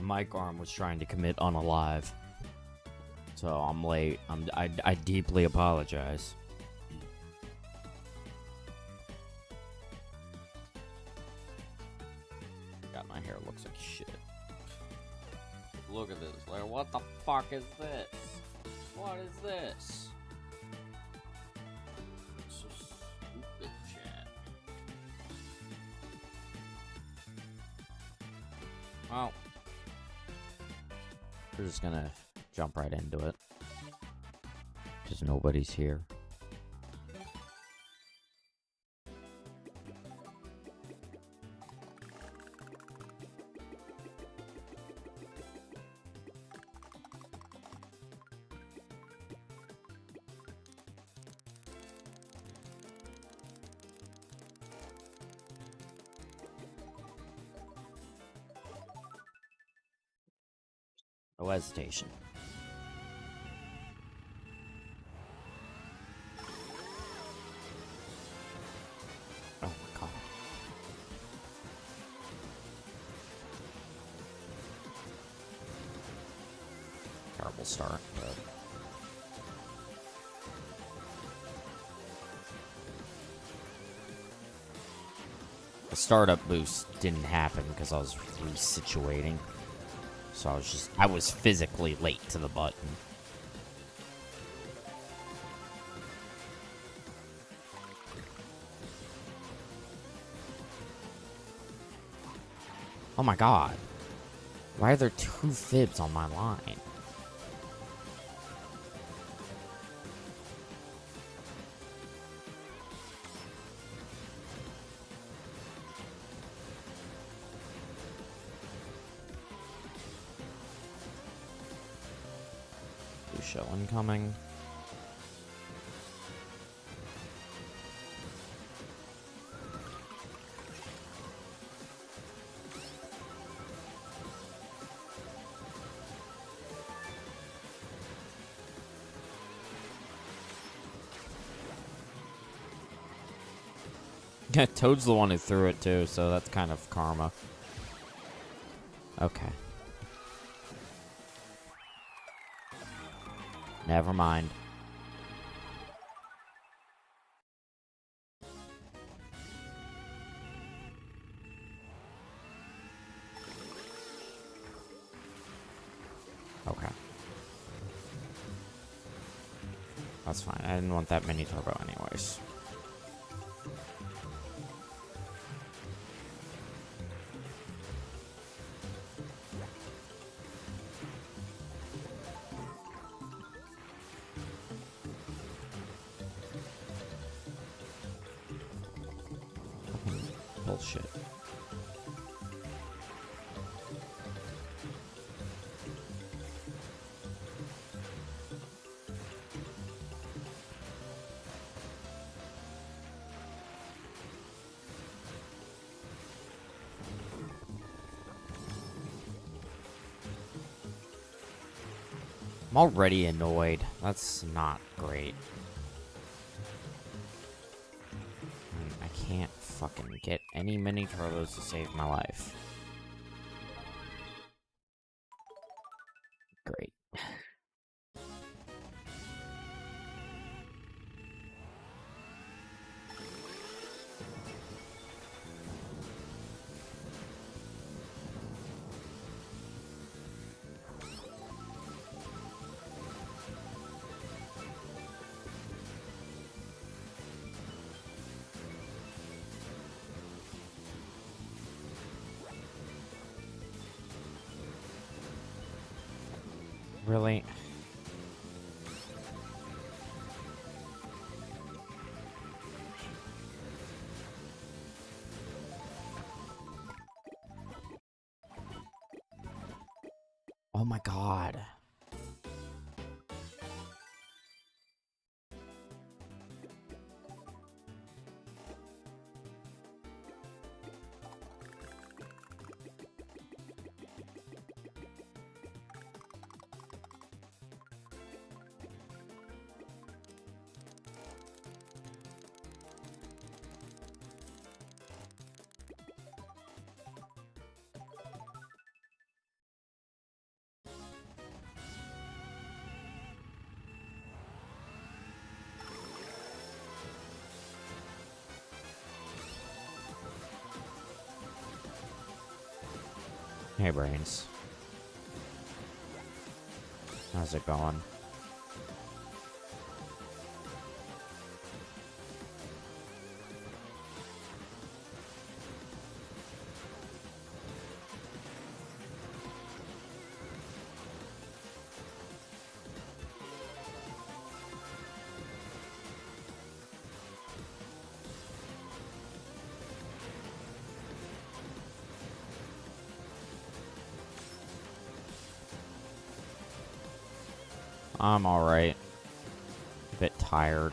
My mic arm was trying to commit unalive. So I'm late. I deeply apologize. God, my hair looks like shit. Look at this. Like, what the fuck is this? What is this? It's so stupid, chat. Well, we're just gonna jump right into it. Because nobody's here. No hesitation. Oh my god. Terrible start, but... The startup boost didn't happen because I was resituating. So I was physically late to the button. Oh my god. Why are there 2 fibs on my line? Blue shell incoming. Yeah, Toad's the one who threw it too, so that's kind of karma. Okay. Never mind. Okay. That's fine. I didn't want that mini turbo anyways. Bullshit. I'm already annoyed. That's not great. I can't fucking get any mini turbos to save my life. Great. Really? Oh my god. Hey, Brains. How's it going? I'm alright. A bit tired.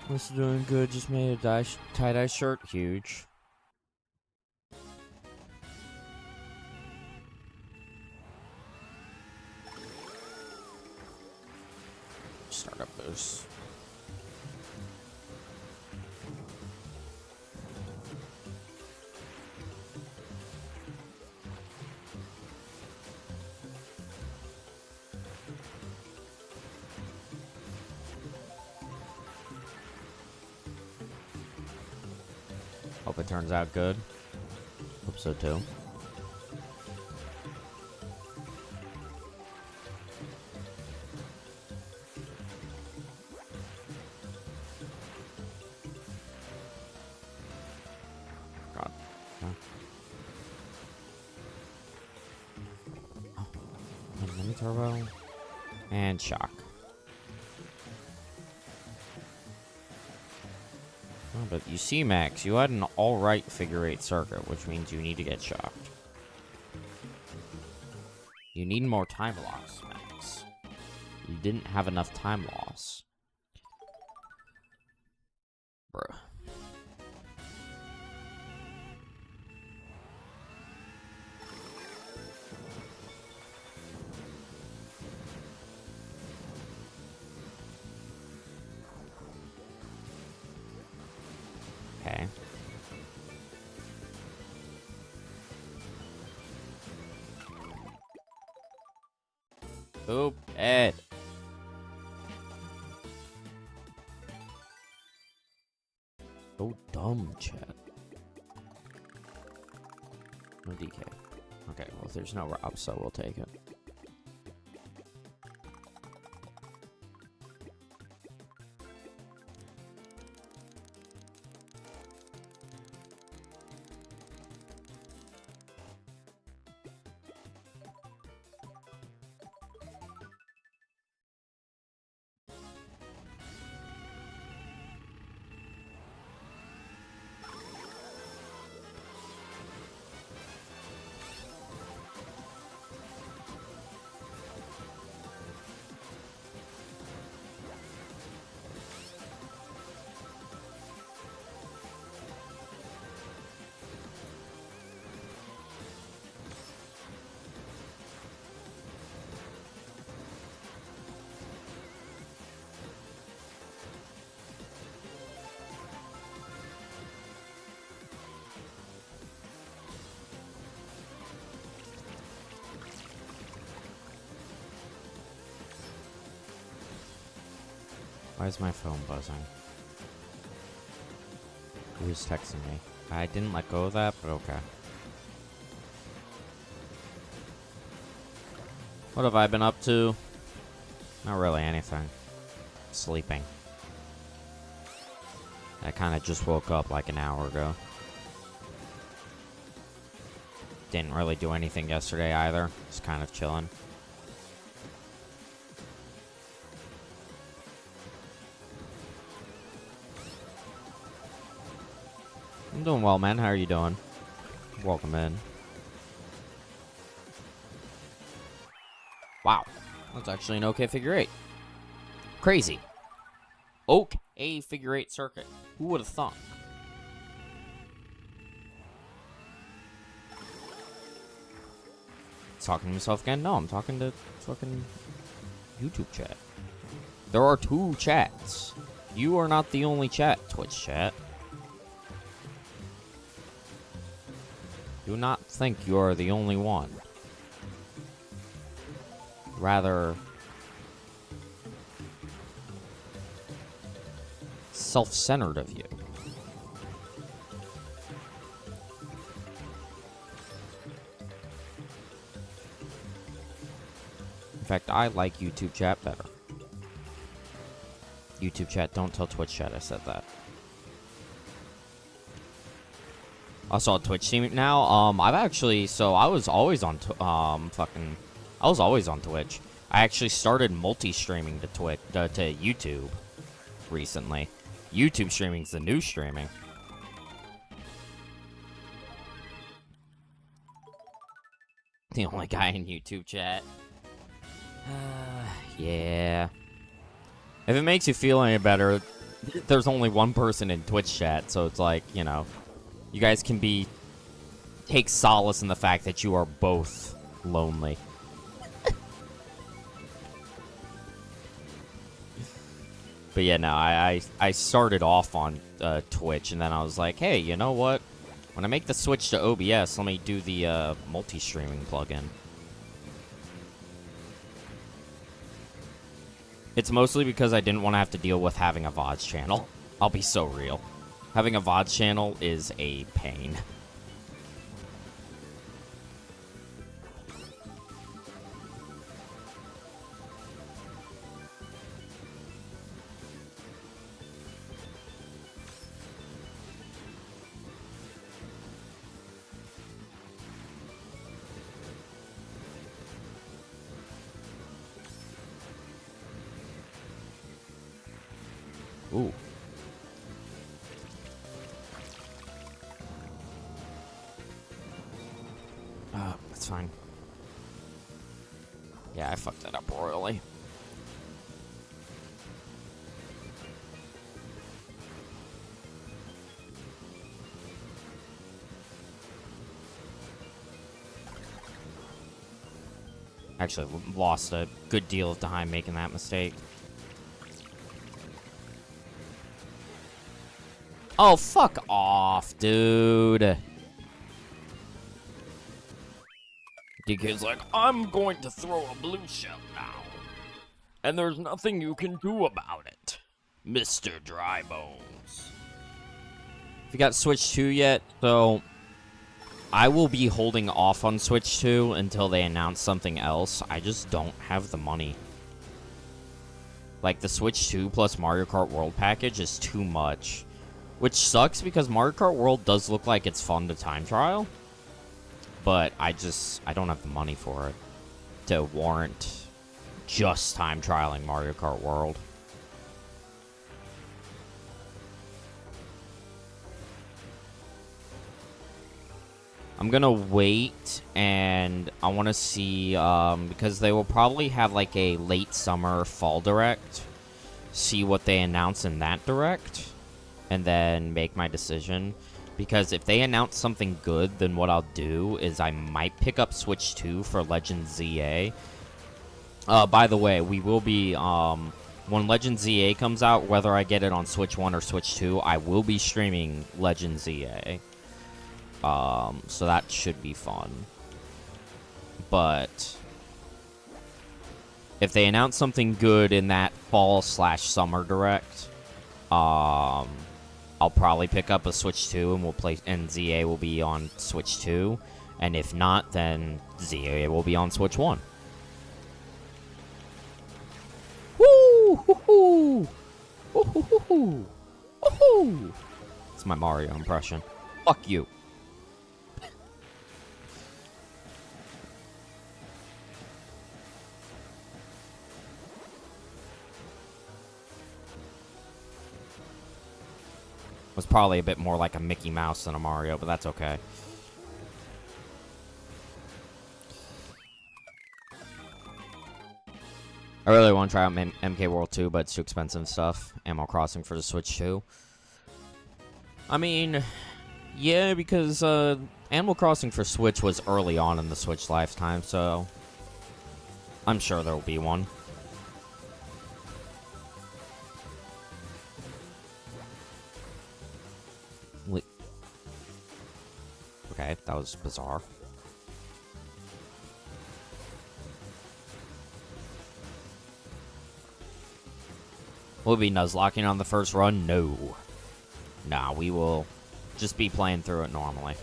What's doing good? Just made a tie-dye shirt. Huge. Startup boost. Hope it turns out good. Hope so too. God. Huh? Oh. Mini turbo. And shock. Oh, but you see, Max, you had an alright figure 8 circuit, which means you need to get shocked. You need more time loss, Max. You didn't have enough time loss. Bruh. Okay. Oop, Ed. So dumb, chat. No DK. Okay, well, if there's no Rob, so we'll take it. Why is my phone buzzing? Who's texting me? I didn't let go of that, but okay. What have I been up to? Not really anything. Sleeping. I kind of just woke up like an hour ago. Didn't really do anything yesterday either. Just kind of chilling. I'm doing well, man. How are you doing? Welcome in. Wow. That's actually an okay figure 8. Crazy. Okay, figure eight circuit. Who would have thought? Talking to myself again? No, I'm talking to fucking YouTube chat. There are two chats. You are not the only chat, Twitch chat. Do not think you are the only one. Rather, self-centered of you. In fact, I like YouTube chat better. YouTube chat, don't tell Twitch chat I said that. I saw Twitch stream now. I've actually, so I was always on, I was always on Twitch. I actually started multi-streaming to YouTube recently. YouTube streaming's the new streaming. The only guy in YouTube chat. Yeah. If it makes you feel any better, there's only one person in Twitch chat, so it's like, you know, you guys can take solace in the fact that you are both lonely. But yeah, no, I started off on Twitch, and then I was like, hey, you know what? When I make the switch to OBS, let me do the multi-streaming plugin. It's mostly because I didn't want to have to deal with having a VODs channel. I'll be so real. Having a VODs channel is a pain. Ooh. That's fine. Yeah, I fucked that up royally. Actually, lost a good deal of time making that mistake. Oh, fuck off, dude. DK's like, I'm going to throw a blue shell now. And there's nothing you can do about it, Mr. Drybones. If you got Switch 2 yet, so I will be holding off on Switch 2 until they announce something else. I just don't have the money. Like, the Switch 2 plus Mario Kart World package is too much. Which sucks because Mario Kart World does look like it's fun to time trial. But I don't have the money for it to warrant just time trialing Mario Kart World. I'm gonna wait, and I want to see, because they will probably have like a late summer fall direct. See what they announce in that direct, and then make my decision. Because if they announce something good, then what I'll do is I might pick up Switch 2 for Legend ZA. By the way, we will be, when Legend ZA comes out, whether I get it on Switch 1 or Switch 2, I will be streaming Legend ZA. So that should be fun. But if they announce something good in that fall/summer direct, I'll probably pick up a Switch 2 and we'll play, and ZA will be on Switch 2. And if not, then ZA will be on Switch 1. Woo! Hoo-hoo! Woo-hoo-hoo-hoo! Woo-hoo! It's my Mario impression. Fuck you. Was probably a bit more like a Mickey Mouse than a Mario, but that's okay. I really want to try out MK World 2, but it's too expensive and stuff. Animal Crossing for the Switch 2. I mean, yeah, because Animal Crossing for Switch was early on in the Switch lifetime, so I'm sure there will be one. Okay, that was bizarre. Will we be nuzlocking on the first run? No. Nah, we will just be playing through it normally.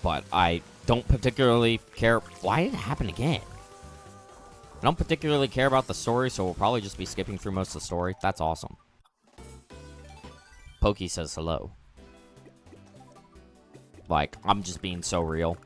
But I don't particularly care. Why did it happen again? I don't particularly care about the story, so we'll probably just be skipping through most of the story. That's awesome. Pokey says hello. Like, I'm just being so real.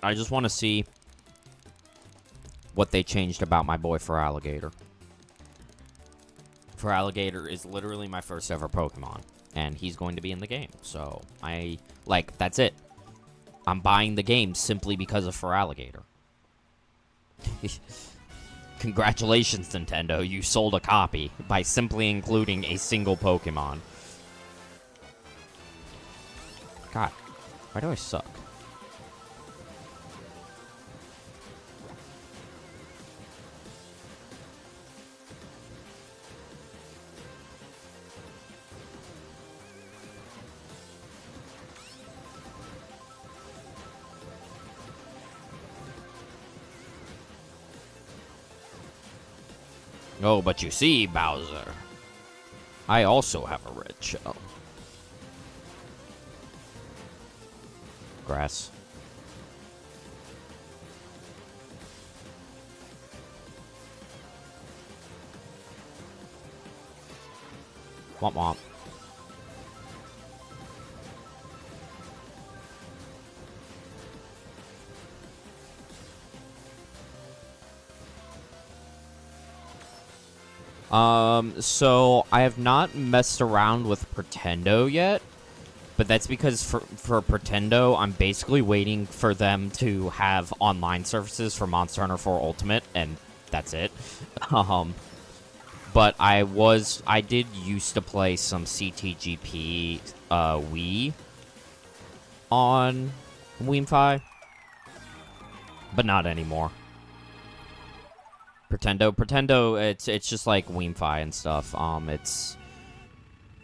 I just want to see what they changed about my boy Feraligatr. Feraligatr is literally my first ever Pokemon, and he's going to be in the game, so that's it. I'm buying the game simply because of Feraligatr. Congratulations, Nintendo, you sold a copy by simply including a single Pokemon. God, why do I suck? Oh, but you see, Bowser, I also have a red shell. Grass. Womp womp. So I have not messed around with Pretendo yet, but that's because for Pretendo, I'm basically waiting for them to have online services for Monster Hunter 4 Ultimate, and that's it. But I did used to play some CTGP, Wii on Wiifi, but not anymore. Pretendo, it's just like Wiifi and stuff. It's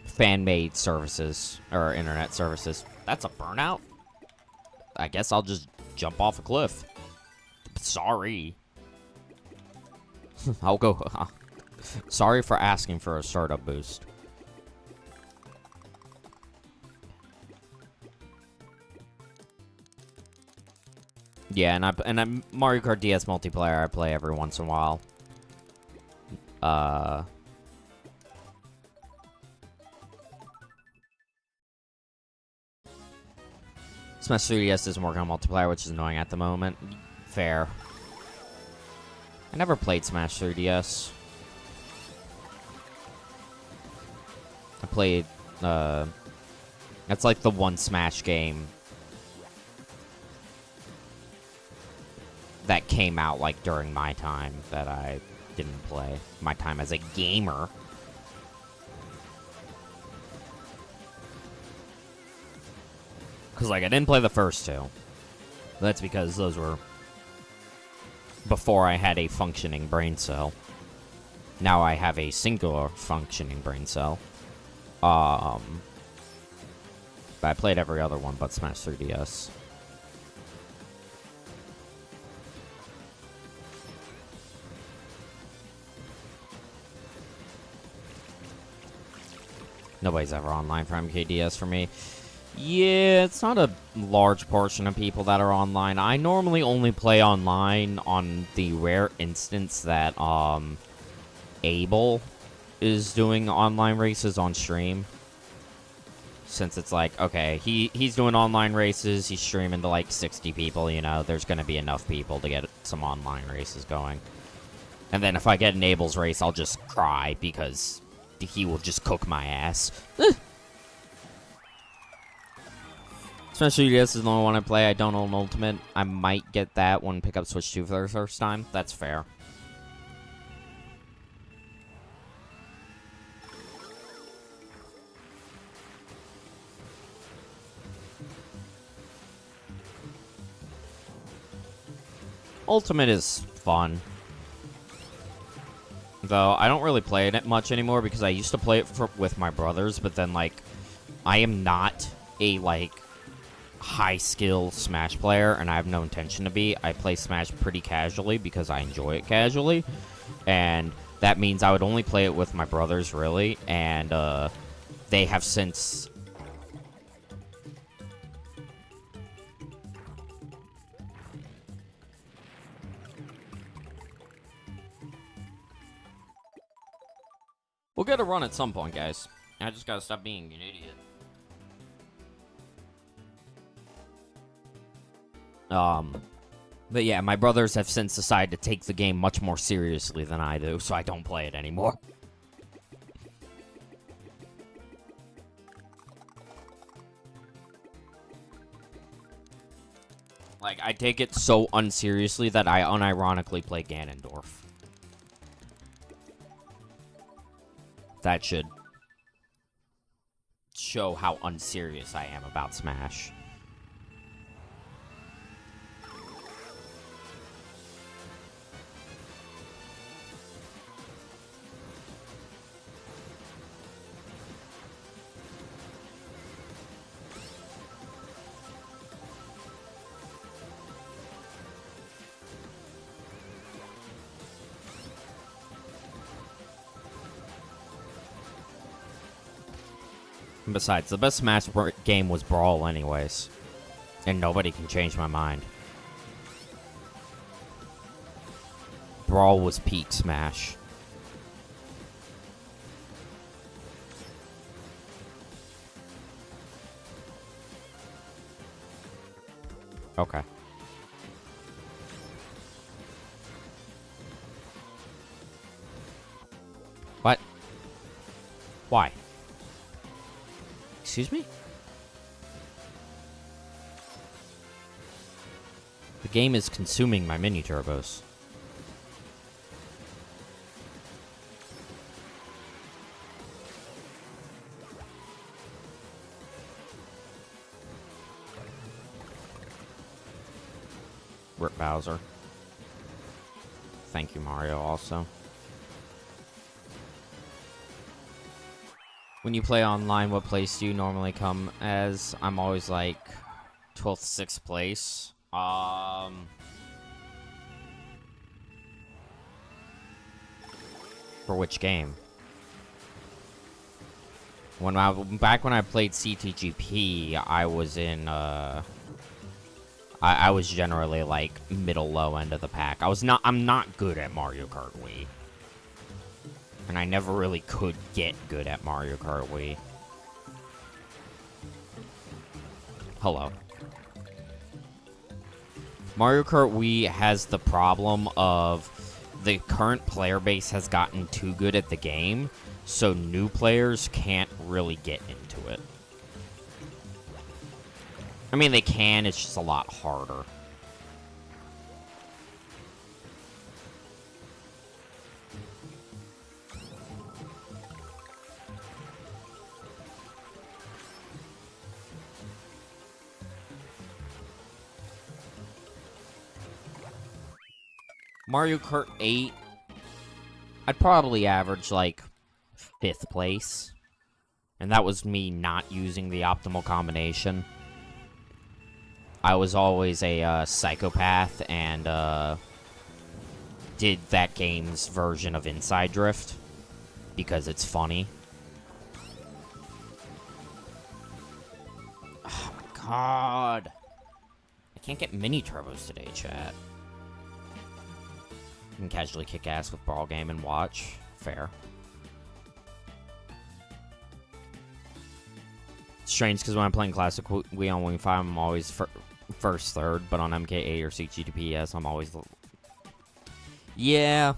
fan-made services, or internet services. That's a burnout? I guess I'll just jump off a cliff. Sorry. I'll go... Sorry for asking for a startup boost. Yeah, and I'm Mario Kart DS multiplayer I play every once in a while. Smash 3DS isn't working on multiplayer, which is annoying at the moment. Fair. I never played Smash 3DS. I played, that's like the one Smash game that came out, like, during my time that I didn't play. My time as a gamer. Because, like, I didn't play the first two. That's because those were before I had a functioning brain cell. Now I have a singular functioning brain cell. But I played every other one but Smash 3DS. Nobody's ever online for MKDS for me. Yeah, it's not a large portion of people that are online. I normally only play online on the rare instance that, Abel is doing online races on stream. Since it's like, okay, he's doing online races, he's streaming to like 60 people, you know, there's gonna be enough people to get some online races going. And then if I get an Abel's race, I'll just cry because he will just cook my ass. Especially this is the only one I play. I don't own Ultimate. I might get that when pick up Switch 2 for the first time. That's fair. Ultimate is fun. Though, I don't really play it much anymore because I used to play it with my brothers, but then, like, I am not a, like, high-skill Smash player, and I have no intention to be. I play Smash pretty casually because I enjoy it casually, and that means I would only play it with my brothers, really, and, they have since... We'll get a run at some point, guys. I just gotta stop being an idiot. But yeah, my brothers have since decided to take the game much more seriously than I do, so I don't play it anymore. Like, I take it so unseriously that I unironically play Ganondorf. That should show how unserious I am about Smash. Besides, the best Smash game was Brawl anyways. And nobody can change my mind. Brawl was peak Smash. Okay. What? Why? Excuse me? The game is consuming my mini turbos. Rip Bowser. Thank you, Mario, also. When you play online, what place do you normally come as? I'm always like 12th, 6th place. For which game? Back when I played CTGP, I was in I was generally like middle low end of the pack. I'm not good at Mario Kart Wii. And I never really could get good at Mario Kart Wii. Hello. Mario Kart Wii has the problem of the current player base has gotten too good at the game, so new players can't really get into it. I mean, they can, it's just a lot harder. Mario Kart 8, I'd probably average, like, 5th place. And that was me not using the optimal combination. I was always a psychopath and did that game's version of Inside Drift because it's funny. Oh my god. I can't get mini turbos today, chat. You can casually kick ass with Brawl Game and watch. Fair. strange because when I'm playing Classic Wii on Wing 5, I'm always first, third, but on MK8 or CGDPS, I'm always... Yeah.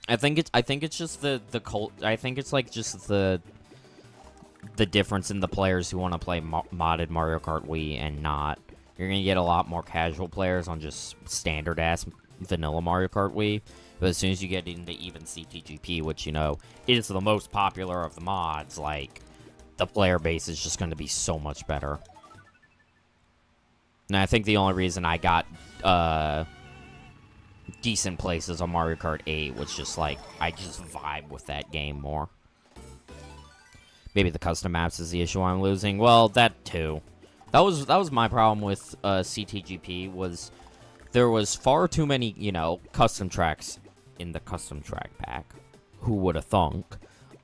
I think it's just the cult. I think it's like just the difference in the players who want to play modded Mario Kart Wii and not. You're gonna get a lot more casual players on just standard ass vanilla Mario Kart Wii. But as soon as you get into even CTGP, which you know is the most popular of the mods, like the player base is just going to be so much better. And I think the only reason I got decent places on Mario Kart 8 was just like, I just vibe with that game more. Maybe the custom maps is the issue I'm losing. Well, that too. That was my problem with CTGP, was there was far too many, you know, custom tracks in the custom track pack. Who would have thunk?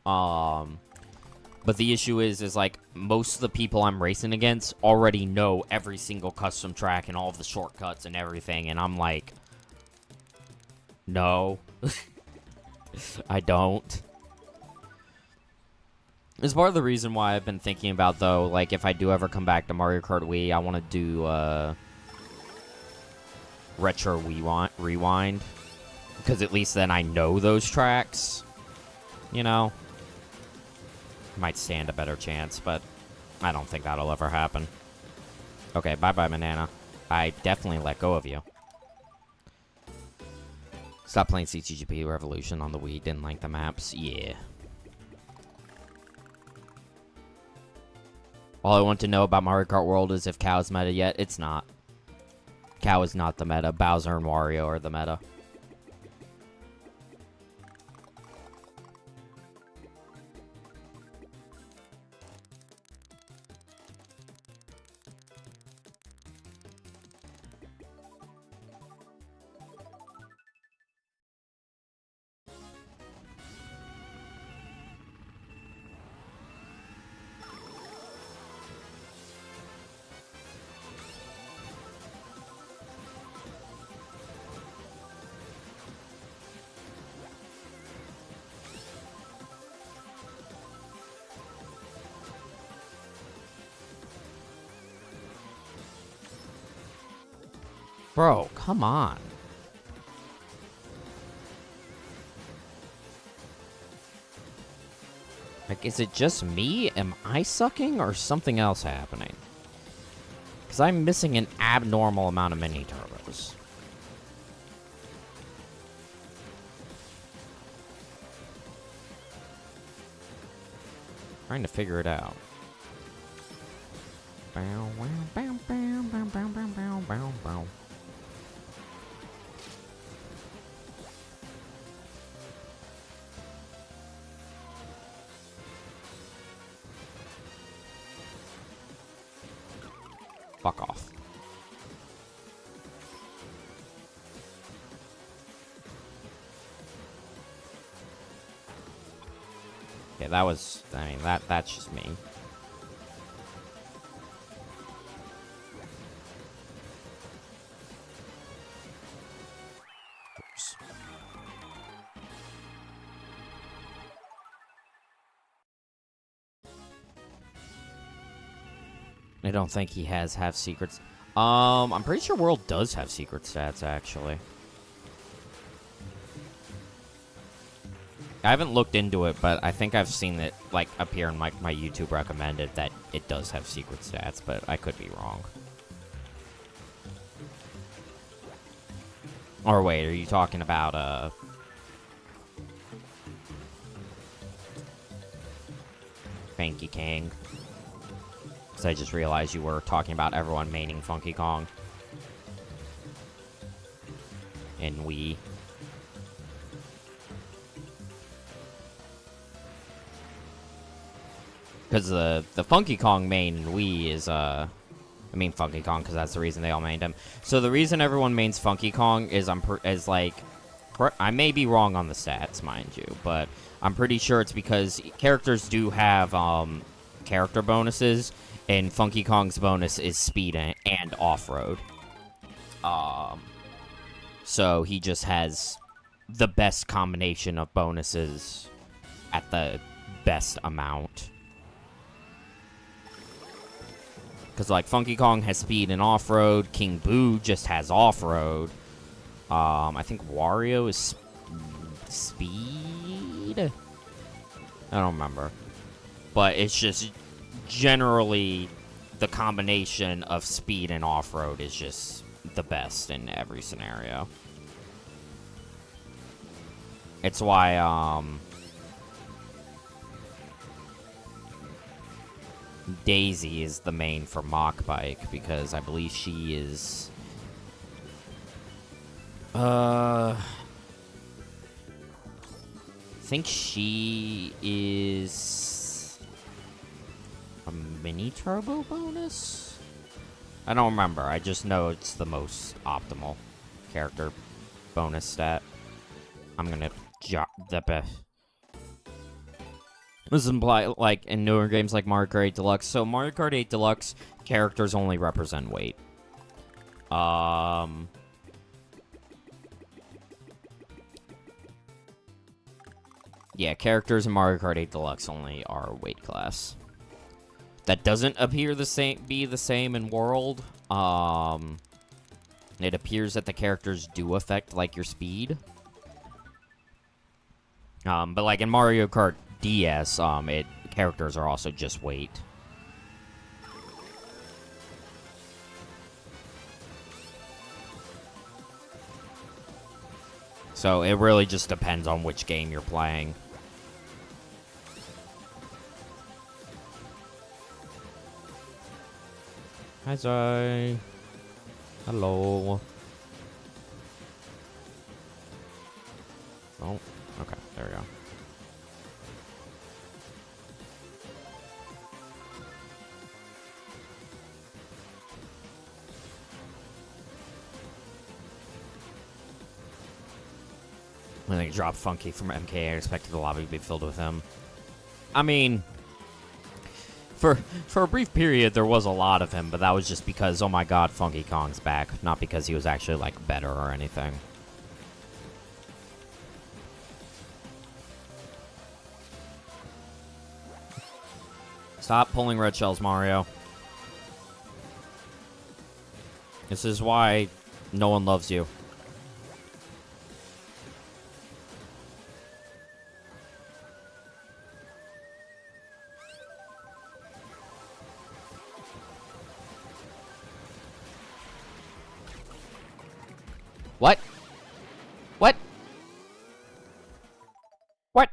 But the issue is like, most of the people I'm racing against already know every single custom track and all of the shortcuts and everything, and I'm like, no. I don't. It's part of the reason why I've been thinking about, though, like, if I do ever come back to Mario Kart Wii, I want to do, Retro Rewind. Because at least then I know those tracks. You know? Might stand a better chance, but I don't think that'll ever happen. Okay, bye-bye, Banana. I definitely let go of you. Stop playing CTGP Revolution on the Wii. Didn't like the maps. Yeah. All I want to know about Mario Kart World is if Cow is meta yet. It's not. Cow is not the meta. Bowser and Wario are the meta. Bro, come on. Like, is it just me? Am I sucking or something else happening? Because I'm missing an abnormal amount of mini turbos. Trying to figure it out. Bow, wow, bow, bow, bow, bow, bow, bow, bow, bow. Fuck off. Yeah, that was, I mean, that's just me. Oops. I don't think he has secrets. I'm pretty sure World does have secret stats, actually. I haven't looked into it, but I think I've seen it, like, appear in my YouTube recommended that it does have secret stats, but I could be wrong. Or wait, are you talking about, Funky Kong? Because I just realized you were talking about everyone maining Funky Kong. In Wii. Because the Funky Kong main in Wii is, I mean Funky Kong because that's the reason they all mained him. So the reason everyone mains Funky Kong is, I may be wrong on the stats, mind you, but I'm pretty sure it's because characters do have, character bonuses, and Funky Kong's bonus is speed and off-road. So he just has the best combination of bonuses at the best amount. Because, like, Funky Kong has speed and off-road. King Boo just has off-road. I think Wario is speed? I don't remember. But it's just generally the combination of speed and off-road is just the best in every scenario. It's why, Daisy is the main for Mach Bike, because I believe she is... I think she is... a mini turbo bonus? I don't remember. I just know it's the most optimal character bonus stat. I'm gonna jot the best. This implies, like, in newer games like Mario Kart 8 Deluxe. So, Mario Kart 8 Deluxe, characters only represent weight. Yeah, characters in Mario Kart 8 Deluxe only are weight class. That doesn't appear be the same in World. It appears that the characters do affect, like, your speed. But, like, in Mario Kart DS, characters are also just weight. So it really just depends on which game you're playing. Hi, Zai. Hello. Oh, okay, there we go. When they drop Funky from MK, I expected the lobby to be filled with him. I mean, for a brief period, there was a lot of him, but that was just because, oh my god, Funky Kong's back. Not because he was actually, like, better or anything. Stop pulling red shells, Mario. This is why no one loves you. What? What? What?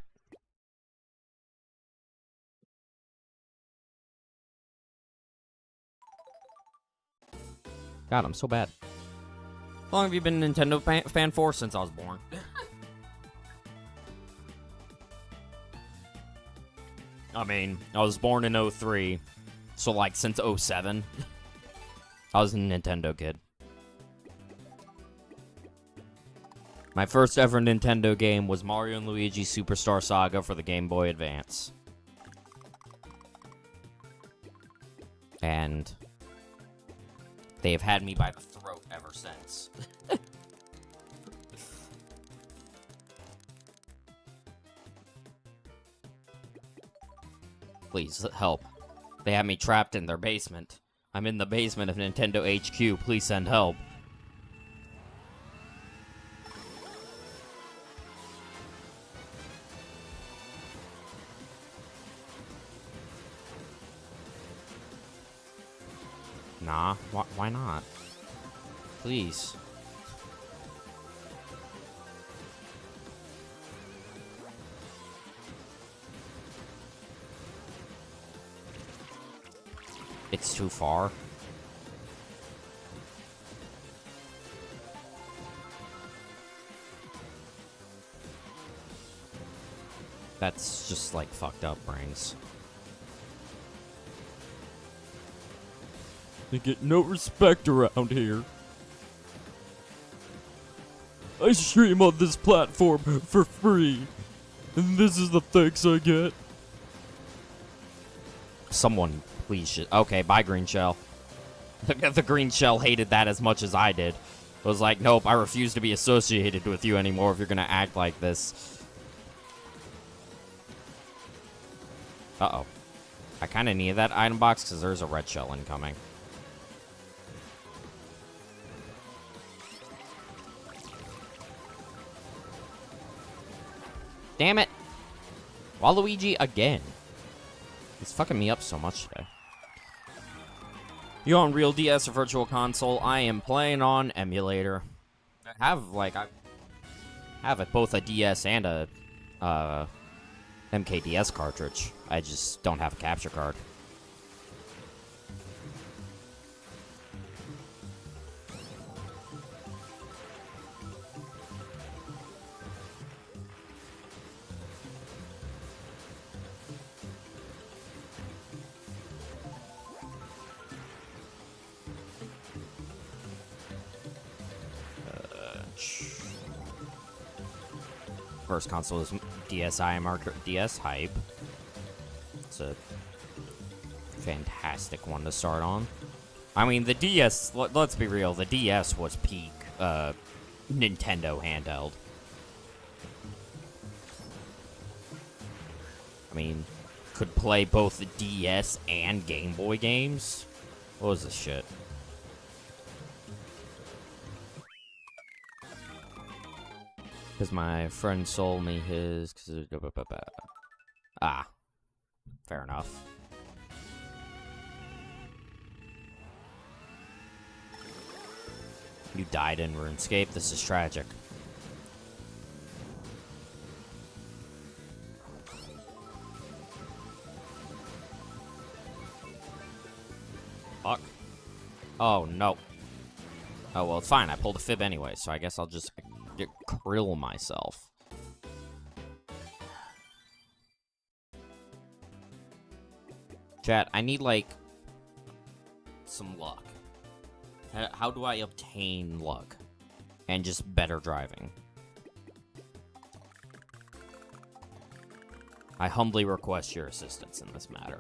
God, I'm so bad. How long have you been a Nintendo fan for? Since I was born. I mean, I was born in 03, so like since 07, I was a Nintendo kid. My first ever Nintendo game was Mario & Luigi Superstar Saga for the Game Boy Advance. And they have had me by the throat ever since. Please, help. They have me trapped in their basement. I'm in the basement of Nintendo HQ. Please send help. Nah, why not? Please. It's too far. That's just like fucked up brains. They get no respect around here. I stream on this platform for free, and this is the thanks I get. Someone, please. Okay, bye, Green Shell. The Green Shell hated that as much as I did. It was like, nope, I refuse to be associated with you anymore if you're gonna act like this. Uh-oh. I kind of needed that item box because there's a red shell incoming. Damn it! Waluigi again. He's fucking me up so much today. You on real DS or Virtual Console? I am playing on emulator. I have both a DS and a MKDS cartridge. I just don't have a capture card. First console is DSi marker DS hype. It's a fantastic one to start on. I mean, the DS, let's be real, the DS was peak Nintendo handheld. I mean, could play both the DS and Game Boy games. What was this shit? Because my friend sold me his... Ah. Fair enough. You died in RuneScape? This is tragic. Fuck. Oh, no. Oh, well, it's fine. I pulled a fib anyway, so I guess I'll just krill myself. Chat, I need, like, some luck. How do I obtain luck? And just better driving? I humbly request your assistance in this matter.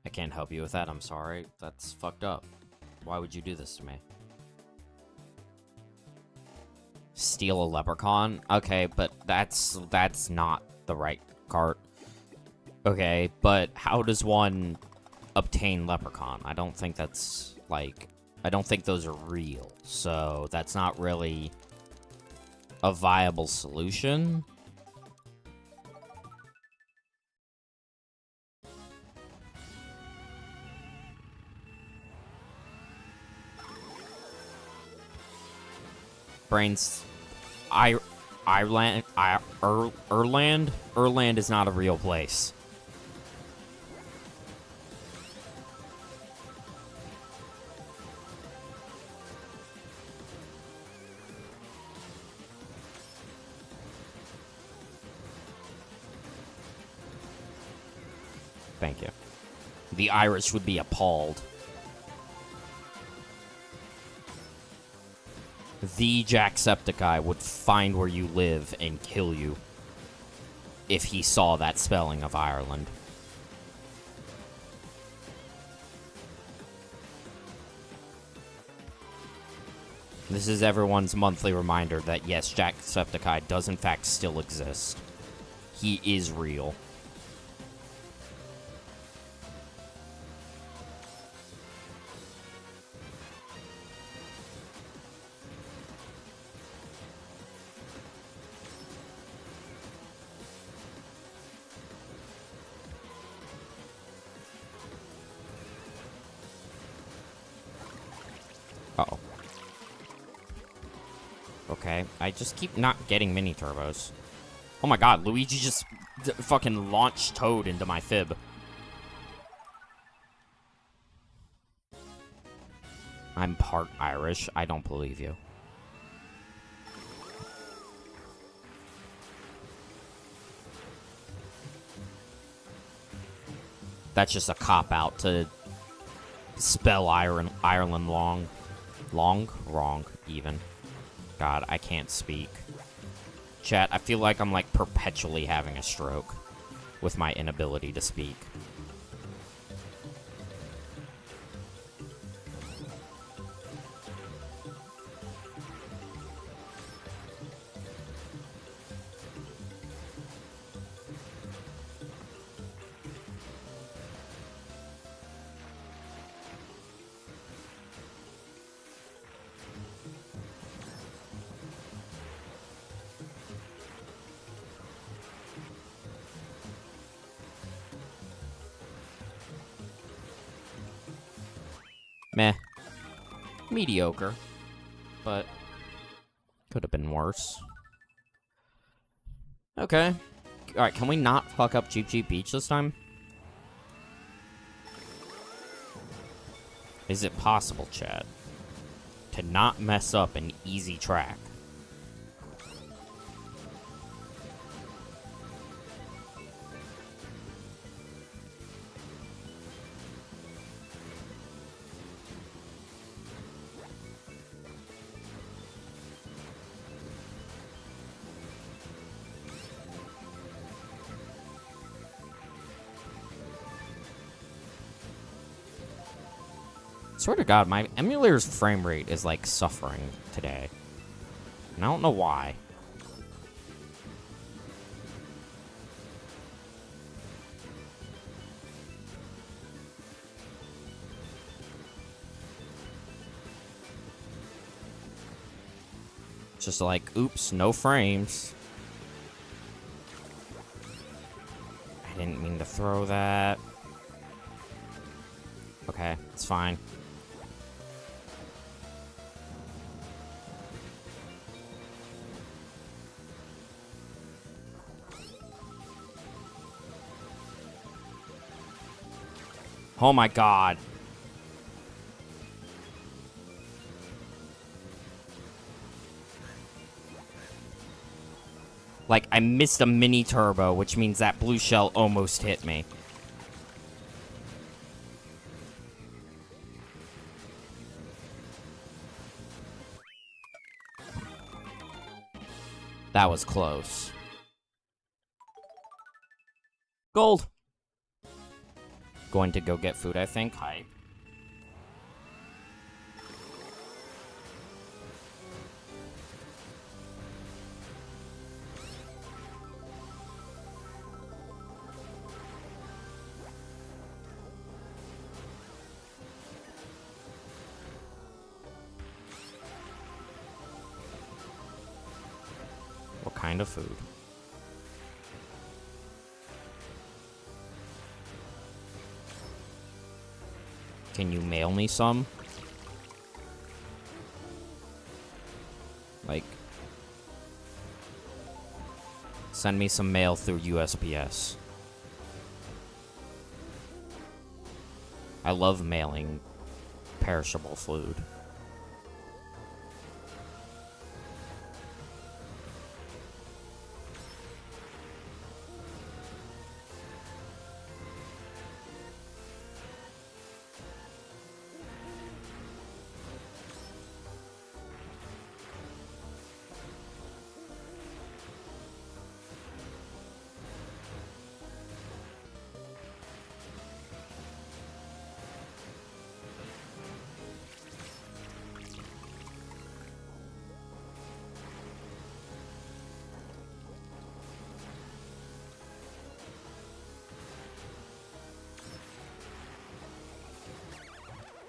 I can't help you with that, I'm sorry. That's fucked up. Why would you do this to me? Steal a leprechaun? Okay, but that's not the right cart. Okay, but how does one obtain leprechaun? I don't think that's, like... I don't think those are real, so that's not really a viable solution. Brains... Erland is not a real place. Thank you. The Irish would be appalled. The Jacksepticeye would find where you live and kill you if he saw that spelling of Ireland. This is everyone's monthly reminder that yes, Jacksepticeye does in fact still exist. He is real. Uh-oh. Okay, I just keep not getting mini turbos. Oh my god, Luigi just fucking launched Toad into my fib. I'm part Irish. I don't believe you. That's just a cop-out to spell Ireland long. Wrong, even. God, I can't speak. Chat, I feel like I'm, like, perpetually having a stroke with my inability to speak. Meh. Mediocre. But could have been worse. Okay. Alright, can we not fuck up Cheap Cheap Beach this time? Is it possible, Chad, to not mess up an easy track? Swear to God, my emulator's frame rate is, like, suffering today. And I don't know why. Just like, oops, no frames. I didn't mean to throw that. Okay, it's fine. Oh my God. Like, I missed a mini turbo, which means that blue shell almost hit me. That was close. Gold. Going to go get food, I think. Hype. What kind of food? Can you mail me some? Like, send me some mail through USPS. I love mailing perishable food.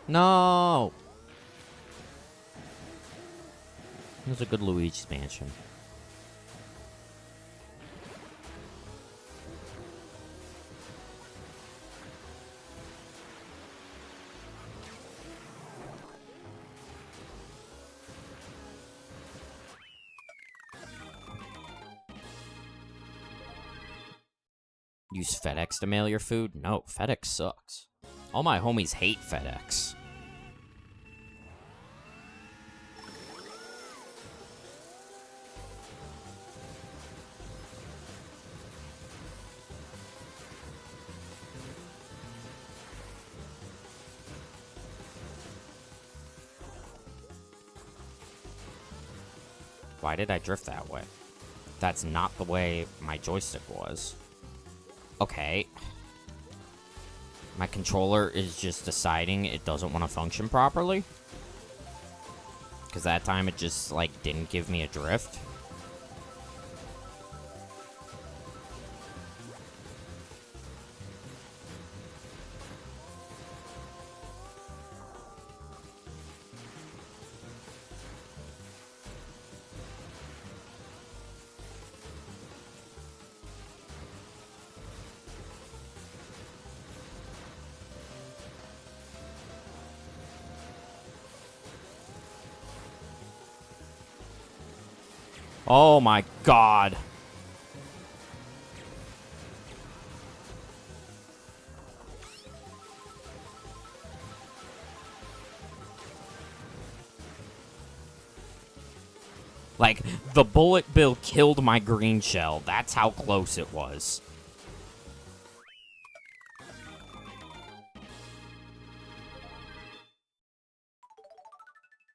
No! It was a good Luigi's Mansion. Use FedEx to mail your food? No, FedEx sucks. All my homies hate FedEx. Why did I drift that way? That's not the way my joystick was. Okay. My controller is just deciding it doesn't want to function properly. Because that time it just, like, didn't give me a drift. Oh my god. Like, the bullet bill killed my green shell. That's how close it was.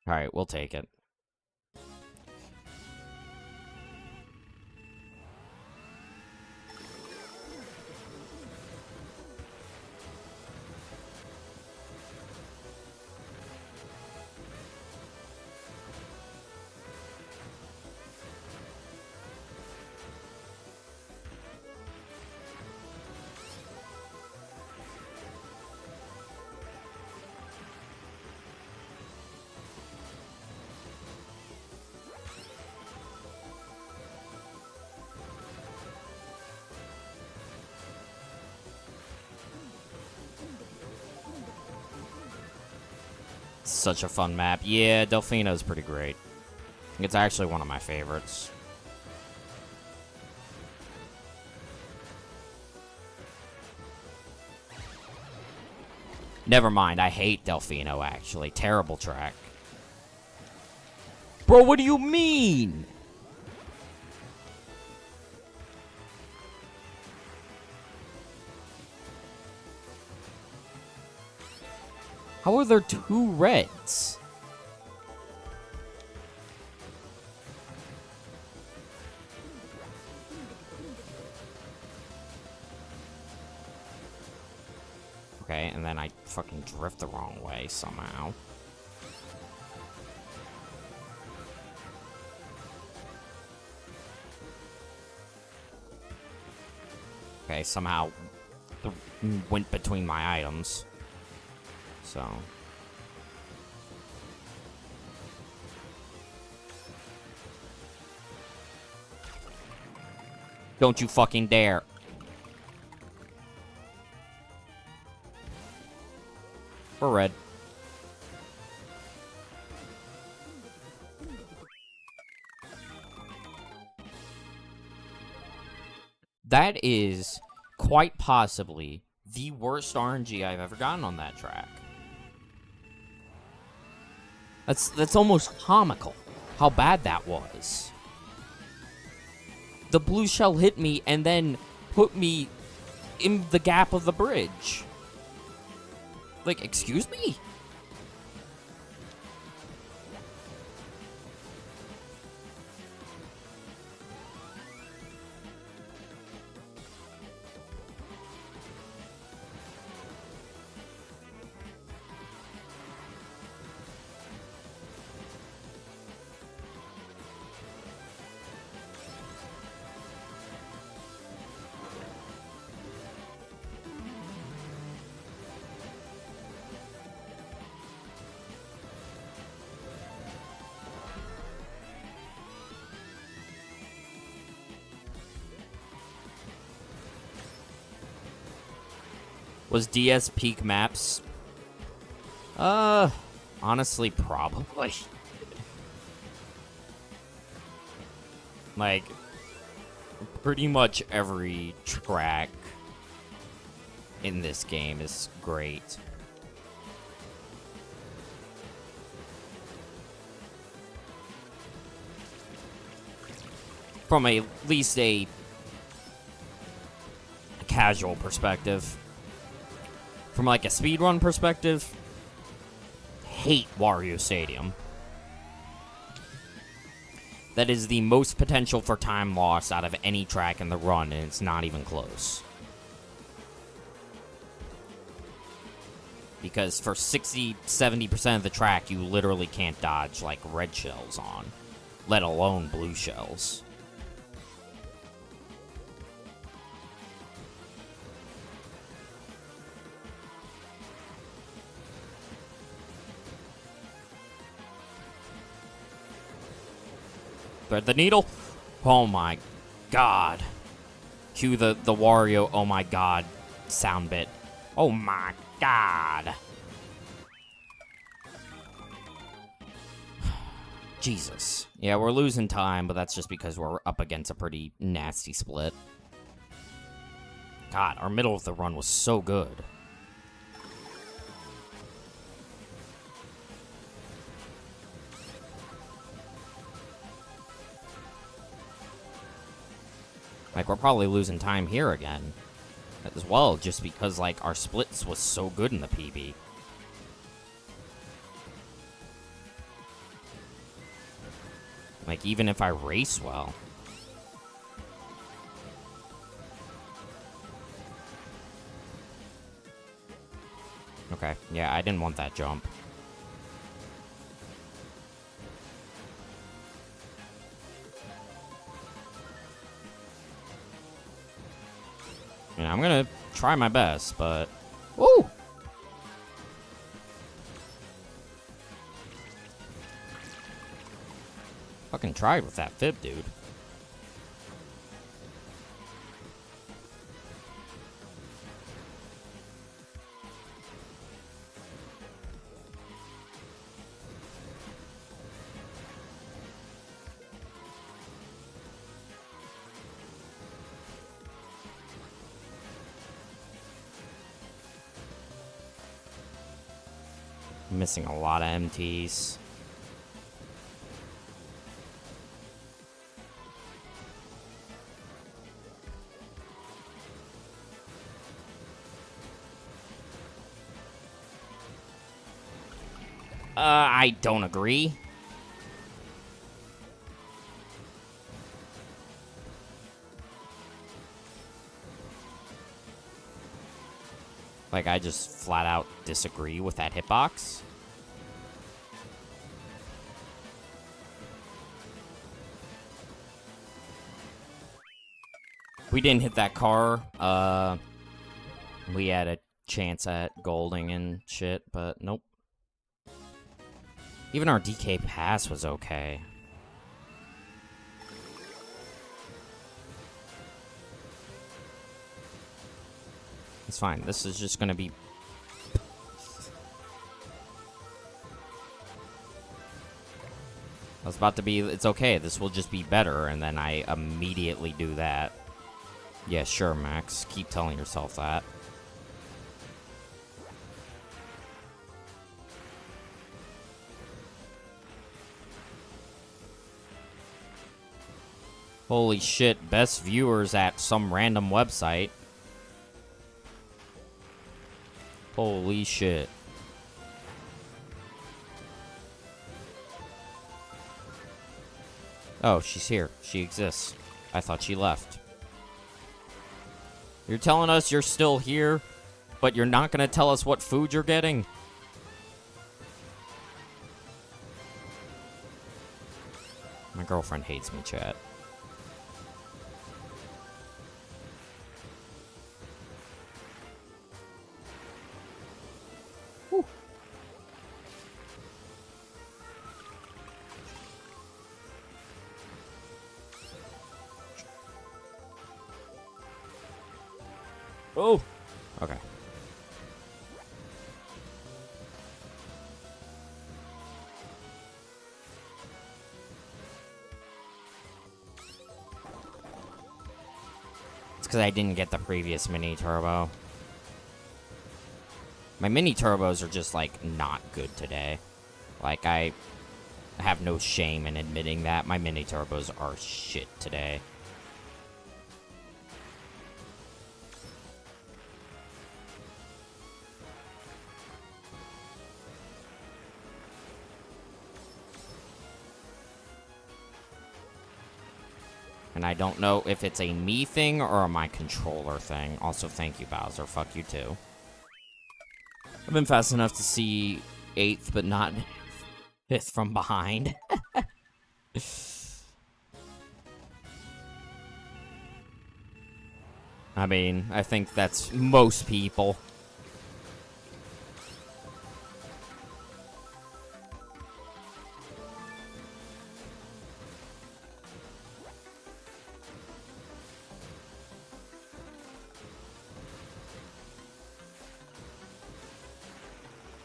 Alright, we'll take it. Such a fun map. Yeah, Delfino's pretty great. It's actually one of my favorites. Never mind, I hate Delfino, actually. Terrible track. Bro, what do you mean? How are there two reds? Okay, and then I fucking drift the wrong way somehow. Okay, somehow went between my items. So. Don't you fucking dare. We're red. That is quite possibly the worst RNG I've ever gotten on that track. That's almost comical how bad that was. The blue shell hit me and then put me in the gap of the bridge. Like, excuse me? Was DS peak maps? Honestly, probably. Like, pretty much every track in this game is great. From at least a casual perspective. From like a speedrun perspective, hate Wario Stadium. That is the most potential for time loss out of any track in the run, and it's not even close. Because for 60-70% of the track, you literally can't dodge like red shells on, let alone blue shells. Thread the needle. Oh my god. Cue the Wario oh my god sound bit. Oh my god. Jesus. Yeah, we're losing time, but that's just because we're up against a pretty nasty split. God, our middle of the run was so good. Like, we're probably losing time here again. As well, just because, like, our splits was so good in the PB. Like, even if I race well. Okay, yeah, I didn't want that jump. Yeah, I'm gonna try my best, but... Woo! Fucking tried with that fib, dude. Missing a lot of MTs. I don't agree. Like, I just flat out disagree with that hitbox. We didn't hit that car. We had a chance at golding and shit, but nope. Even our DK pass was okay. It's fine. This is just gonna be... I was about to be... It's okay. This will just be better. And then I immediately do that. Yeah, sure, Max. Keep telling yourself that. Holy shit, best viewers at some random website. Holy shit. Oh, she's here. She exists. I thought she left. You're telling us you're still here, but you're not gonna tell us what food you're getting? My girlfriend hates me, chat. Oh! Okay. It's because I didn't get the previous mini turbo. My mini turbos are just, like, not good today. Like, I have no shame in admitting that. My mini turbos are shit today. And I don't know if it's a me thing or a my controller thing. Also, thank you, Bowser. Fuck you, too. I've been fast enough to see 8th, but not 5th from behind. I mean, I think that's most people.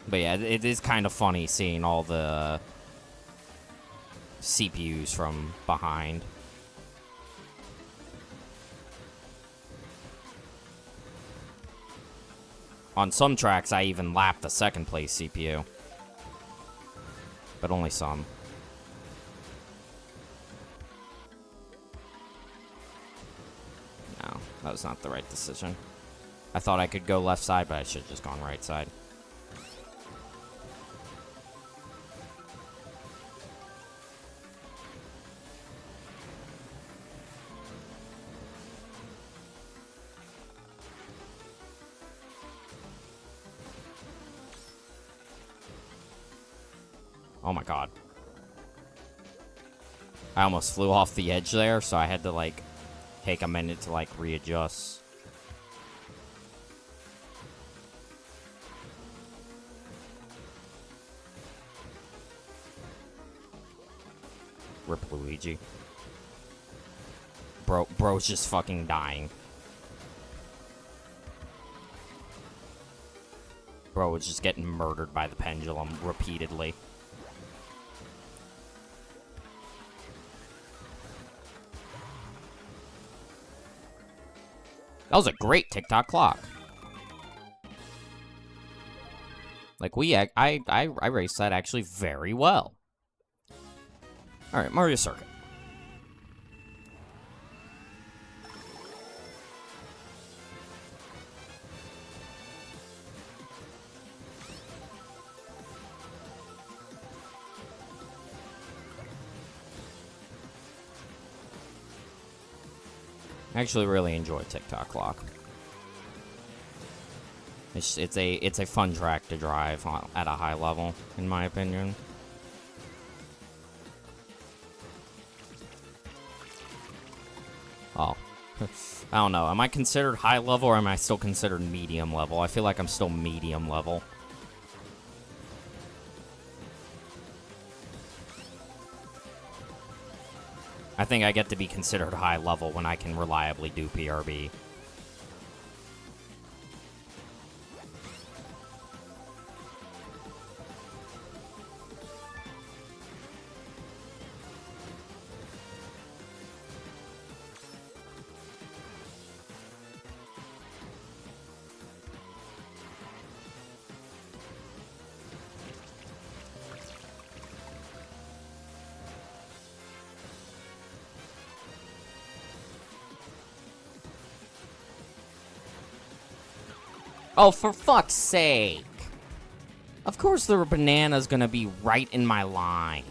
But yeah, it is kind of funny seeing all the CPUs from behind. On some tracks, I even lap the second place CPU. But only some. No, that was not the right decision. I thought I could go left side, but I should have just gone right side. Oh my god. I almost flew off the edge there, so I had to, like, take a minute to, like, readjust. Rip Luigi. Bro's just fucking dying. Bro was just getting murdered by the pendulum repeatedly. That was a great TikTok clock. Like, I raced that actually very well. Alright, Mario Circuit. I actually really enjoy TikTok Clock. It's a fun track to drive at a high level, in my opinion. Oh. I don't know. Am I considered high level or am I still considered medium level? I feel like I'm still medium level. I think I get to be considered high level when I can reliably do PRB. Oh, for fuck's sake. Of course the banana's gonna be right in my line.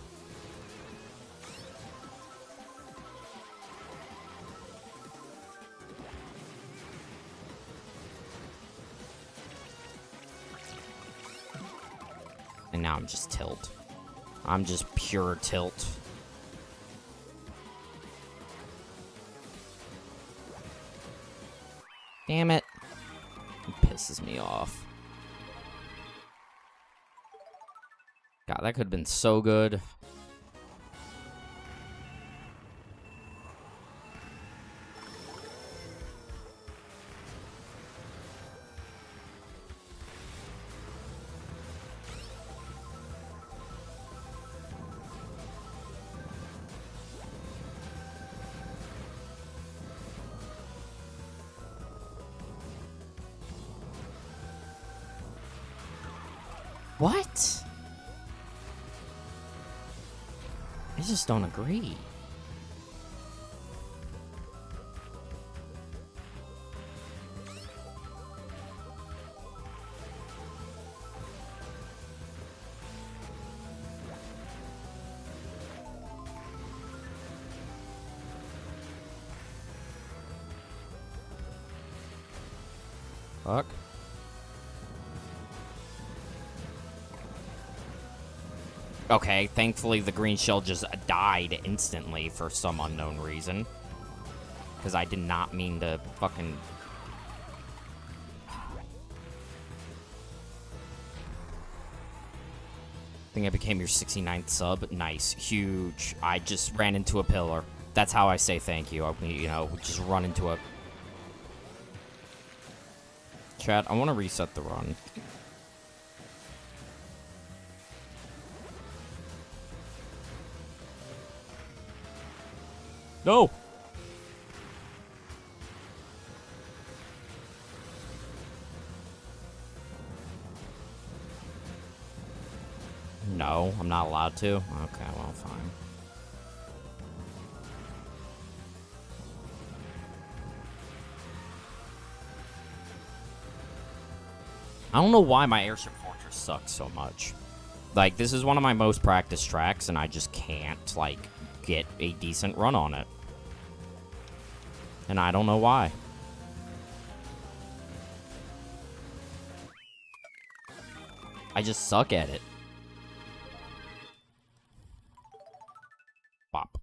And now I'm just tilt. I'm just pure tilt. Damn it. Pisses me off. God, that could have been so good. What? I just don't agree. Fuck. Okay, thankfully the green shell just died instantly for some unknown reason. Because I did not mean to fucking... I think I became your 69th sub. Nice. Huge. I just ran into a pillar. That's how I say thank you. You know, just run into a... Chat, I want to reset the run. No! No, I'm not allowed to? Okay, well, fine. I don't know why my Airship Fortress sucks so much. Like, this is one of my most practiced tracks, and I just can't, like, get a decent run on it. And I don't know why. I just suck at it. Bop.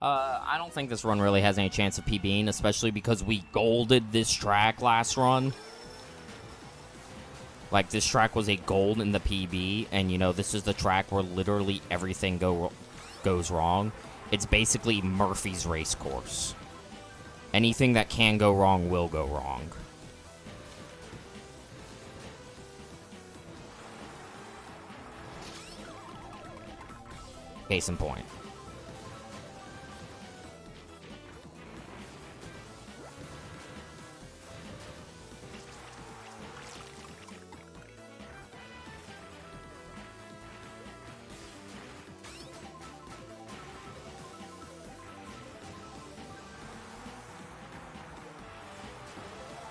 I don't think this run really has any chance of PBing, especially because we golded this track last run. Like, this track was a gold in the PB, and, you know, this is the track where literally everything goes wrong. It's basically Murphy's race course. Anything that can go wrong will go wrong. Case in point.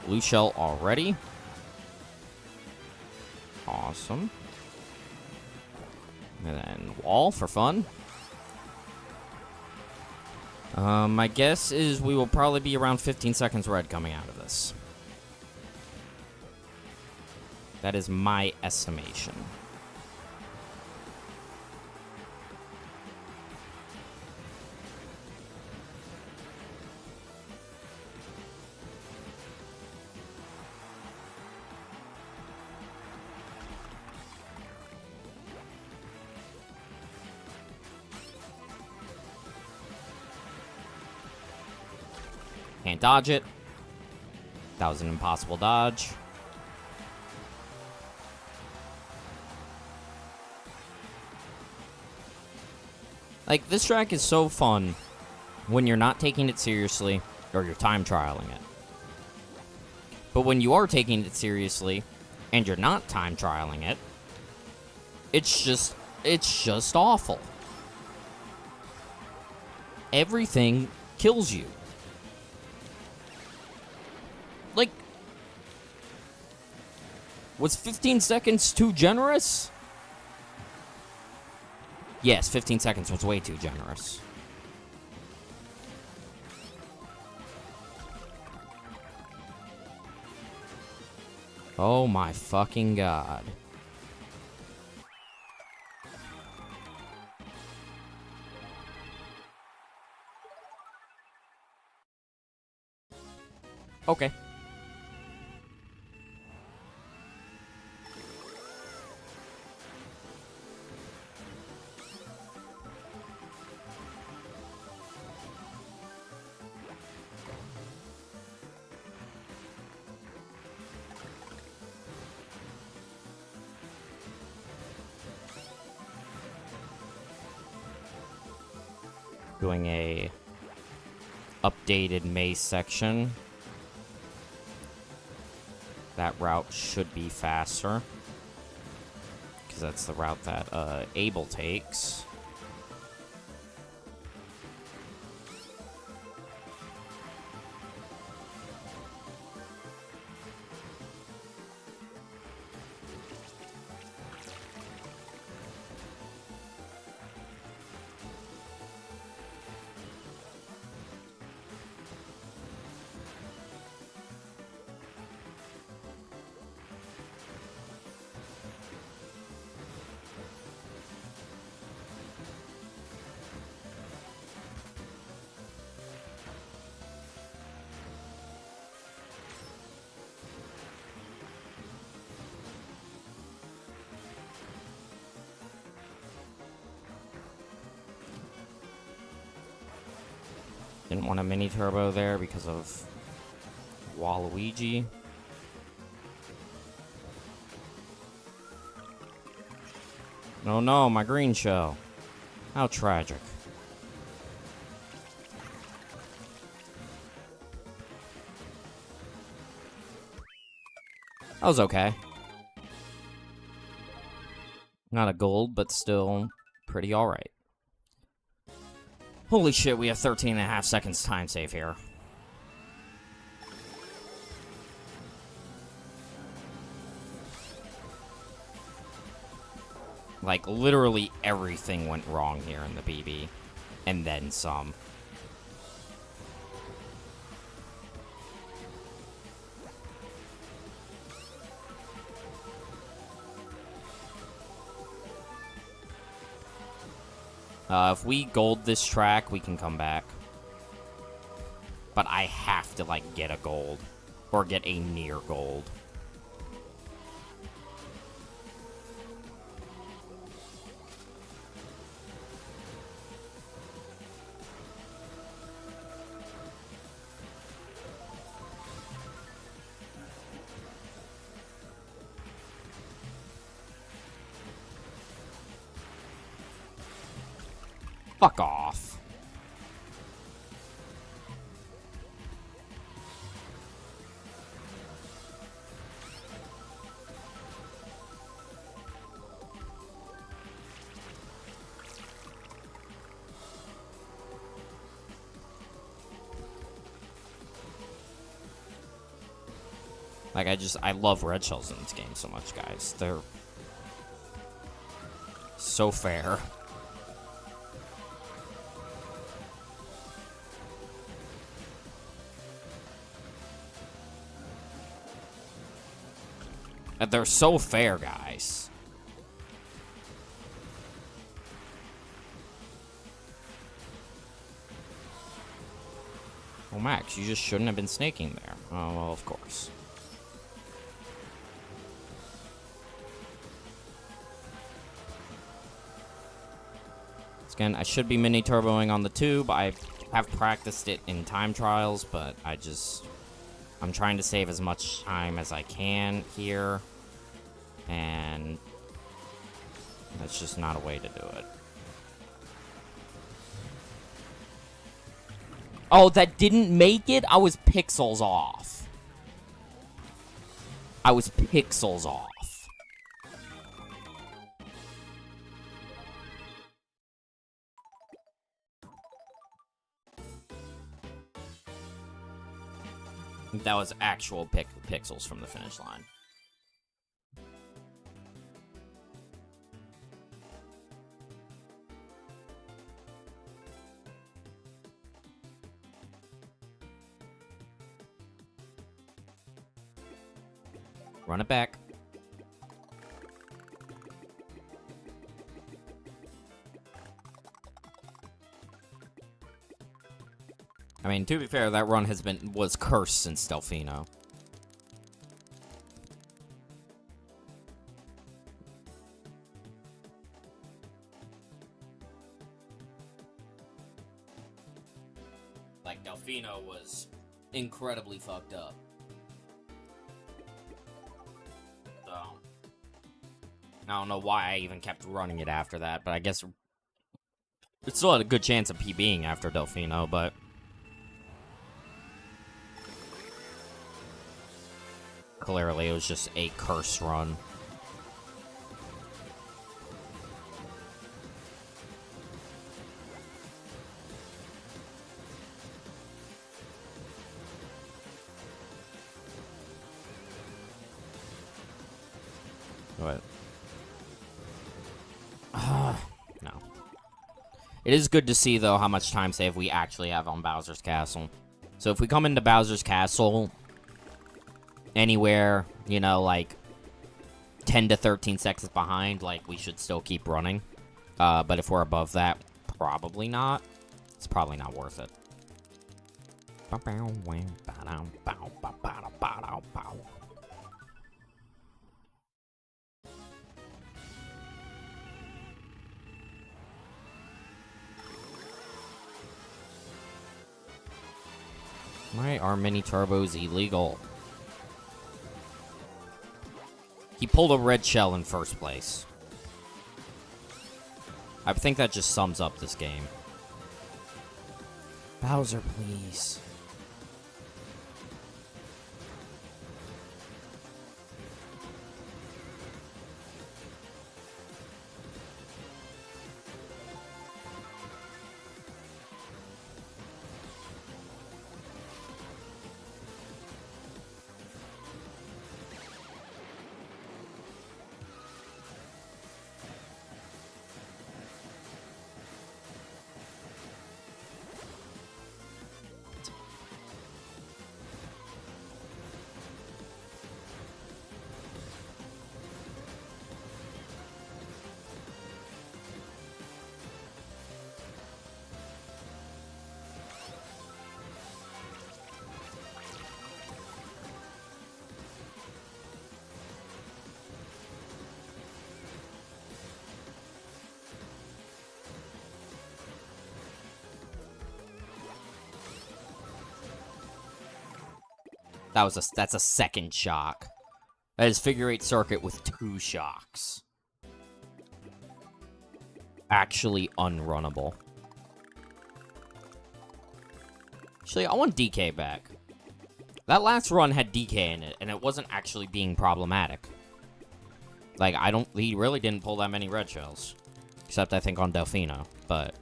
Blue shell already. Awesome. And then wall for fun. My guess is we will probably be around 15 seconds red coming out of this. That is my estimation. Can't dodge it. That was an impossible dodge. Like, this track is so fun when you're not taking it seriously or you're time trialing it. But when you are taking it seriously and you're not time trialing it, it's just awful. Everything kills you. Like, was 15 seconds too generous? Yes, 15 seconds was way too generous. Oh my fucking god. Okay. Doing a updated maze section. That route should be faster, because that's the route that Abel takes. Didn't want a mini turbo there because of Waluigi. Oh no, my green shell. How tragic. That was okay. Not a gold, but still pretty alright. Holy shit, we have 13.5 seconds time save here. Like, literally everything went wrong here in the BB. And then some. If we gold this track, we can come back. But I have to, like, get a gold. Or get a near gold. Fuck off. Like, I love red shells in this game so much, guys. They're so fair. They're so fair, guys. Well, Max, you just shouldn't have been snaking there. Oh, well, of course. Again, I should be mini turboing on the tube. I have practiced it in time trials, but I'm trying to save as much time as I can here. And that's just not a way to do it. Oh, that didn't make it? I was pixels off. I was pixels off. That was actual pixels from the finish line. Run it back. I mean, to be fair, that run was cursed since Delfino. Like, Delfino was incredibly fucked up. So, I don't know why I even kept running it after that, but I guess it still had a good chance of PBing after Delfino, but clearly it was just a curse run. What? No. It is good to see, though, how much time save we actually have on Bowser's Castle. So if we come into Bowser's Castle anywhere, you know, like 10 to 13 seconds behind, like, we should still keep running. But if we're above that, probably not. It's probably not worth it. Why are mini turbos illegal? He pulled a red shell in first place. I think that just sums up this game. Bowser, please. That's a second shock. That is figure 8 circuit with 2 shocks. Actually unrunnable. Actually, I want DK back. That last run had DK in it, and it wasn't actually being problematic. Like, he really didn't pull that many red shells. Except, I think, on Delfino, but...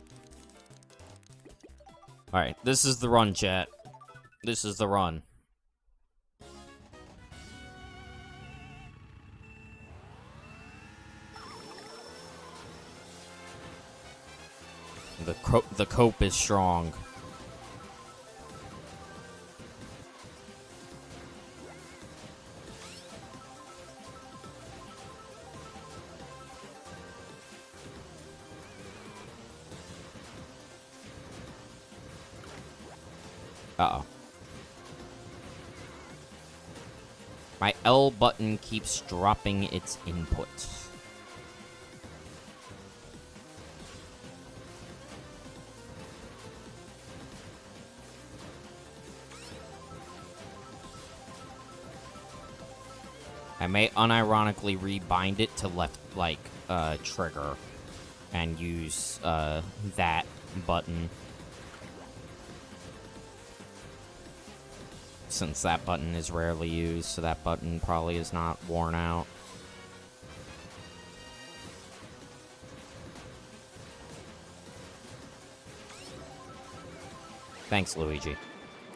Alright, this is the run, chat. This is the run. The cope is strong. Uh-oh. My L button keeps dropping its input. I may unironically rebind it to left, like, trigger. And use, that button. Since that button is rarely used, so that button probably is not worn out. Thanks, Luigi.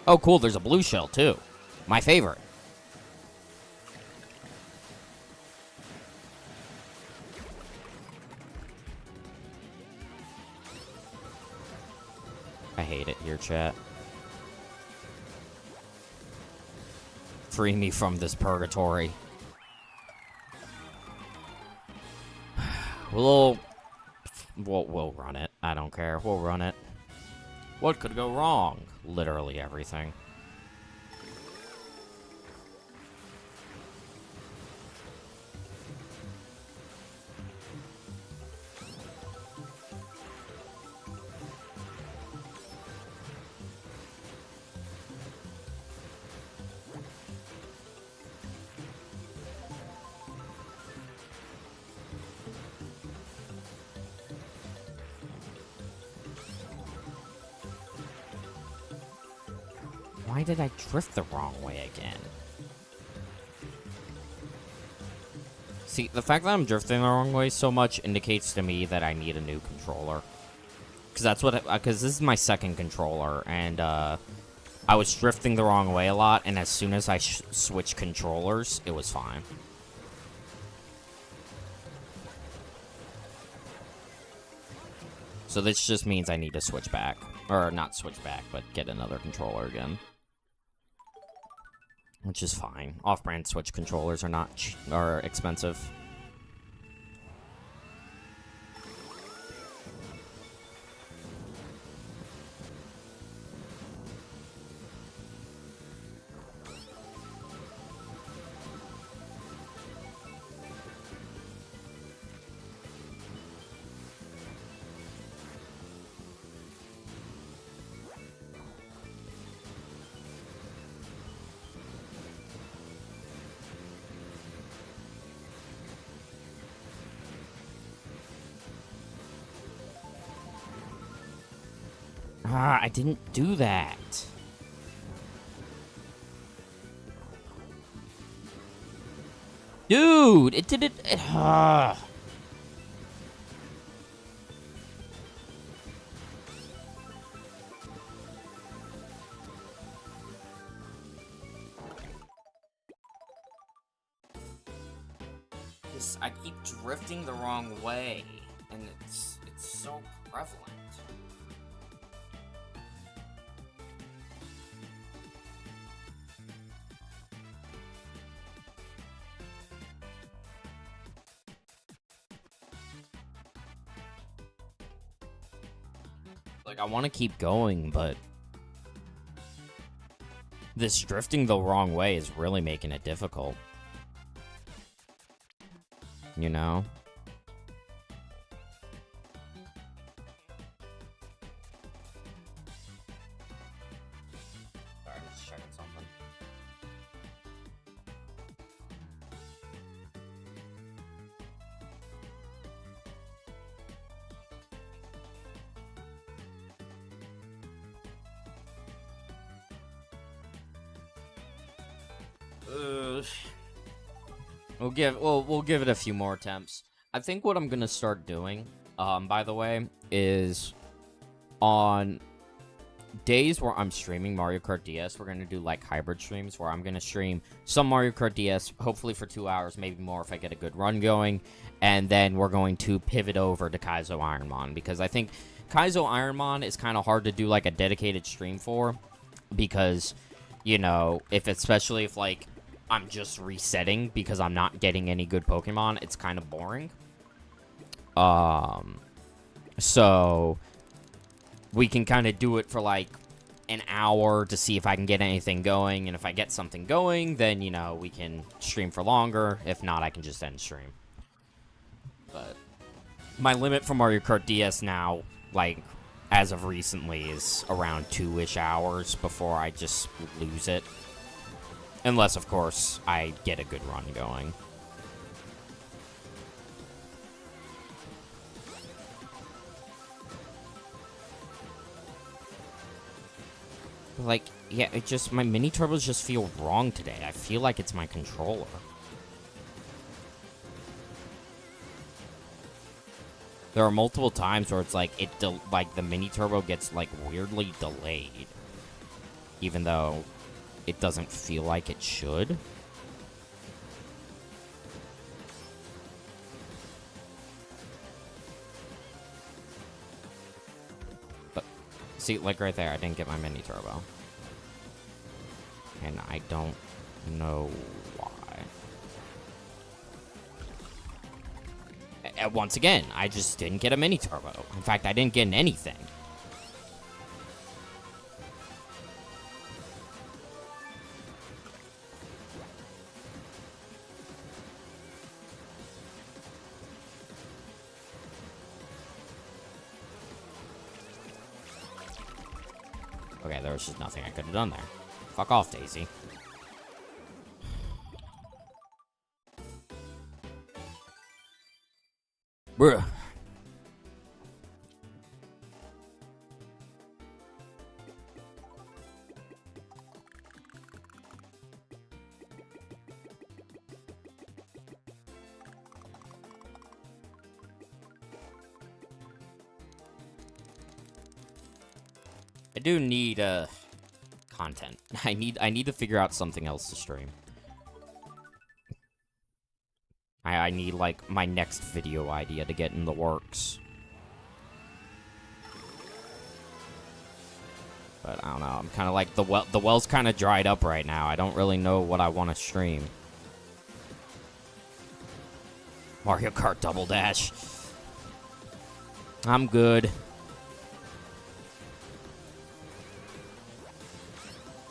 Oh, cool, there's a blue shell, too. My favorite. I hate it here, chat. Free me from this purgatory. We'll run it. I don't care. We'll run it. What could go wrong? Literally everything. Why did I drift the wrong way again? See, the fact that I'm drifting the wrong way so much indicates to me that I need a new controller. Because this is my second controller, and I was drifting the wrong way a lot, and as soon as I switched controllers, it was fine. So this just means I need to switch back. Or not switch back, but get another controller again. Which is fine. Off-brand Switch controllers are expensive. Ah, I didn't do that. Dude, it did it. I keep drifting the wrong way, and it's so prevalent. Like, I want to keep going, but this drifting the wrong way is really making it difficult. You know? Sorry, I'm just checking something. we'll give it a few more attempts. I think what I'm gonna start doing, by the way, is on days where I'm streaming Mario Kart DS, we're gonna do like hybrid streams where I'm gonna stream some Mario Kart DS, hopefully for 2 hours, maybe more if I get a good run going, and then we're going to pivot over to Kaizo Ironmon, because I think Kaizo Ironmon is kind of hard to do like a dedicated stream for, because, you know, especially if like I'm just resetting because I'm not getting any good Pokemon, it's kind of boring. So we can kind of do it for like an hour to see if I can get anything going, and if I get something going, then, you know, we can stream for longer. If not, I can just end stream. But my limit for Mario Kart DS now, like, as of recently, is around 2-ish hours before I just lose it. Unless, of course, I get a good run going. Like, yeah, it just, my mini turbos just feel wrong today. I feel like it's my controller. There are multiple times where it's like, like, the mini turbo gets, like, weirdly delayed. Even though it doesn't feel like it should. But, see, like right there, I didn't get my mini turbo. And I don't know why. Once again, I just didn't get a mini turbo. In fact, I didn't get anything. Okay, there was just nothing I could have done there. Fuck off, Daisy. Bruh. I do need content. I need to figure out something else to stream. I need, like, my next video idea to get in the works. But I don't know. I'm kind of like, the well's kind of dried up right now. I don't really know what I want to stream. Mario Kart Double Dash. I'm good.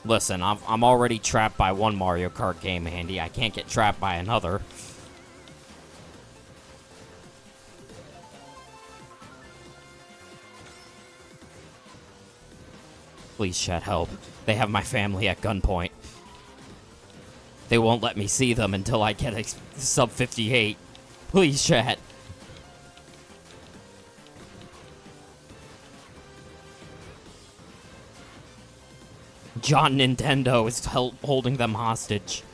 Listen, I'm already trapped by one Mario Kart game, Andy. I can't get trapped by another. Please, chat, help. They have my family at gunpoint. They won't let me see them until I get a sub 58. Please, chat. John Nintendo is holding them hostage.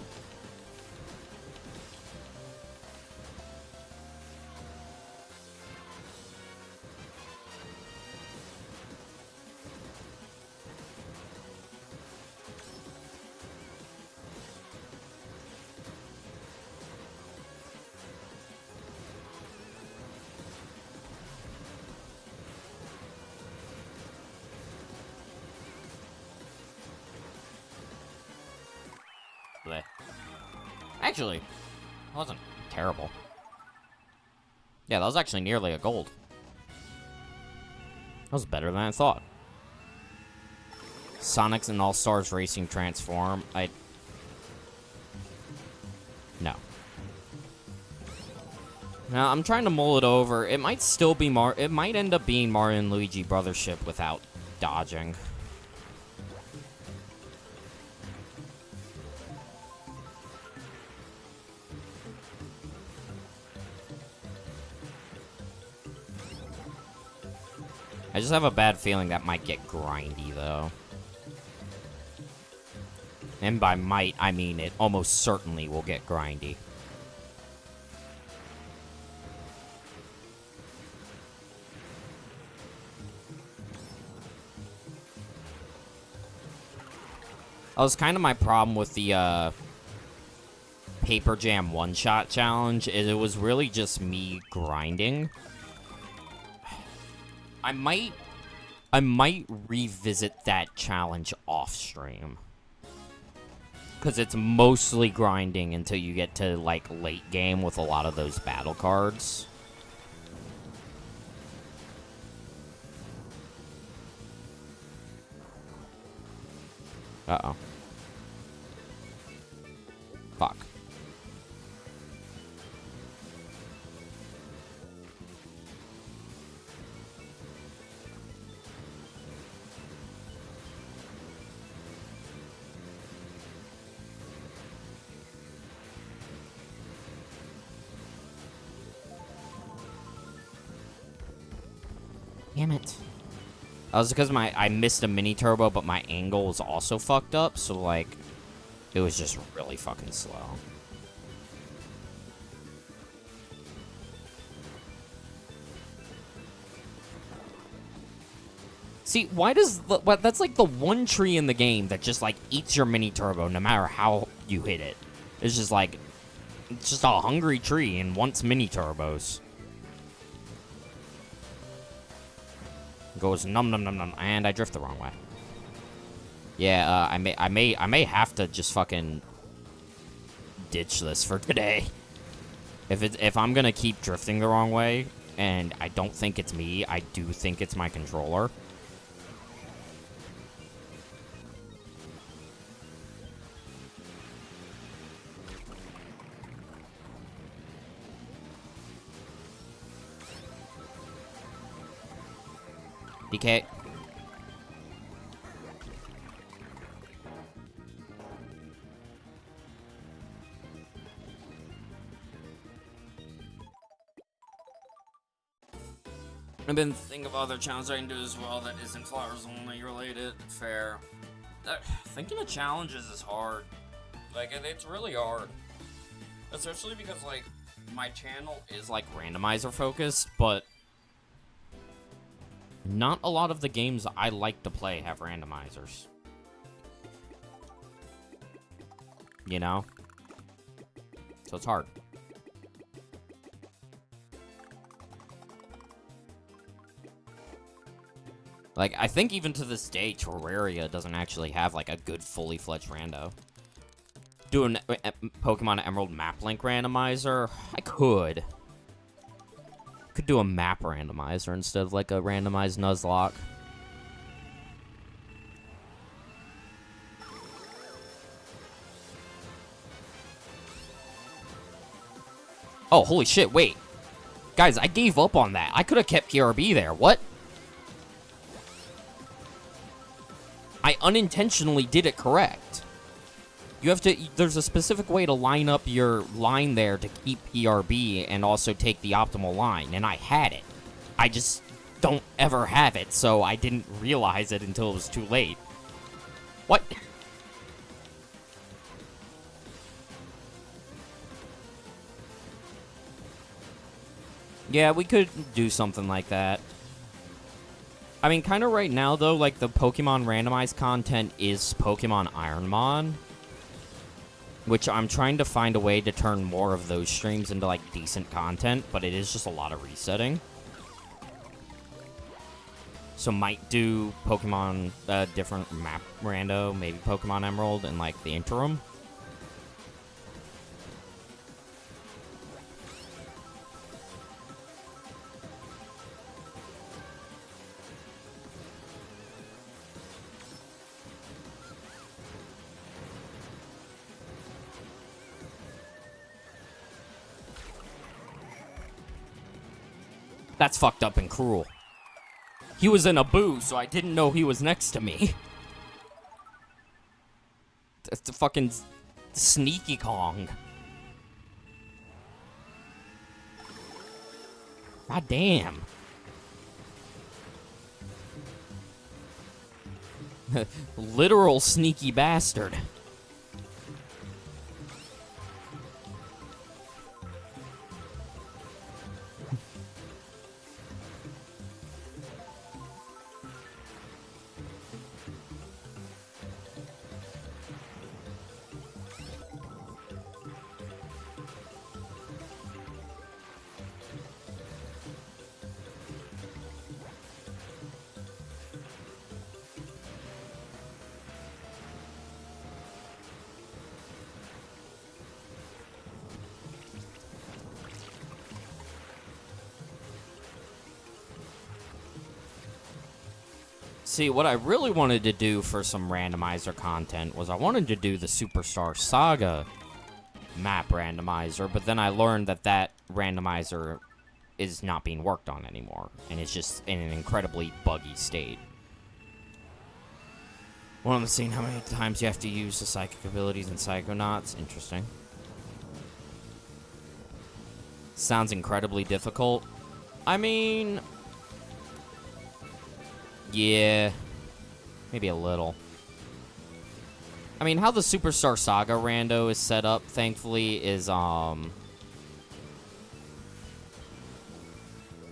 Actually, it wasn't terrible. Yeah, that was actually nearly a gold. That was better than I thought. Sonic's and All-Stars Racing Transform. No. Now, I'm trying to mull it over. It might still be it might end up being Mario and Luigi Brothership without dodging. I just have a bad feeling that might get grindy, though. And by might, I mean it almost certainly will get grindy. That was kind of my problem with the Paper Jam one-shot challenge, is it was really just me grinding. I might revisit that challenge off-stream. Because it's mostly grinding until you get to, like, late game with a lot of those battle cards. Uh-oh. Fuck. Damn it. That was because I missed a mini turbo, but my angle was also fucked up, so like it was just really fucking slow. See, why does that's like the one tree in the game that just like eats your mini turbo no matter how you hit it. It's just like it's just a hungry tree and wants mini turbos. Goes num num num num, and I drift the wrong way. Yeah, I may have to just fucking ditch this for today. If I'm gonna keep drifting the wrong way, and I don't think it's me, I do think it's my controller. DK. I've been thinking of other challenges I can do as well that isn't flowers only related. Fair. Thinking of challenges is hard. Like, it's really hard. Especially because, like, my channel is, like, randomizer focused, but not a lot of the games I like to play have randomizers. You know? So it's hard. Like, I think even to this day, Terraria doesn't actually have, like, a good fully fledged rando. Do a Pokemon Emerald map link randomizer? I could. Could do a map randomizer instead of like a randomized Nuzlocke. Oh, holy shit, wait. Guys, I gave up on that. I could have kept PRB there. What? I unintentionally did it correct. You have to, there's a specific way to line up your line there to keep PRB and also take the optimal line, and I had it. I just don't ever have it, so I didn't realize it until it was too late. What? Yeah, we could do something like that. I mean, kind of right now, though, like, the Pokemon randomized content is Pokemon Ironmon, which I'm trying to find a way to turn more of those streams into, like, decent content, but it is just a lot of resetting. So might do Pokemon, different map rando, maybe Pokemon Emerald in, like, the interim. That's fucked up and cruel. He was in a boo, so I didn't know he was next to me. That's the fucking sneaky Kong. God damn. Literal sneaky bastard. See, what I really wanted to do for some randomizer content was I wanted to do the Superstar Saga map randomizer, but then I learned that that randomizer is not being worked on anymore, and it's just in an incredibly buggy state. Well, I'm seeing how many times you have to use the psychic abilities and Psychonauts. Interesting. Sounds incredibly difficult. I mean... yeah. Maybe a little. I mean, how the Superstar Saga rando is set up, thankfully, is,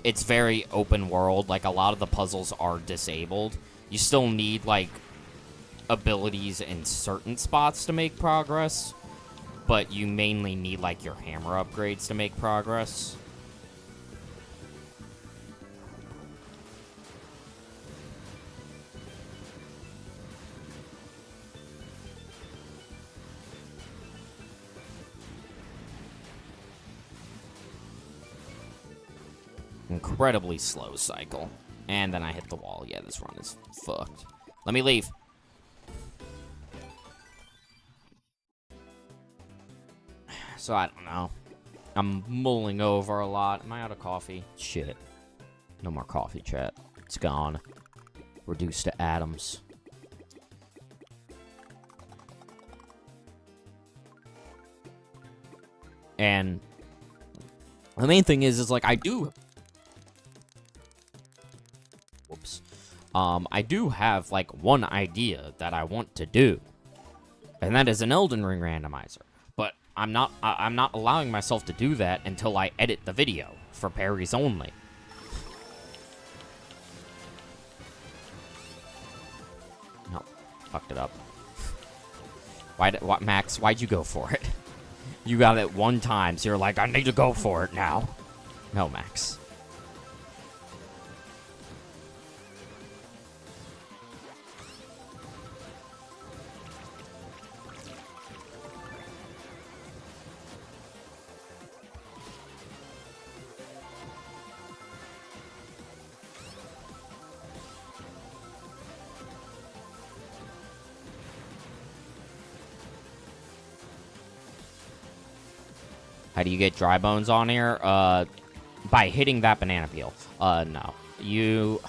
it's very open world. Like, a lot of the puzzles are disabled. You still need, like, abilities in certain spots to make progress, but you mainly need, like, your hammer upgrades to make progress. Incredibly slow cycle. And then I hit the wall. Yeah, this run is fucked. Let me leave. So, I don't know. I'm mulling over a lot. Am I out of coffee? Shit. No more coffee, chat. It's gone. Reduced to atoms. And the main thing is like, I do... whoops. I do have, like, one idea that I want to do. And that is an Elden Ring randomizer. But I'm not allowing myself to do that until I edit the video for parries only. No, fucked it up. Max, why'd you go for it? You got it one time, so you're like, I need to go for it now. No, Max. How do you get dry bones on here? By hitting that banana peel. No. You...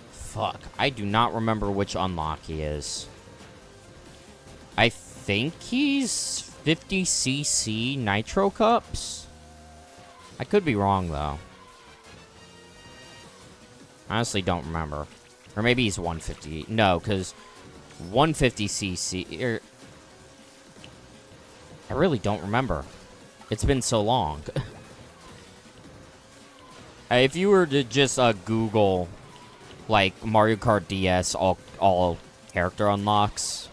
fuck. I do not remember which unlock he is. I think he's 50cc Nitro Cups? I could be wrong, though. Honestly, don't remember. Or maybe he's 150. No, because 150cc... I really don't remember. It's been so long. If you were to just Google, like, Mario Kart DS all character unlocks,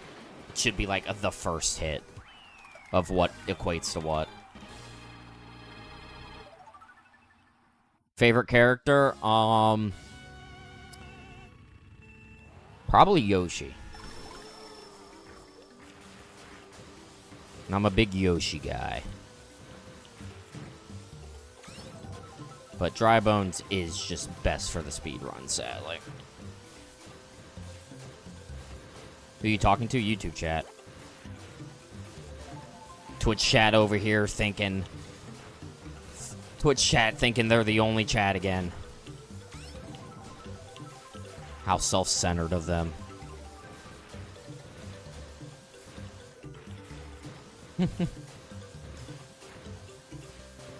it should be, like, the first hit of what equates to what. Favorite character? Probably Yoshi. I'm a big Yoshi guy. But Dry Bones is just best for the speedrun, sadly. Who are you talking to? YouTube chat. Twitch chat over here thinking... Twitch chat thinking they're the only chat again. How self-centered of them.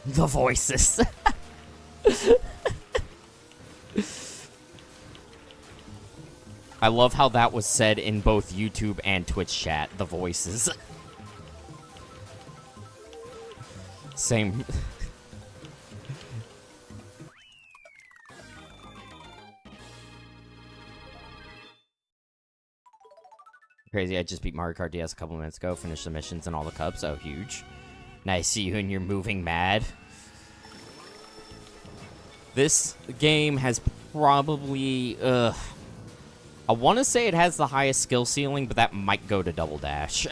The voices. I love how that was said in both YouTube and Twitch chat. The voices. Same. Crazy, I just beat Mario Kart DS a couple minutes ago, finished the missions and all the cups, oh, huge. Nice, see you and you're moving mad. This game has probably, I want to say it has the highest skill ceiling, but that might go to Double Dash.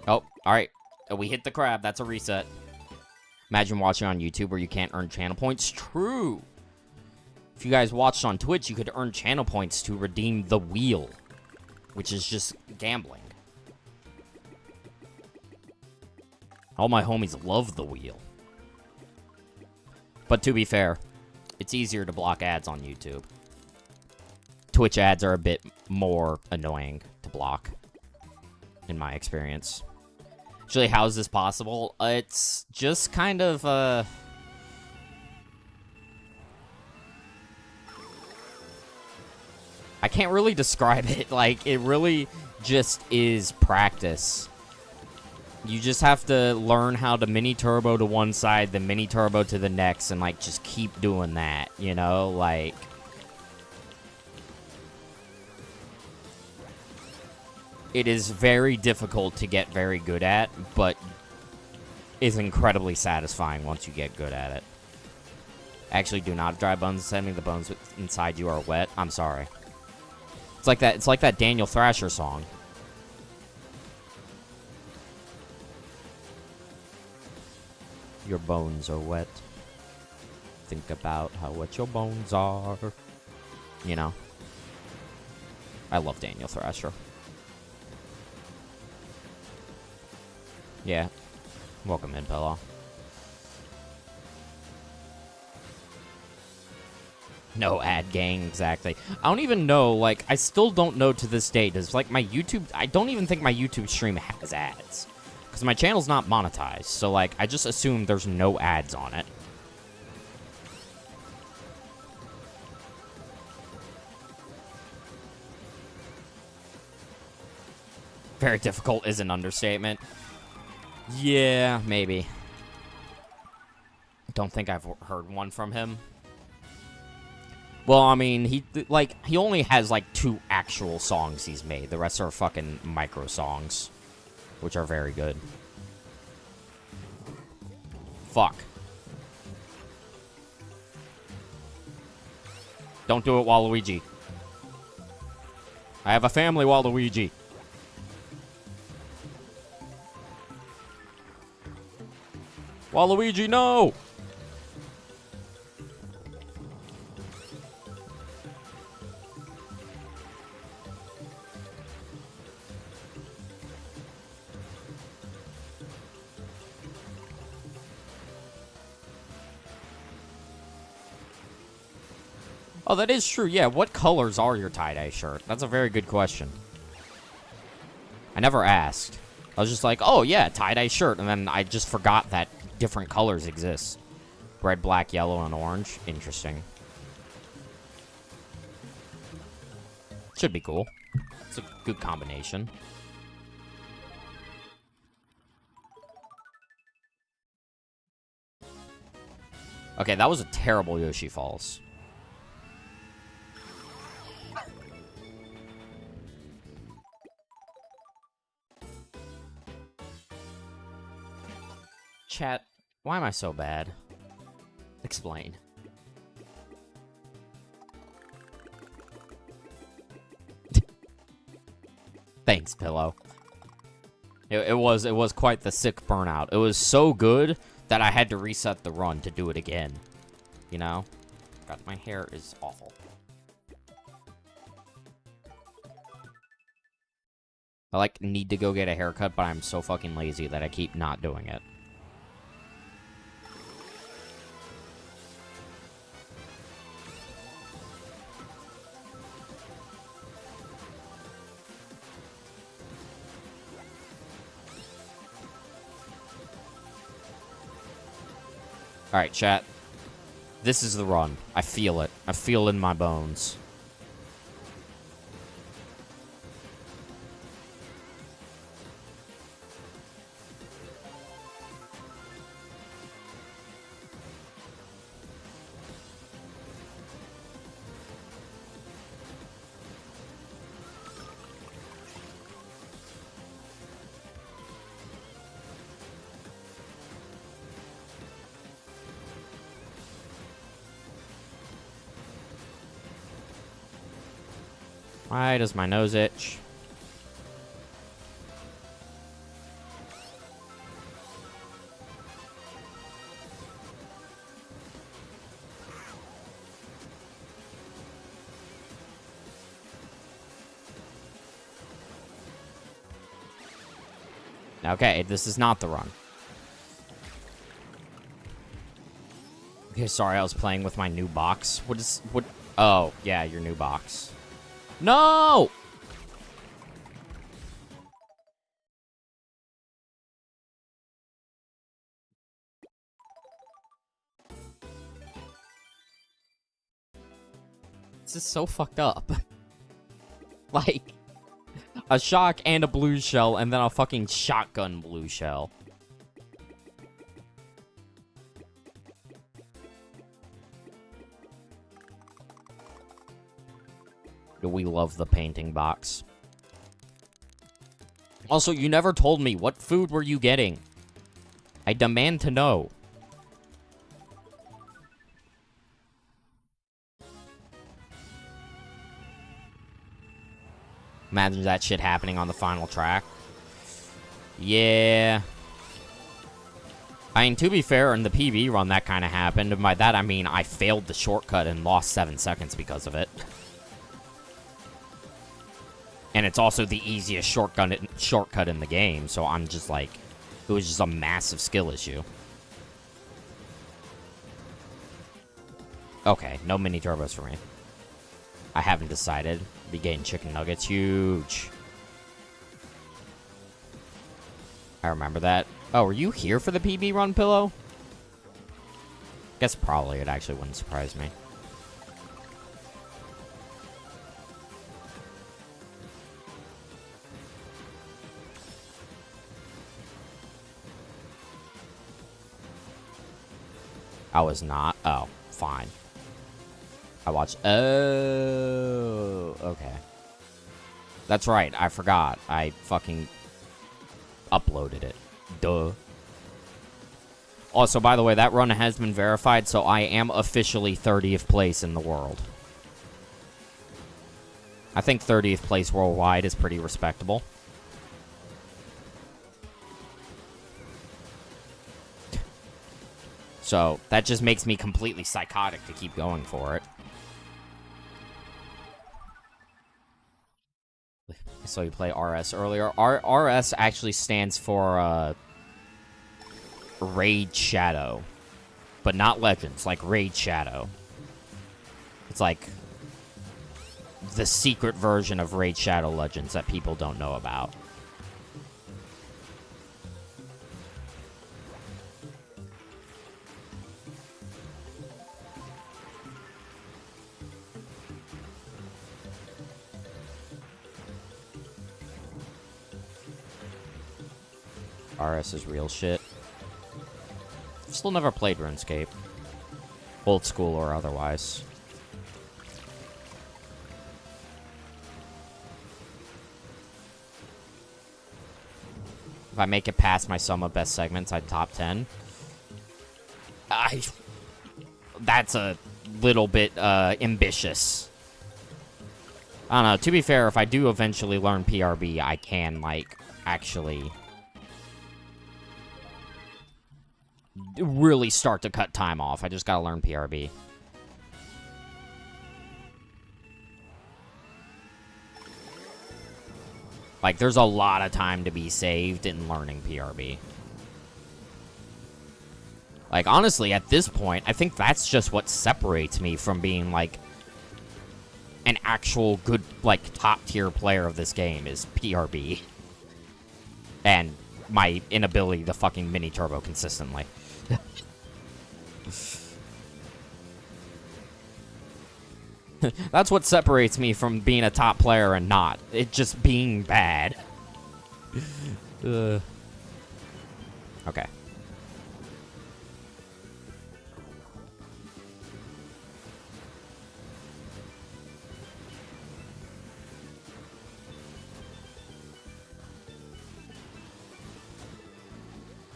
Oh, alright. We hit the crab, that's a reset. Imagine watching on YouTube where you can't earn channel points. True. If you guys watched on Twitch, you could earn channel points to redeem the wheel, which is just gambling. All my homies love the wheel. But to be fair, it's easier to block ads on YouTube. Twitch ads are a bit more annoying to block, in my experience. Actually, how is this possible? It's just kind of, I can't really describe it. Like, it really just is practice. You just have to learn how to mini turbo to one side, then mini turbo to the next, and, like, just keep doing that, you know? Like, it is very difficult to get very good at, but is incredibly satisfying once you get good at it. Actually, do not dry bones. Send me the bones inside you are wet. I'm sorry. It's like that. It's like that Daniel Thrasher song. Your bones are wet. Think about how wet your bones are. You know. I love Daniel Thrasher. Yeah. Welcome in, Pillow. No ad gang, exactly. I don't even know, like, I still don't know to this day. Does, like, my YouTube... I don't even think my YouTube stream has ads. Because my channel's not monetized, so, like, I just assume there's no ads on it. Very difficult is an understatement. Yeah, maybe. Don't think I've heard one from him. Well, I mean, he only has, like, 2 actual songs he's made. The rest are fucking micro songs, which are very good. Fuck. Don't do it, Waluigi. I have a family, Waluigi. Waluigi, no! Oh, that is true. Yeah, what colors are your tie-dye shirt? That's a very good question. I never asked. I was just like, oh, yeah, tie-dye shirt. And then I just forgot that different colors exist. Red, black, yellow, and orange. Interesting. Should be cool. It's a good combination. Okay, that was a terrible Yoshi Falls. Chat, why am I so bad? Explain. Thanks, Pillow. It was quite the sick burnout. It was so good that I had to reset the run to do it again. You know? God, my hair is awful. I, like, need to go get a haircut, but I'm so fucking lazy that I keep not doing it. Alright, chat. This is the run. I feel it. I feel it in my bones. Why does my nose itch? Okay, this is not the run. Okay, sorry, I was playing with my new box. What? Oh, yeah, your new box. No! This is so fucked up. Like, a shock and a blue shell, and then a fucking shotgun blue shell. We love the painting box. Also, you never told me, what food were you getting? I demand to know. Imagine that shit happening on the final track. Yeah. I mean, to be fair, in the PB run, that kind of happened. And by that, I mean I failed the shortcut and lost 7 seconds because of it. And it's also the easiest shortcut in the game, so I'm just like, it was just a massive skill issue. Okay, no mini turbos for me. I haven't decided. Be getting chicken nuggets, huge. I remember that. Oh, were you here for the PB run, Pillow? Guess probably. It actually wouldn't surprise me. I was not. Oh, fine. I watched. Oh, okay. That's right. I forgot. I fucking uploaded it. Duh. Also, by the way, that run has been verified, so I am officially 30th place in the world. I think 30th place worldwide is pretty respectable. So, that just makes me completely psychotic to keep going for it. So you play RS earlier. RS actually stands for, Raid Shadow. But not Legends, like Raid Shadow. It's like the secret version of Raid Shadow Legends that people don't know about. RS is real shit. Still never played RuneScape. Old school or otherwise. If I make it past my sum of best segments, I'd top 10. That's a little bit ambitious. I don't know. To be fair, if I do eventually learn PRB, I can, like, actually really start to cut time off. I just gotta learn PRB. Like, there's a lot of time to be saved in learning PRB. Like, honestly, at this point, I think that's just what separates me from being, like, an actual good, like, top-tier player of this game is PRB. And my inability to fucking mini-turbo consistently. That's what separates me from being a top player and not. It just being bad. Okay.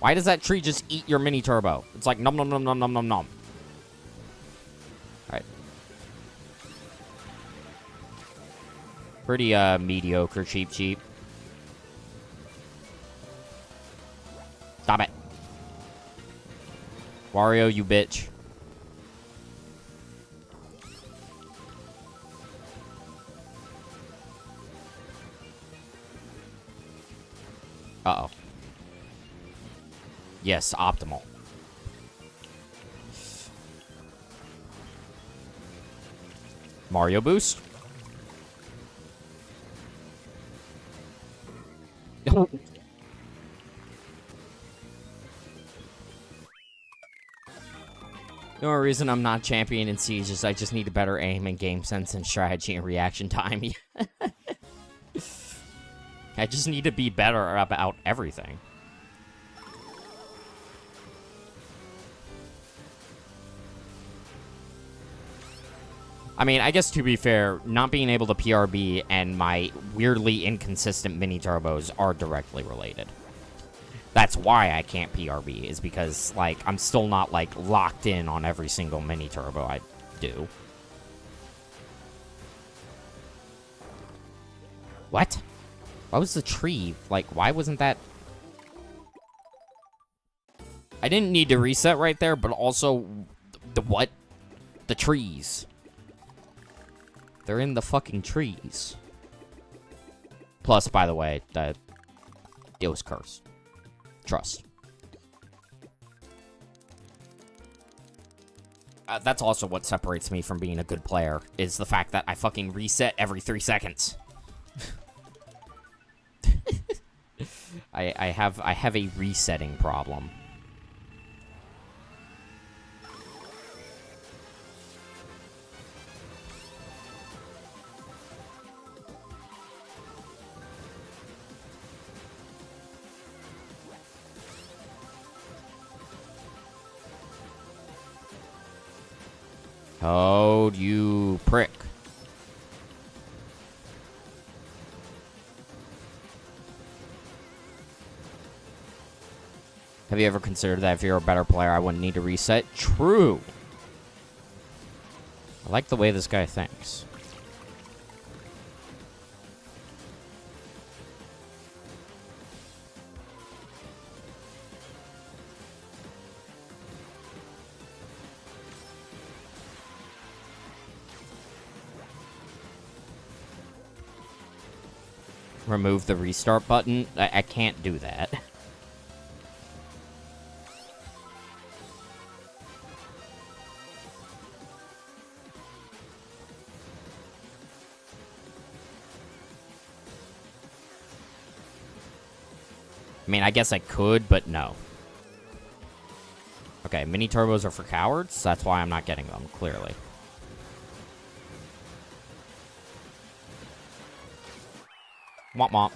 Why does that tree just eat your mini turbo? It's like nom nom nom nom nom nom nom. Alright. Pretty mediocre, cheap. Stop it. Wario, you bitch. Uh-oh. Yes, optimal. Mario Boost. The only reason I'm not champion in Siege is I just need a better aim and game sense and strategy and reaction time. I just need to be better about everything. I mean, I guess to be fair, not being able to PRB and my weirdly inconsistent mini turbos are directly related. That's why I can't PRB, is because, like, I'm still not, like, locked in on every single mini turbo I do. What? Why was the tree, like, why wasn't that... I didn't need to reset right there, but also, the what? The trees. They're in the fucking trees. Plus, by the way, it was cursed. Trust. That's also what separates me from being a good player, is the fact that I fucking reset every 3 seconds. I have a resetting problem. Oh, you prick. Have you ever considered that if you're a better player, I wouldn't need to reset? True. I like the way this guy thinks. Remove the restart button? I can't do that. I mean, I guess I could, but no. Okay, mini turbos are for cowards. That's why I'm not getting them, clearly. Womp womp.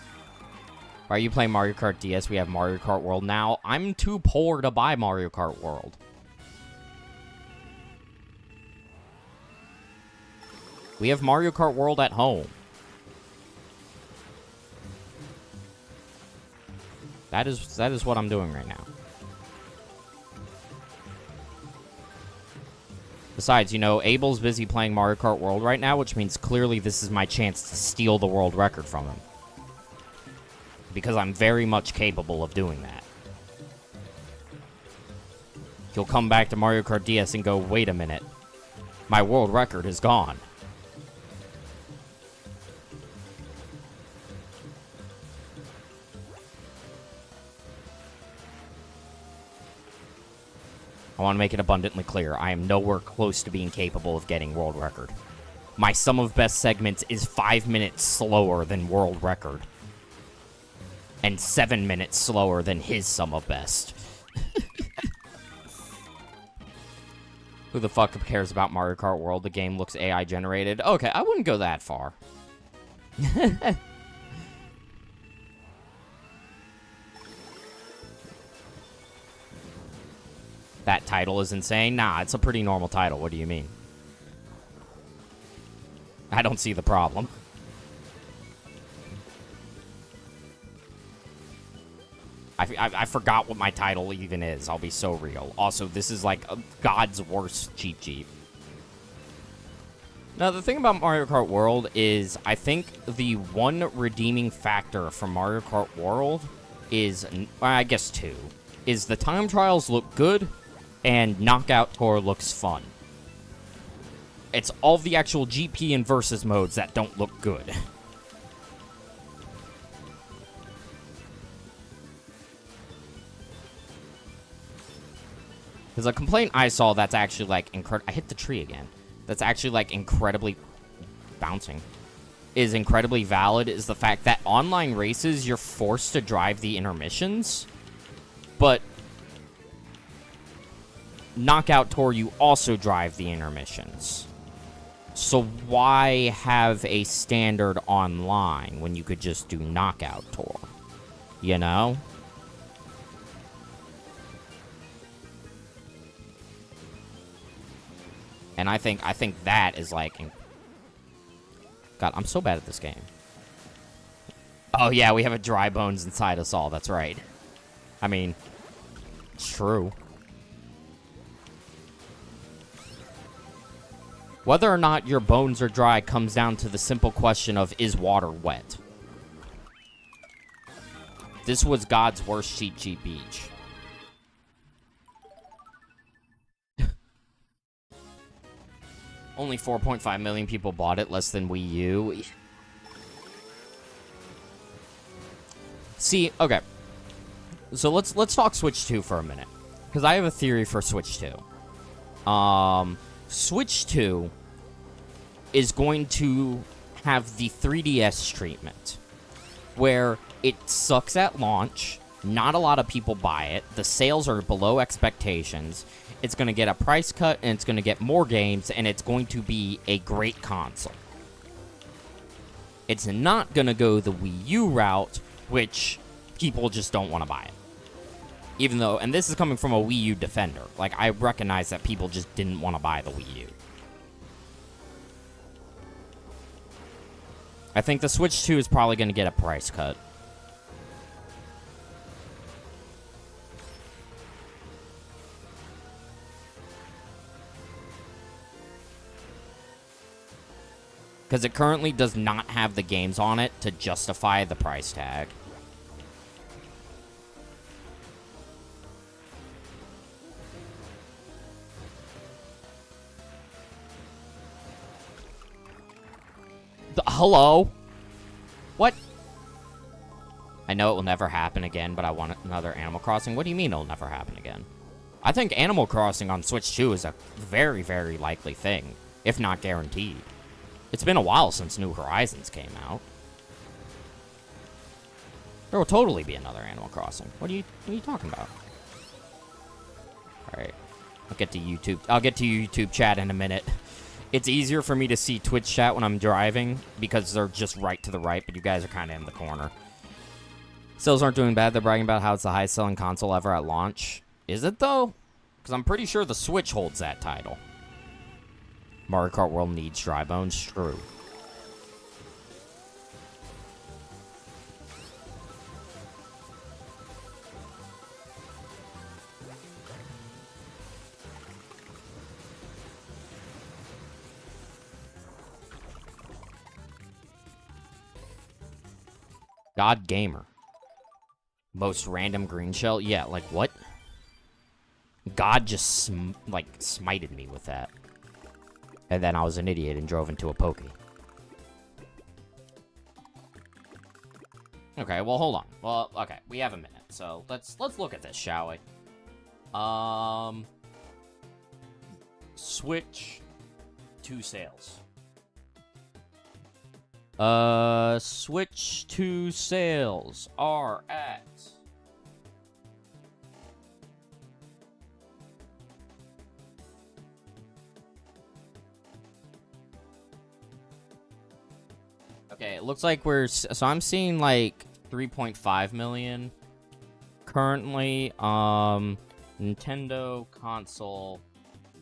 Why are you playing Mario Kart DS? We have Mario Kart World now. I'm too poor to buy Mario Kart World. We have Mario Kart World at home. That is what I'm doing right now. Besides, you know, Abel's busy playing Mario Kart World right now, which means clearly this is my chance to steal the world record from him. Because I'm very much capable of doing that. He'll come back to Mario Kart DS and go, wait a minute. My world record is gone. I want to make it abundantly clear. I am nowhere close to being capable of getting world record. My sum of best segments is 5 minutes slower than world record. And 7 minutes slower than his sum of best. Who the fuck cares about Mario Kart World? The game looks AI generated. Okay, I wouldn't go that far. That title is insane? Nah, it's a pretty normal title. What do you mean? I don't see the problem. I forgot what my title even is. I'll be so real. Also, this is like God's worst cheat sheet. Now, the thing about Mario Kart World is I think the one redeeming factor from Mario Kart World is, I guess two, is the time trials look good and Knockout Tour looks fun. It's all the actual GP and Versus modes that don't look good. Because a complaint I saw that's actually, like, I hit the tree again. That's actually, like, incredibly bouncing. Is incredibly valid is the fact that online races, you're forced to drive the intermissions. But Knockout Tour, you also drive the intermissions. So why have a standard online when you could just do Knockout Tour? You know? And I think that is like... God, I'm so bad at this game. Oh yeah, we have a dry bones inside us all, that's right. I mean, it's true. Whether or not your bones are dry comes down to the simple question of, is water wet? This was God's worst cheat sheet beach. Only 4.5 million people bought it, less than Wii U. See, okay. So let's talk Switch 2 for a minute. Because I have a theory for Switch 2. Switch 2 is going to have the 3DS treatment. Where it sucks at launch, not a lot of people buy it, the sales are below expectations, it's going to get a price cut, and it's going to get more games, and it's going to be a great console. It's not going to go the Wii U route, which people just don't want to buy it. Even though, and this is coming from a Wii U defender, like, I recognize that people just didn't want to buy the Wii U. I think the Switch 2 is probably going to get a price cut. Because it currently does not have the games on it to justify the price tag. Hello? What? I know it will never happen again, but I want another Animal Crossing. What do you mean it'll never happen again? I think Animal Crossing on Switch 2 is a very, very likely thing, if not guaranteed. It's been a while since New Horizons came out. There will totally be another Animal Crossing. What are you talking about? Alright. I'll get to YouTube chat in a minute. It's easier for me to see Twitch chat when I'm driving because they're just right to the right, but you guys are kind of in the corner. Sales aren't doing bad. They're bragging about how it's the highest selling console ever at launch. Is it, though? Because I'm pretty sure the Switch holds that title. Mario Kart World needs dry bones. True. God Gamer. Most random green shell? Yeah, like what? God just, smited me with that. And then I was an idiot and drove into a pokey. Okay, well, hold on. Well, okay, we have a minute. So, let's look at this, shall we? Switch 2 sales. Switch 2 sales are at... Okay, it looks like so I'm seeing like 3.5 million currently. Nintendo console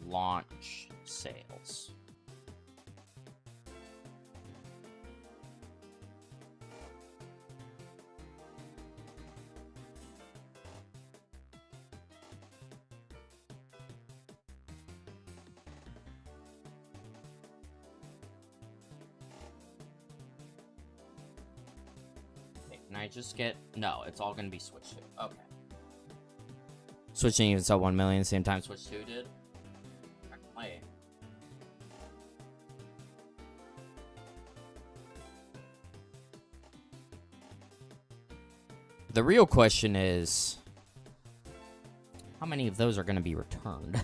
launch sales. Can I just get... No, it's all going to be Switch 2. Okay. Switch didn't even sell 1 million the same time Switch 2 did? I can play. The real question is... How many of those are going to be returned?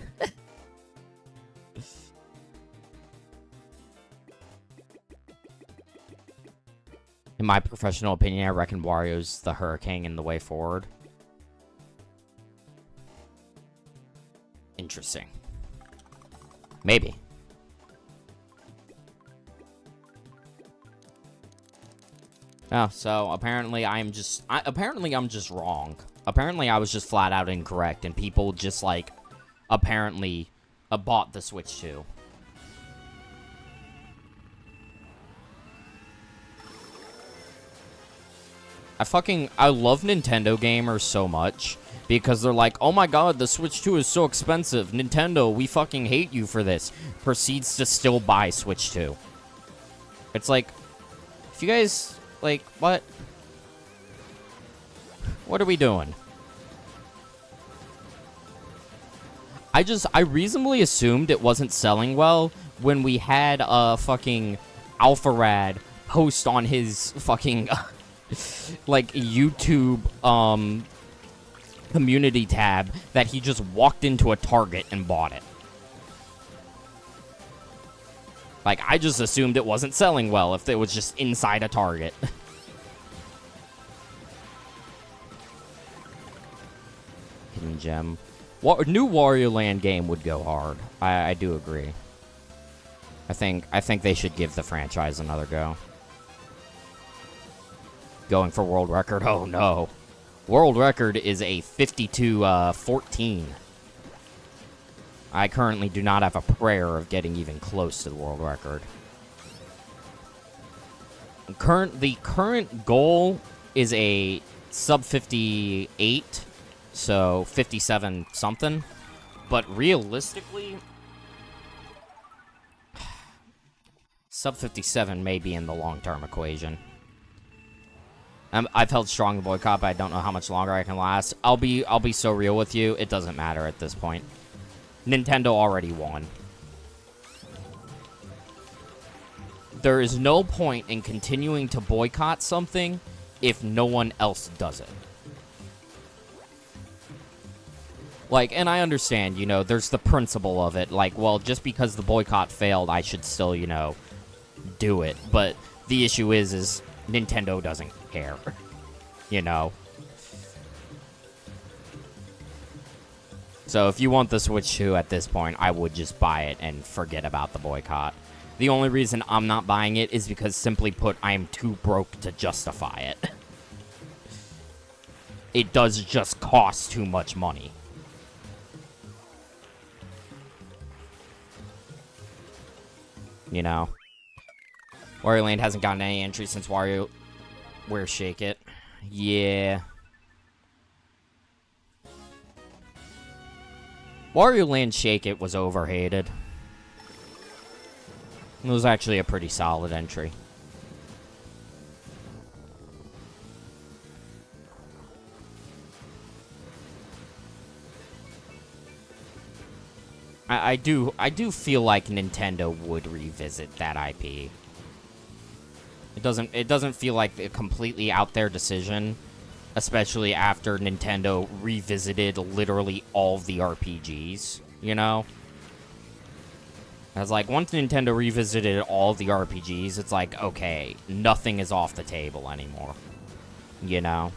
In my professional opinion, I reckon Wario's the Hurricane in the way forward. Interesting. Maybe. Oh, so apparently I'm just wrong. Apparently I was just flat out incorrect, and people just, like, apparently bought the Switch 2. I love Nintendo gamers so much, because they're like, oh my god, the Switch 2 is so expensive. Nintendo, we fucking hate you for this. Proceeds to still buy Switch 2. It's like, if you guys... Like, what? What are we doing? I reasonably assumed it wasn't selling well when we had a fucking Alpharad post on his fucking, like, YouTube, community tab that he just walked into a Target and bought it. Like, I just assumed it wasn't selling well if it was just inside a Target. Hidden gem. New Wario Land game would go hard. I do agree. I think they should give the franchise another go. Going for world record? Oh no. World record is a 52-14. I currently do not have a prayer of getting even close to the world record. The current goal is a sub 58, so 57 something. But realistically, sub 57 may be in the long-term equation. I've held strong to boycott, but I don't know how much longer I can last. I'll be so real with you, it doesn't matter at this point. Nintendo already won. There is no point in continuing to boycott something if no one else does it. Like, and I understand, you know, there's the principle of it. Like, well, just because the boycott failed, I should still, you know, do it. But the issue is Nintendo doesn't care. You know? So if you want the Switch 2 at this point, I would just buy it and forget about the boycott. The only reason I'm not buying it is because, simply put, I am too broke to justify it. It does just cost too much money. You know? Wario Land hasn't gotten any entries since Where's Shake It? Yeah. Wario Land Shake It was overhated. It was actually a pretty solid entry. I do feel like Nintendo would revisit that IP. It doesn't feel like a completely out there decision, especially after Nintendo revisited literally all of the RPGs, you know? It's like, once Nintendo revisited all of the RPGs, it's like, okay, nothing is off the table anymore, you know?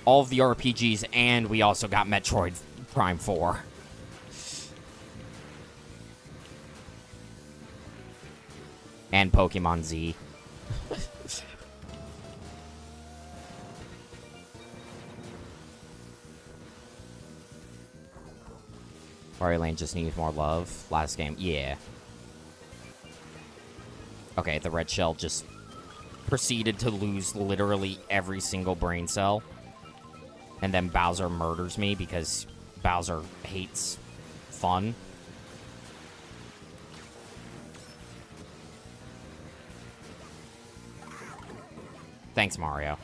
All of the RPGs, and we also got Metroid Prime 4. And Pokemon Z. Wario Land just needs more love. Last game, yeah. Okay, the red shell just proceeded to lose literally every single brain cell. And then Bowser murders me because Bowser hates fun. Thanks, Mario.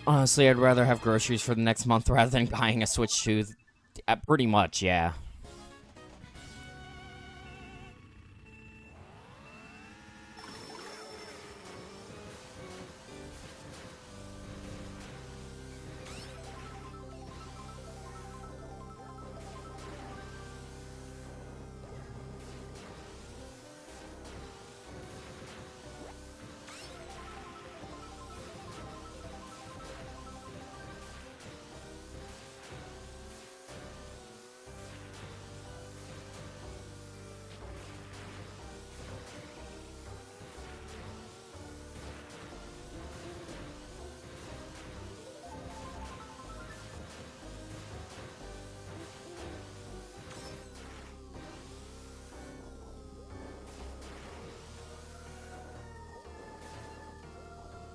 Honestly, I'd rather have groceries for the next month rather than buying a Switch 2. Pretty much, yeah.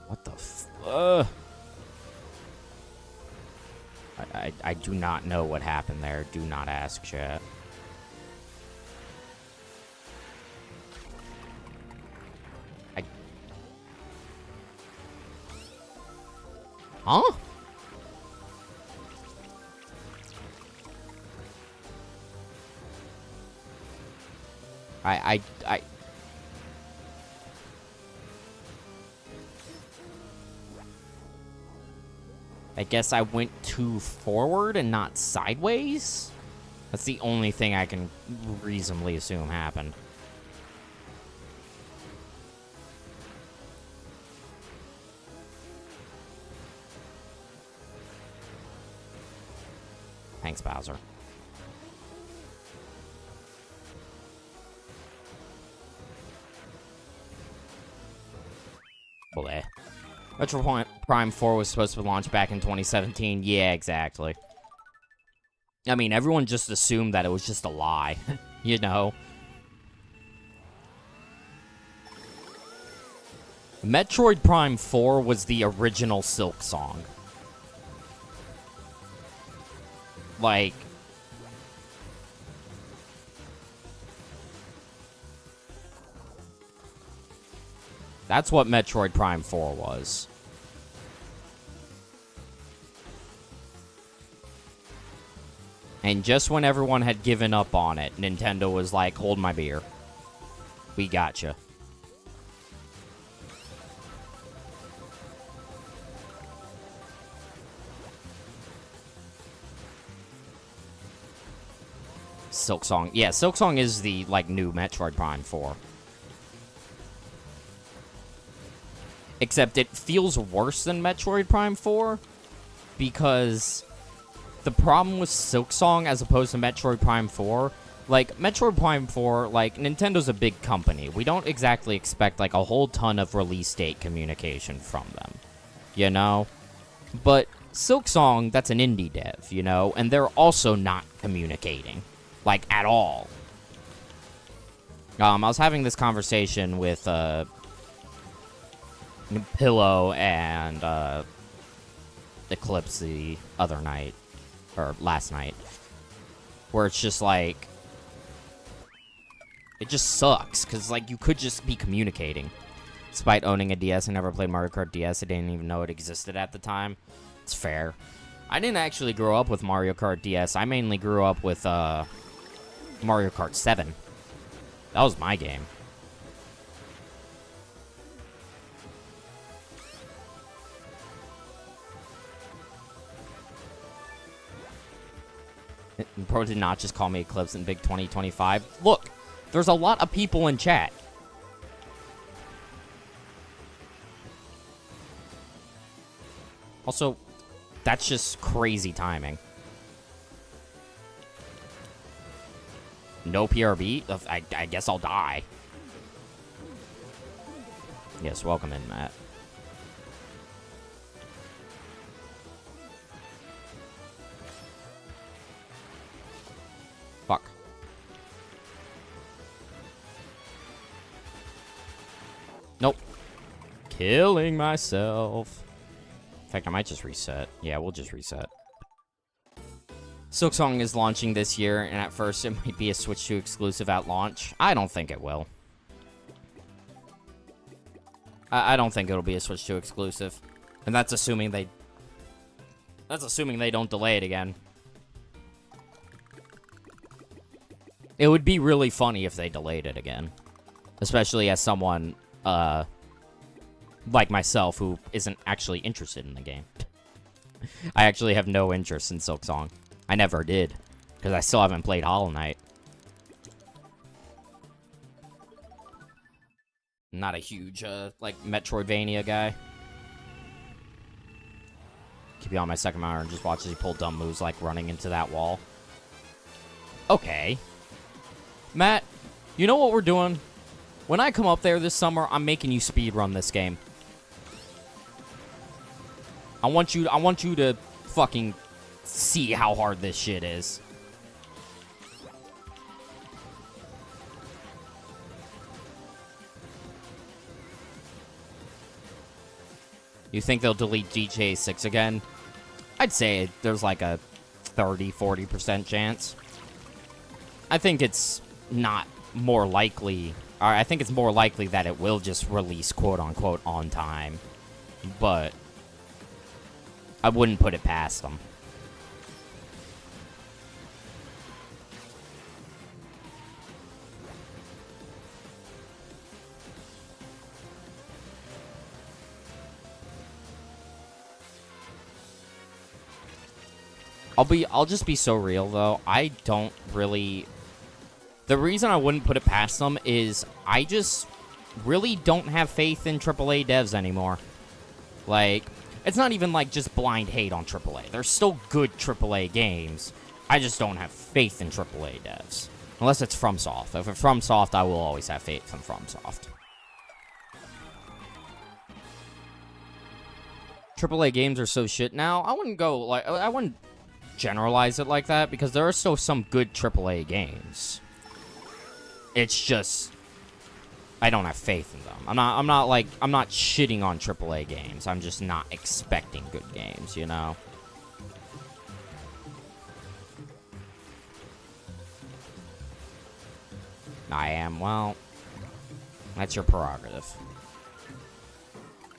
What the I do not know what happened there. Do not ask, chat. Huh? I guess I went too forward and not sideways? That's the only thing I can reasonably assume happened. Thanks, Bowser. Bleh. Metroid Prime 4 was supposed to launch back in 2017. Yeah, exactly. I mean, everyone just assumed that it was just a lie, you know? Metroid Prime 4 was the original Silk Song. Like... That's what Metroid Prime 4 was. And just when everyone had given up on it, Nintendo was like, hold my beer. We gotcha. Silk Song. Yeah, Silk Song is the, like, new Metroid Prime 4. Except it feels worse than Metroid Prime 4 because the problem with Silk Song as opposed to Metroid Prime 4, like, Metroid Prime 4, like, Nintendo's a big company. We don't exactly expect, like, a whole ton of release date communication from them, you know? But Silk Song, that's an indie dev, you know? And they're also not communicating, like, at all. I was having this conversation with, Pillow and Eclipse the other night, or last night, where it's just like, it just sucks, because, like, you could just be communicating. Despite owning a DS, I never played Mario Kart DS, I didn't even know it existed at the time. It's fair. I didn't actually grow up with Mario Kart DS, I mainly grew up with, Mario Kart 7. That was my game. Bro did not just call me Eclipse in Big 2025. Look, there's a lot of people in chat. Also, that's just crazy timing. No PRB? I guess I'll die. Yes, welcome in, Matt. Fuck. Nope. Killing myself. In fact, I might just reset. Yeah, we'll just reset. Silksong is launching this year, and at first it might be a Switch 2 exclusive at launch. I don't think it will. I don't think it'll be a Switch 2 exclusive. And that's assuming they That's assuming they don't delay it again. It would be really funny if they delayed it again. Especially as someone, like myself, who isn't actually interested in the game. I actually have no interest in Silksong. I never did. Because I still haven't played Hollow Knight. I'm not a huge, like, Metroidvania guy. Keep you on my second monitor and just watch as you pull dumb moves like running into that wall. Okay. Matt, you know what we're doing? When I come up there this summer, I'm making you speedrun this game. I want you to fucking see how hard this shit is. You think they'll delete GTA 6 again? I'd say there's like a 30-40% chance. I think it's not more likely. I think it's more likely that it will just release quote-unquote on time. But I wouldn't put it past them. I'll just be so real, though. I don't really... The reason I wouldn't put it past them is I just really don't have faith in AAA devs anymore. Like, it's not even like just blind hate on AAA. There's still good AAA games. I just don't have faith in AAA devs. Unless it's FromSoft. If it's FromSoft, I will always have faith in FromSoft. AAA games are so shit now. I wouldn't go, like... I wouldn't generalize it like that, because there are still some good AAA games. It's just I don't have faith in them. I'm not shitting on AAA games. I'm just not expecting good games, you know. I am, well, that's your prerogative.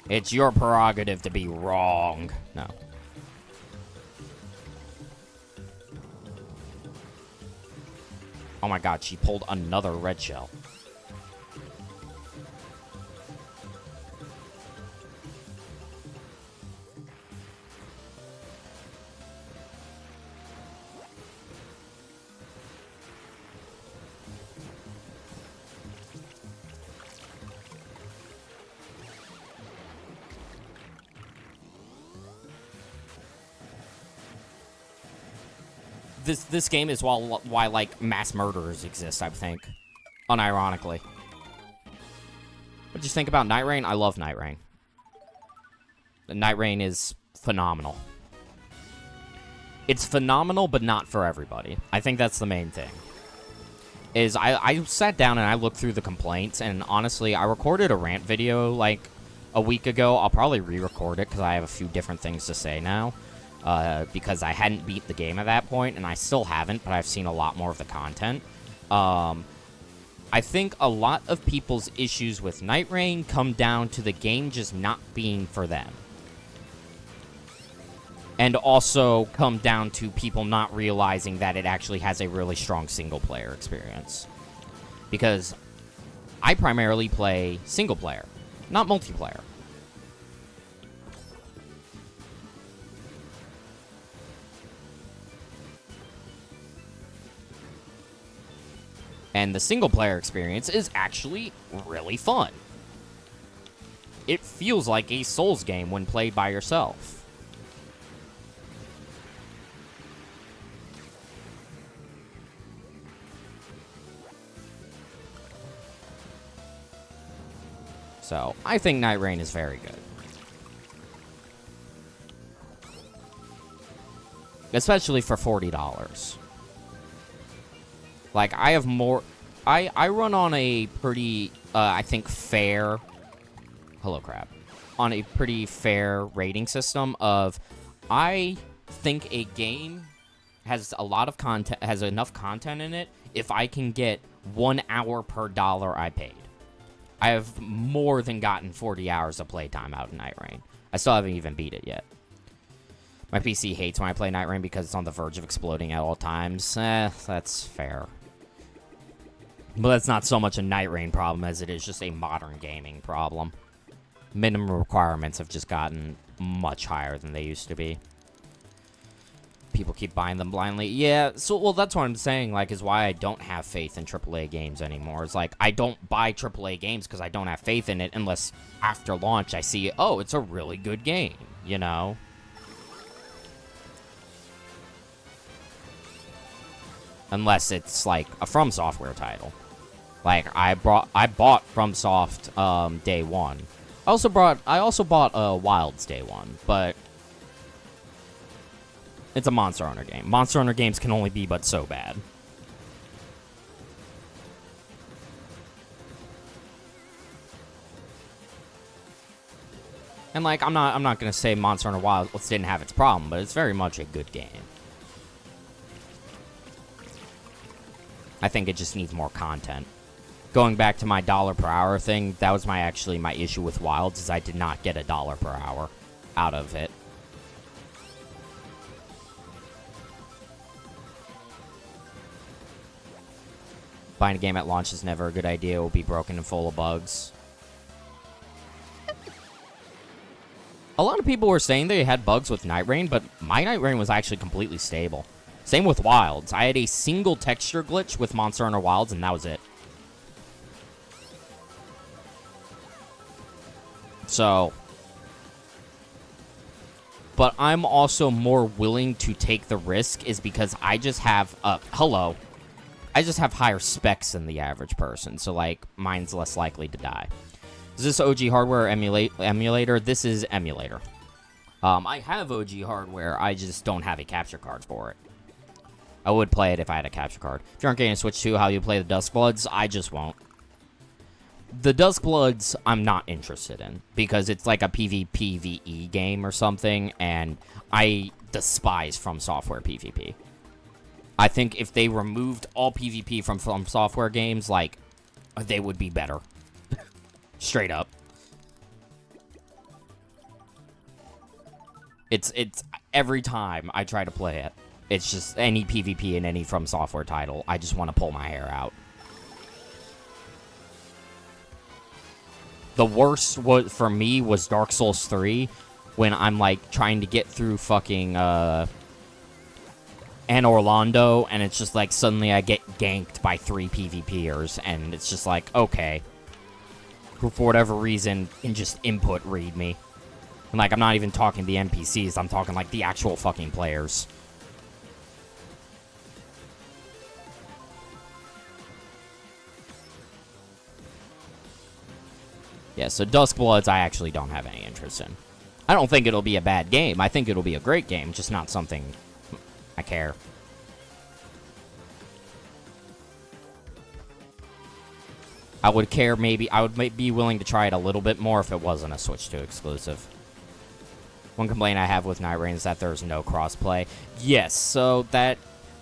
It's your prerogative to be wrong. No. Oh my god, she pulled another red shell. This game is why like mass murderers exist, I think, unironically. What did you think about Night Rain? I love Night Rain. Night Rain is phenomenal. It's phenomenal, but not for everybody. I think that's the main thing. Is I sat down and I looked through the complaints, and honestly, I recorded a rant video like a week ago. I'll probably re-record it because I have a few different things to say now. Because I hadn't beat the game at that point, and I still haven't, but I've seen a lot more of the content. I think a lot of people's issues with Night Rain come down to the game just not being for them. And also come down to people not realizing that it actually has a really strong single-player experience. Because I primarily play single-player, not multiplayer. And the single-player experience is actually really fun. It feels like a Souls game when played by yourself. So, I think Night Rain is very good. Especially for $40. Like, I have more... I run on a pretty, I think, fair... Hello, crap. On a pretty fair rating system of... I think a game has a lot of content... has enough content in it if I can get 1 hour per dollar I paid. I have more than gotten 40 hours of playtime out in Night Rain. I still haven't even beat it yet. My PC hates when I play Night Rain because it's on the verge of exploding at all times. That's fair. But that's not so much a Night Rain problem as it is just a modern gaming problem. Minimum requirements have just gotten much higher than they used to be. People keep buying them blindly. Yeah, so, well, that's what I'm saying, like, is why I don't have faith in AAA games anymore. It's like, I don't buy AAA games because I don't have faith in it unless after launch I see, oh, it's a really good game, you know? Unless it's, like, a From Software title. Like, I bought FromSoft, day one. I also bought Wilds day one, but it's a Monster Hunter game. Monster Hunter games can only be but so bad. And like, I'm not gonna say Monster Hunter Wilds didn't have its problem, but it's very much a good game. I think it just needs more content. Going back to my dollar per hour thing, that was my issue with Wilds, is I did not get $1 per hour out of it. Buying a game at launch is never a good idea. It will be broken and full of bugs. A lot of people were saying they had bugs with Night Rain, but my Night Rain was actually completely stable. Same with Wilds. I had a single texture glitch with Monster Hunter Wilds, and that was it. So, but I'm also more willing to take the risk is because I just have, I just have higher specs than the average person, so, like, mine's less likely to die. Is this OG hardware or emulator? This is emulator. I have OG hardware, I just don't have a capture card for it. I would play it if I had a capture card. If you aren't getting a Switch 2, how you play the Duskbloods, I just won't. The Duskbloods, I'm not interested in, because it's like a PvPvE game or something, and I despise From Software PvP. I think if they removed all PvP from Software games, like, they would be better. Straight up. It's every time I try to play it, it's just any PvP in any From Software title, I just want to pull my hair out. The worst for me was Dark Souls 3, when I'm, like, trying to get through fucking, Anne Orlando, and it's just, like, suddenly I get ganked by 3 PvPers, and it's just like, okay. For whatever reason, can just input read me. And, like, I'm not even talking the NPCs, I'm talking, like, the actual fucking players. Yeah, so Duskbloods I actually don't have any interest in. I don't think it'll be a bad game. I think it'll be a great game, just not something I care. I would care maybe, I would be willing to try it a little bit more if it wasn't a Switch 2 exclusive. One complaint I have with Night Rain is that there's no crossplay. Yes, so that,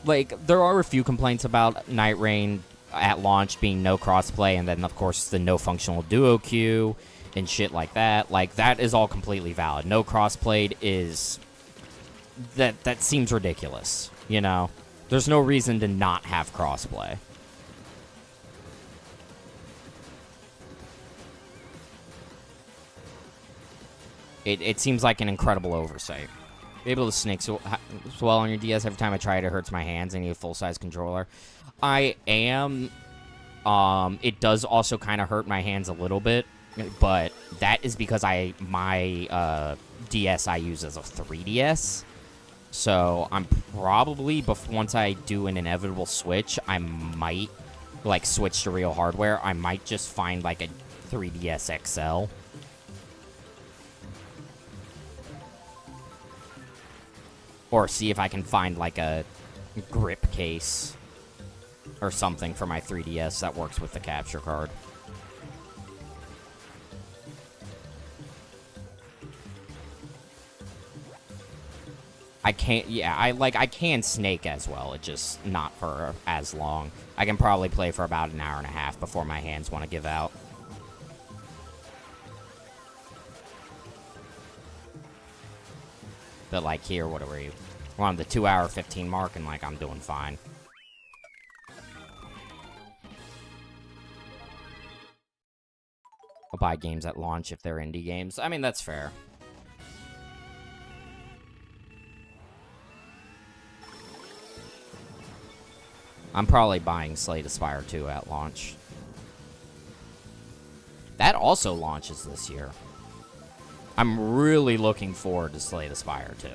like, there are a few complaints about Night Rain at launch being no crossplay, and then, of course, the no functional duo queue and shit like that. Like, that is all completely valid. No crossplay is... That seems ridiculous, you know? There's no reason to not have crossplay. It seems like an incredible oversight. Be able to snake swell on your DS every time I try it, it hurts my hands. I need a full-size controller. I am. It does also kind of hurt my hands a little bit, but that is because my DS I use as a 3DS. So I'm probably, once I do an inevitable switch, I might, like, switch to real hardware. I might just find, like, a 3DS XL. Or see if I can find, like, a grip case or something for my 3DS that works with the capture card. I can't, yeah, I can snake as well, it's just not for as long. I can probably play for about an hour and a half before my hands want to give out. But, like, here, what are we? We're on the 2-hour 15 mark, and, like, I'm doing fine. I'll buy games at launch if they're indie games. I mean, that's fair. I'm probably buying Slay the Spire 2 at launch. That also launches this year. I'm really looking forward to Slay the Spire 2.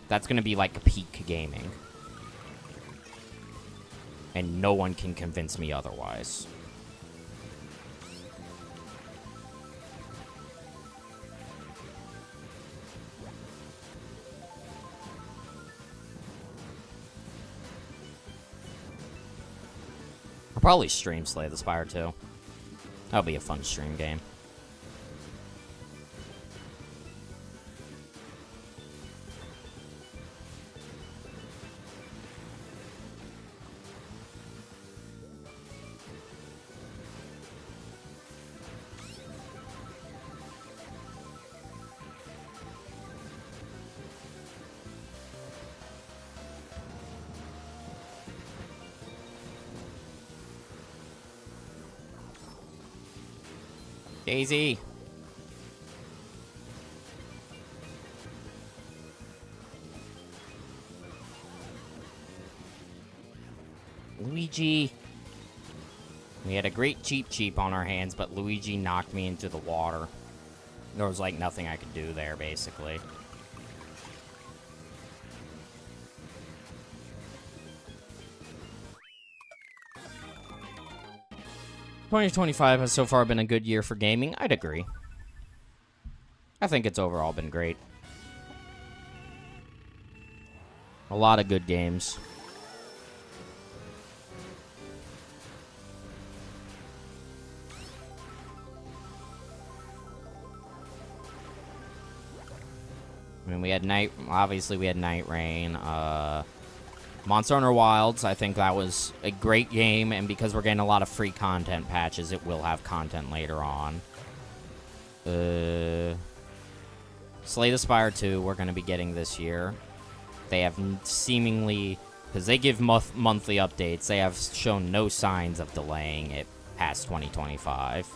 That's going to be like peak gaming. And no one can convince me otherwise. I'll probably stream Slay the Spire 2. That'll be a fun stream game. Daisy. Luigi. We had a great cheap on our hands, but Luigi knocked me into the water. There was, like, nothing I could do there, basically. "2025 has so far been a good year for gaming." I'd agree. I think it's overall been great. A lot of good games. I mean, we had obviously we had Night Rain, Monster Hunter Wilds. I think that was a great game, and because we're getting a lot of free content patches, it will have content later on. Slay the Spire 2, we're going to be getting this year. They have seemingly, because they give monthly updates, they have shown no signs of delaying it past 2025.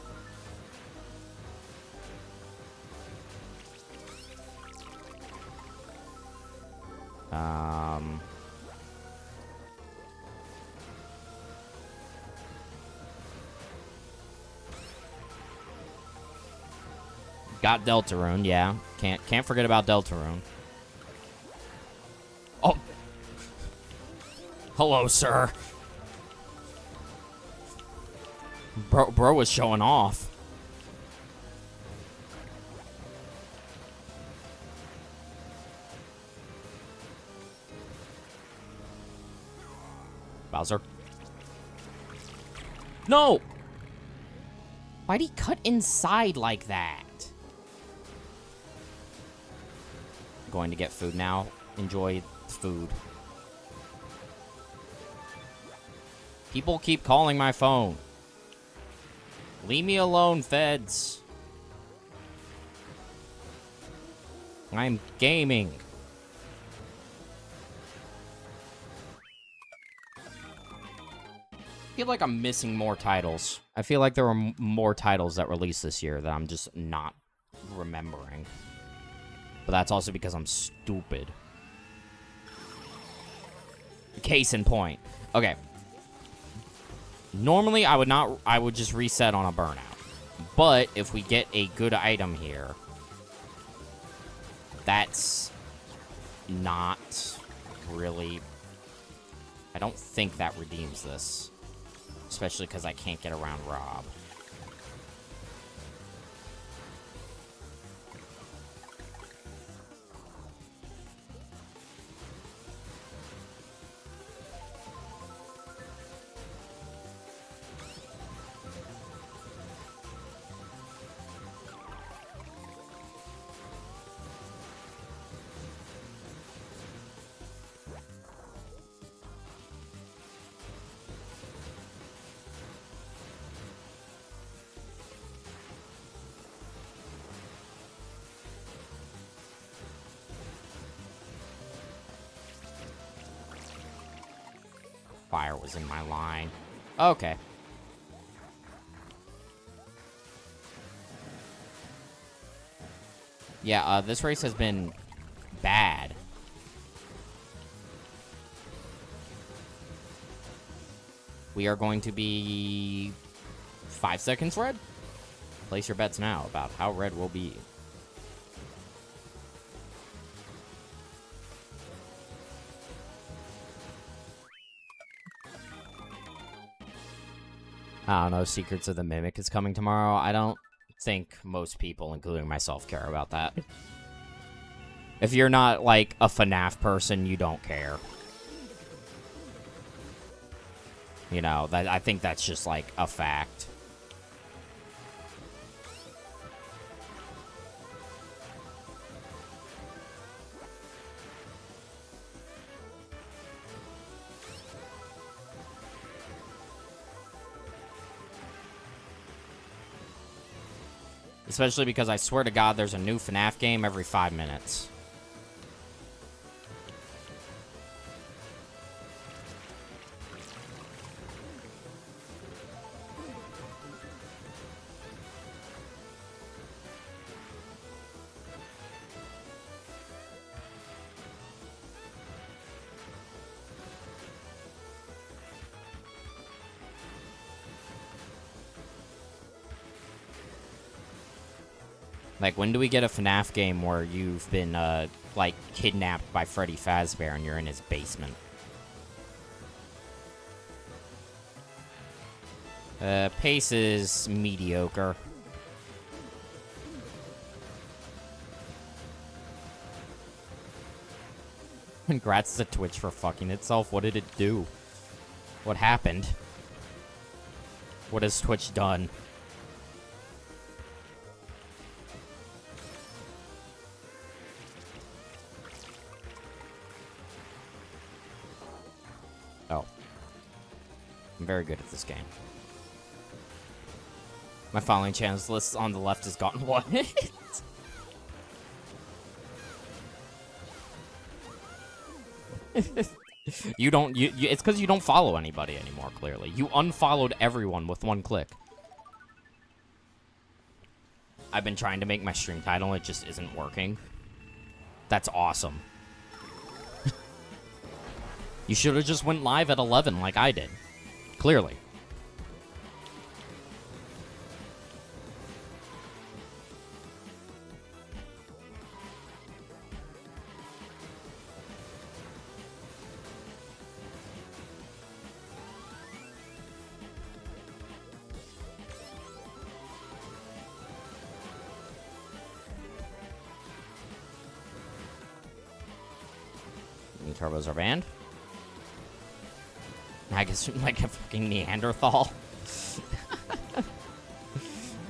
Got Deltarune, yeah. Can't forget about Deltarune. Oh. Hello, sir. Bro was showing off. Bowser. No! Why'd he cut inside like that? Going to get food now. Enjoy food. People keep calling my phone. Leave me alone, feds. I'm gaming. I feel like I'm missing more titles. I feel like there were more titles that released this year that I'm just not remembering. But that's also because I'm stupid. Case in point. Okay. Normally, I would just reset on a burnout. But if we get a good item here, that's not really... I don't think that redeems this. Especially because I can't get around Rob. Fire was in my line. Okay. Yeah, this race has been bad. We are going to be 5 seconds red. Place your bets now about how red will be. I don't know, Secrets of the Mimic is coming tomorrow. I don't think most people, including myself, care about that. If you're not, like, a FNAF person, you don't care. You know, I think that's just, like, a fact. Especially because I swear to God, there's a new FNAF game every 5 minutes. Like, when do we get a FNAF game where you've been, like, kidnapped by Freddy Fazbear and you're in his basement? Pace is mediocre. Congrats to Twitch for fucking itself. What did it do? What happened? What has Twitch done? Oh. I'm very good at this game. My following channels list on the left has gotten what? You don't, it's because you don't follow anybody anymore, clearly. You unfollowed everyone with one click. I've been trying to make my stream title, it just isn't working. That's awesome. You should have just went live at 11 like I did. Clearly. Any turbos are banned. I guess like a fucking Neanderthal.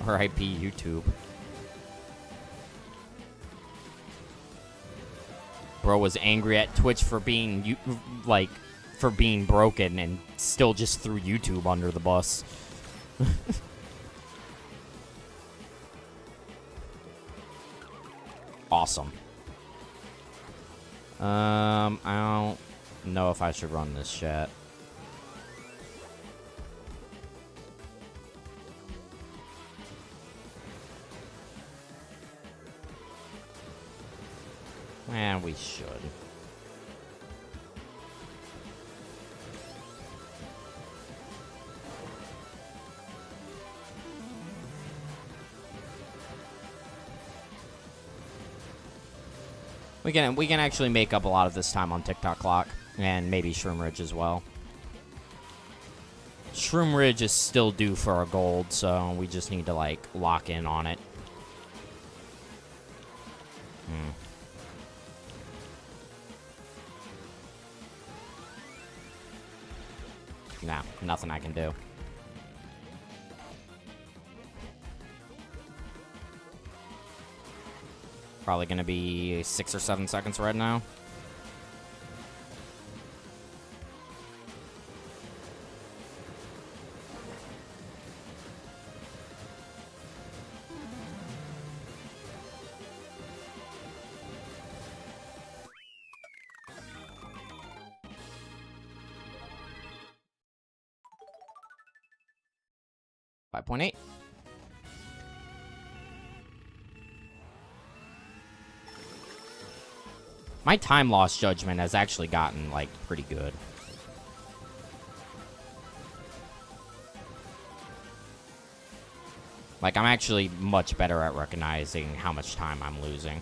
R.I.P. YouTube. Bro was angry at Twitch for being, for being broken and still just threw YouTube under the bus. Awesome. I don't know if I should run this chat. And we should. We can actually make up a lot of this time on TikTok Clock and maybe Shroom Ridge as well. Shroom Ridge is still due for a gold, so we just need to like lock in on it. Nah, nothing I can do. Probably gonna be 6 or 7 seconds right now. 5.8. My time loss judgment has actually gotten, like, pretty good. Like, I'm actually much better at recognizing how much time I'm losing.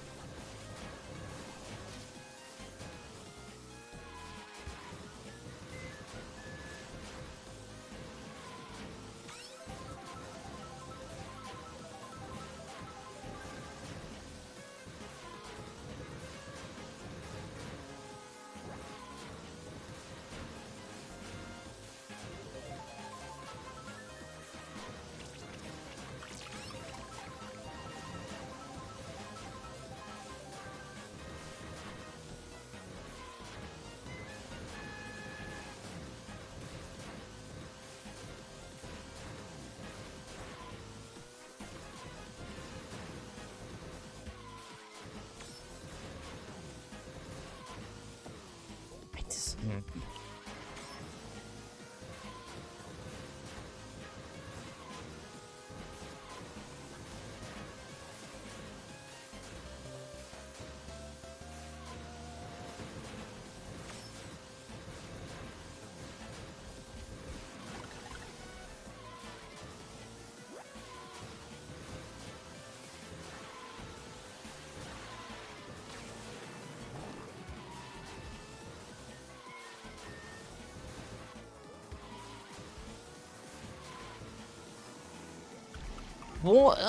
What?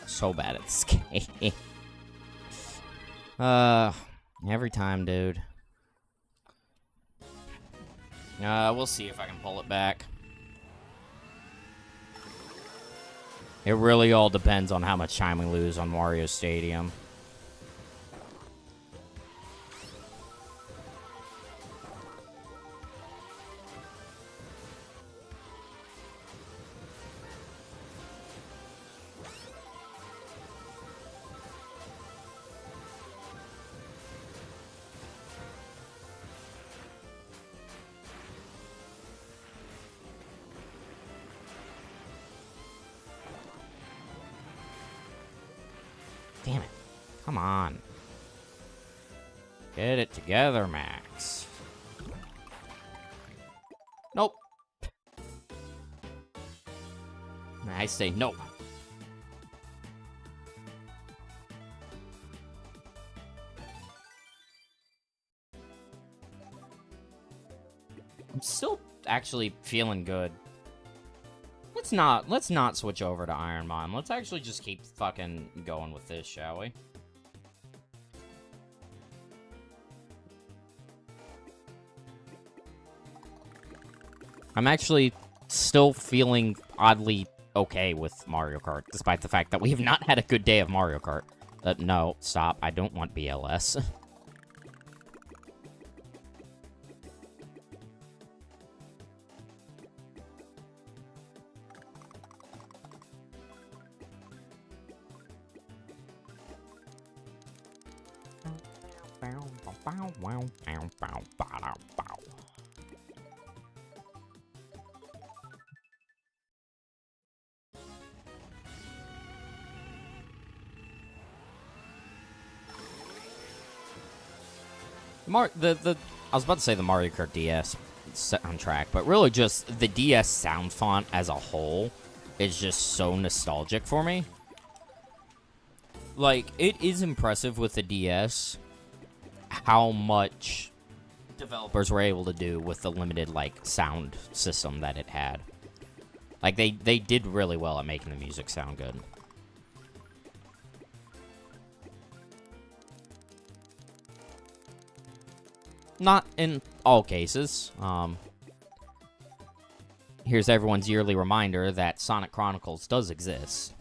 So bad at this game. Every time, dude. We'll see if I can pull it back. It really all depends on how much time we lose on Mario Stadium. Damn it. Come on. Get it together, Max. Nope. I say no. I'm still actually feeling good. Let's not switch over to Iron Mine. Let's actually just keep fucking going with this, shall we? I'm actually still feeling oddly okay with Mario Kart, despite the fact that we have not had a good day of Mario Kart. No, stop. I don't want BLS. I was about to say the Mario Kart DS soundtrack, but really just the DS sound font as a whole is just so nostalgic for me. Like, it is impressive with the DS how much developers were able to do with the limited, like, sound system that it had. Like, they did really well at making the music sound good. Not in all cases. Here's everyone's yearly reminder that Sonic Chronicles does exist.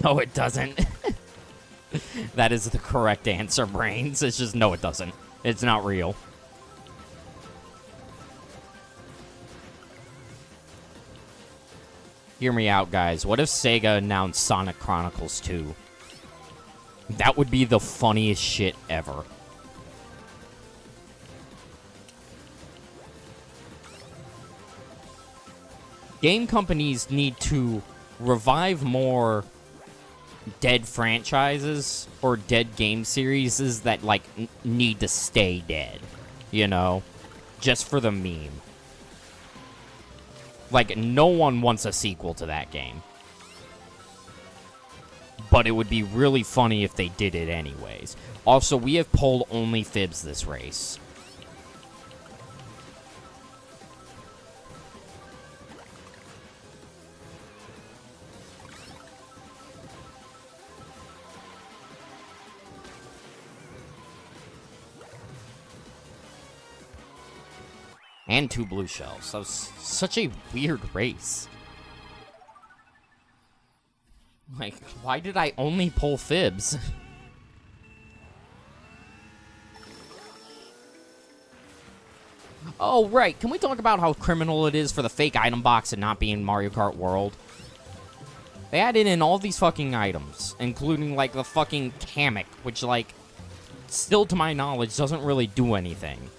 No, it doesn't. That is the correct answer, Brains. It's just, no, it doesn't. It's not real. Hear me out, guys. What if Sega announced Sonic Chronicles 2? That would be the funniest shit ever. Game companies need to revive more dead franchises or dead game series that, like, need to stay dead. You know? Just for the meme. Like, no one wants a sequel to that game. But it would be really funny if they did it anyways. Also, we have pulled only fibs this race. And 2 blue shells. That was such a weird race. Like, why did I only pull fibs? Oh, right. Can we talk about how criminal it is for the fake item box and not be in Mario Kart World? They added in all these fucking items, including, like, the fucking Kamek, which, like, still to my knowledge doesn't really do anything.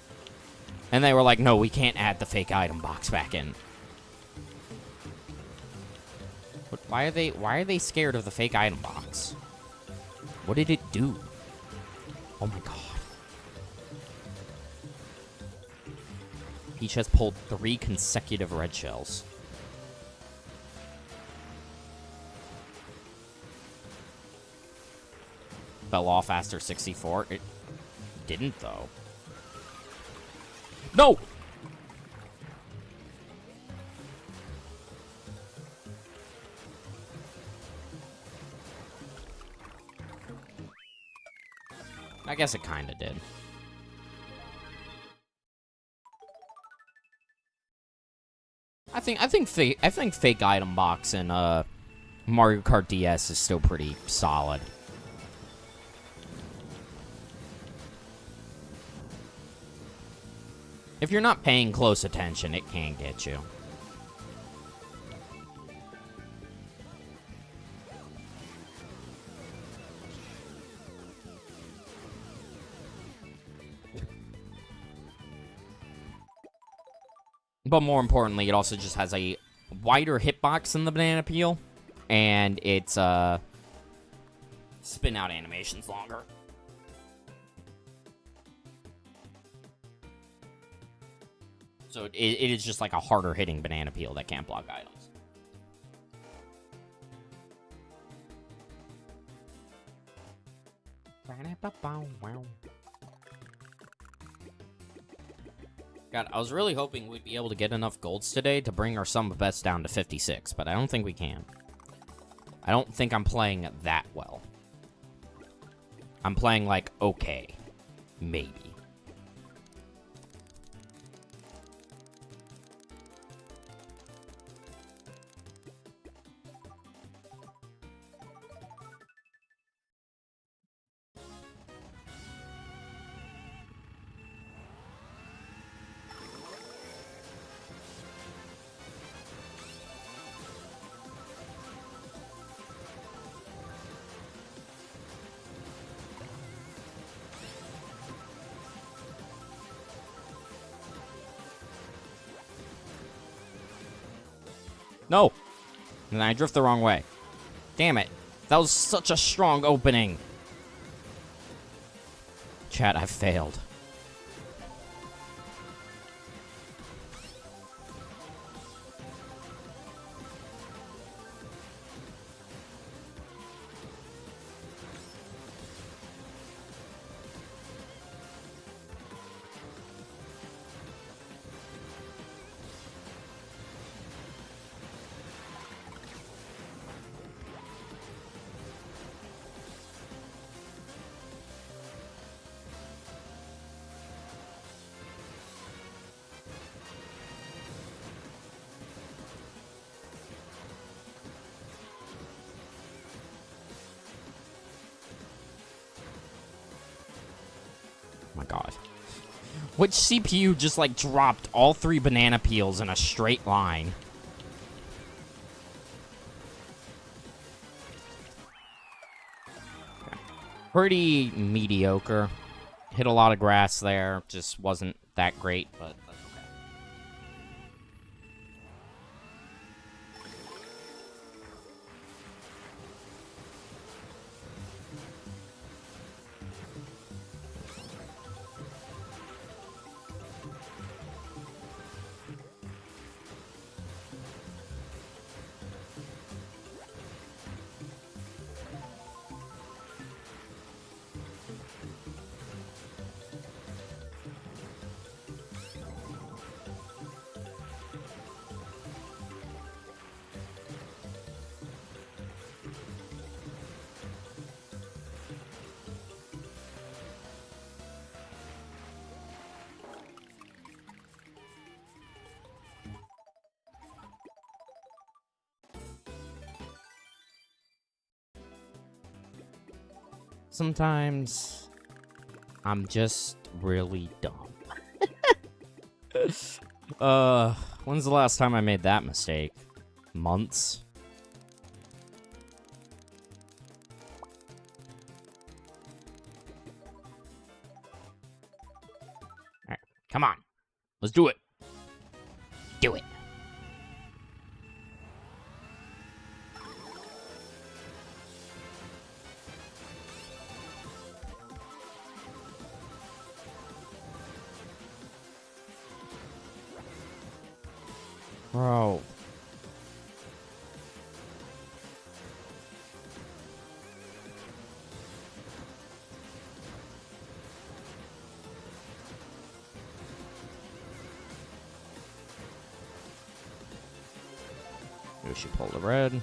And they were like, no, we can't add the fake item box back in. But why are they scared of the fake item box? What did it do? Oh my god. Peach has pulled 3 consecutive red shells. Fell off after 64. It didn't, though. No! I guess it kinda did. I think fake item box in Mario Kart DS is still pretty solid. If you're not paying close attention, it can get you. But more importantly, it also just has a wider hitbox than the banana peel, and its spin out animation's longer. So it is just like a harder hitting banana peel that can't block items. God, I was really hoping we'd be able to get enough golds today to bring our sum of bets down to 56, but I don't think we can. I don't think I'm playing that well. I'm playing like, okay, maybe. No! And I drift the wrong way. Damn it. That was such a strong opening. Chat, I failed. my god. Which CPU just, like, dropped all 3 banana peels in a straight line? Okay. Pretty mediocre. Hit a lot of grass there. Just wasn't that great, but that's okay. Sometimes I'm just really dumb. When's the last time I made that mistake? Months? Alright, come on. Let's do it. Do it. Bro. We should pull the red.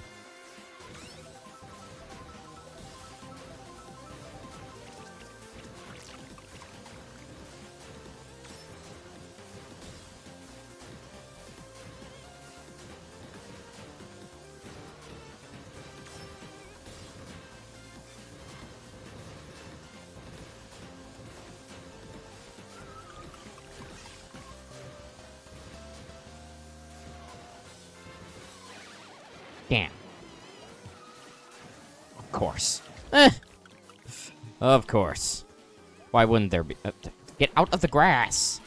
Damn. Of course. Of course. Why wouldn't there be... get out of the grass!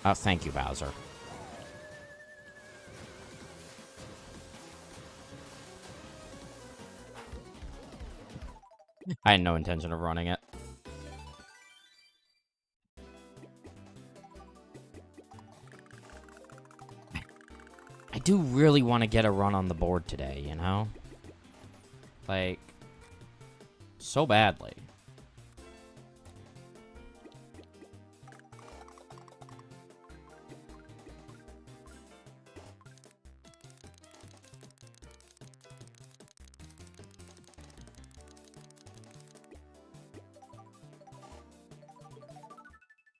Oh, thank you, Bowser. I had no intention of running it. I do really want to get a run on the board today, you know? Like, so badly.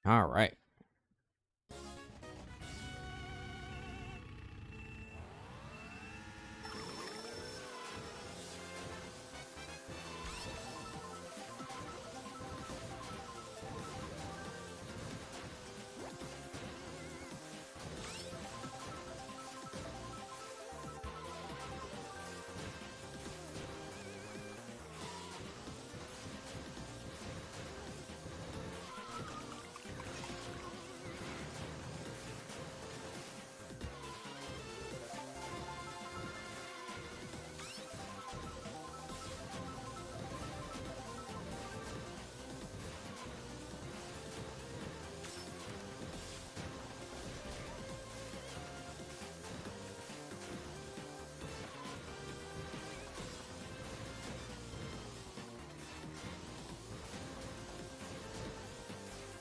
All right.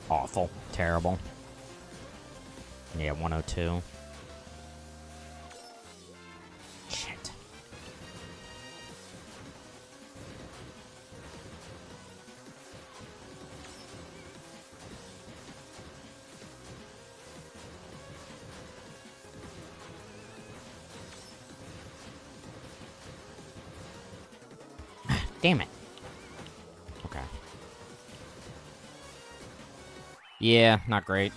Awful. Terrible. Yeah, 102. Shit. Damn it. Okay. Yeah, not great.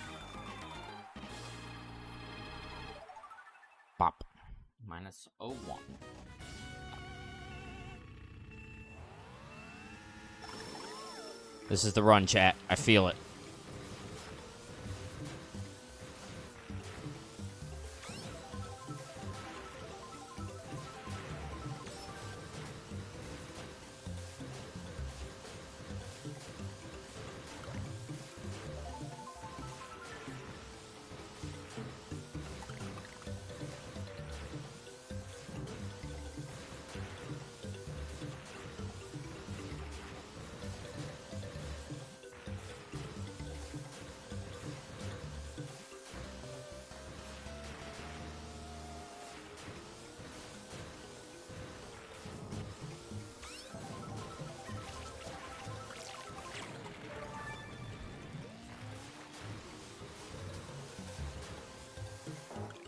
Bop. Minus 01. This is the run, chat. I feel it.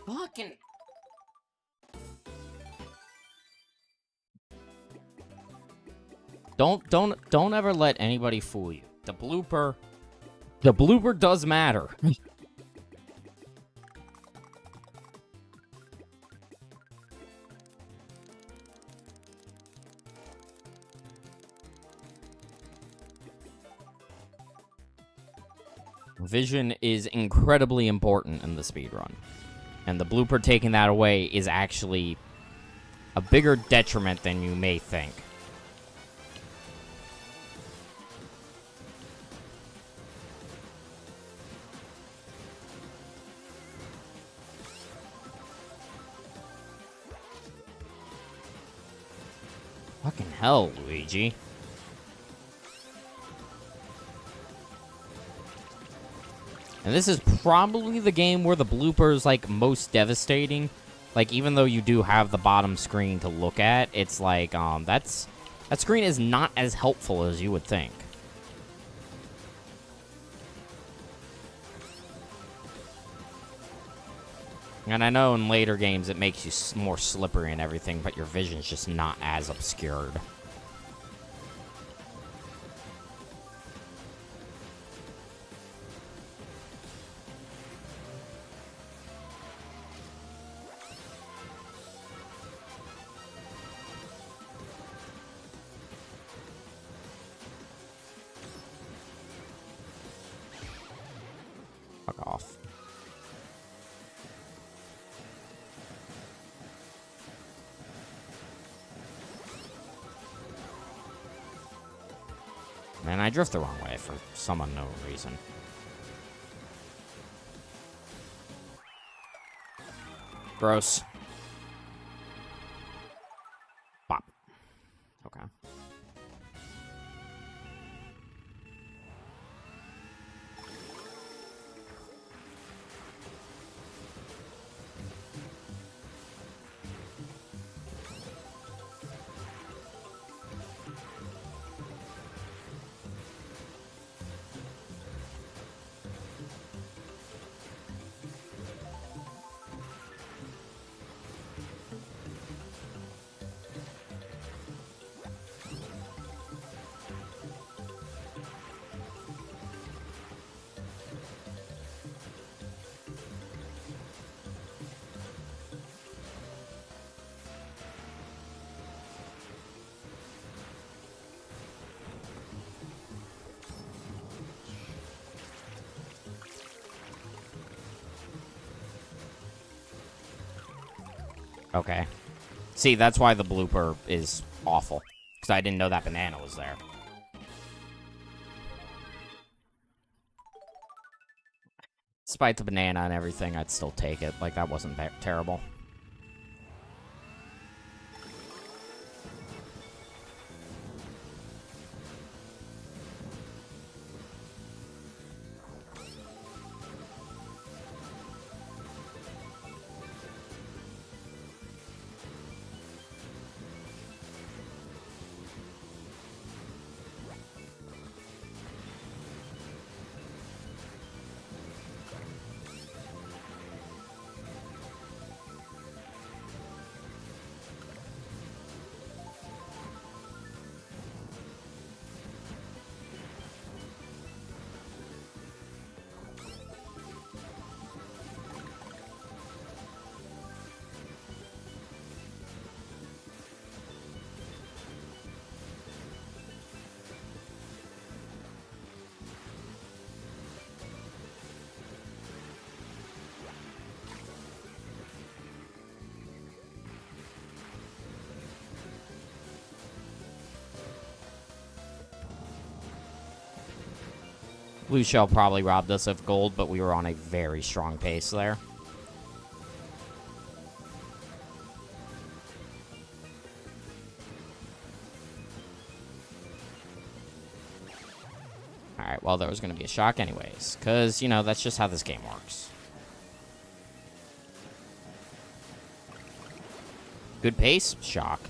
Fucking... Don't ever let anybody fool you. The blooper does matter. Vision is incredibly important in the speedrun. And the blooper taking that away is actually a bigger detriment than you may think. Fucking hell, Luigi. And this is probably the game where the blooper is, like, most devastating. Like, even though you do have the bottom screen to look at, it's like, that screen is not as helpful as you would think. And I know in later games it makes you more slippery and everything, but your vision's just not as obscured. Fuck off. Man, I drift the wrong way for some unknown reason. Gross. Bop. Okay. Okay. See, that's why the blooper is awful. Because I didn't know that banana was there. Despite the banana and everything, I'd still take it. Like, that wasn't terrible. Blue shell probably robbed us of gold, but we were on a very strong pace there. Alright, well, there was going to be a shock anyways, because, you know, that's just how this game works. Good pace, shock.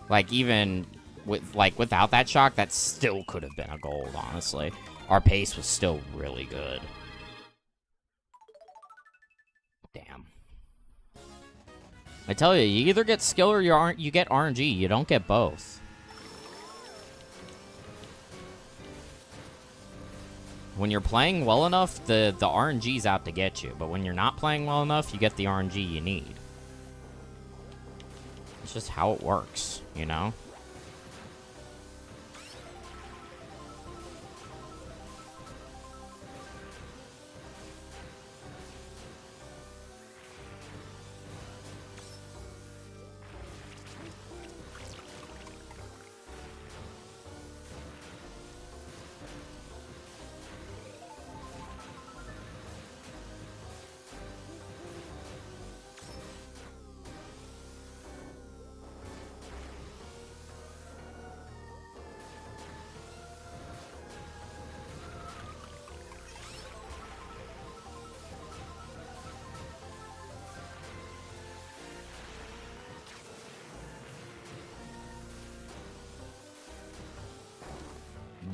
Like, even without that shock, that still could have been a gold, honestly. Our pace was still really good. Damn. I tell you, you either get skill or you get RNG. You don't get both. When you're playing well enough, the RNG's out to get you. But when you're not playing well enough, you get the RNG you need. It's just how it works, you know?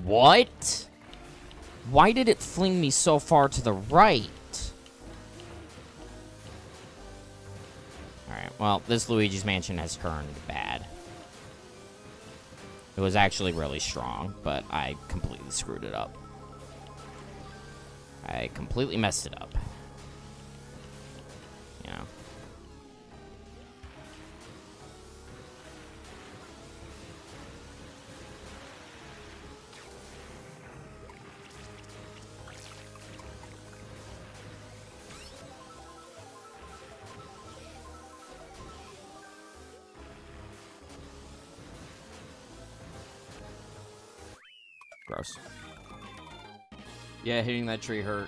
What? Why did it fling me so far to the right? Alright, well, this Luigi's Mansion has turned bad. It was actually really strong, but I completely screwed it up. I completely messed it up. You know? Gross. Yeah, hitting that tree hurt.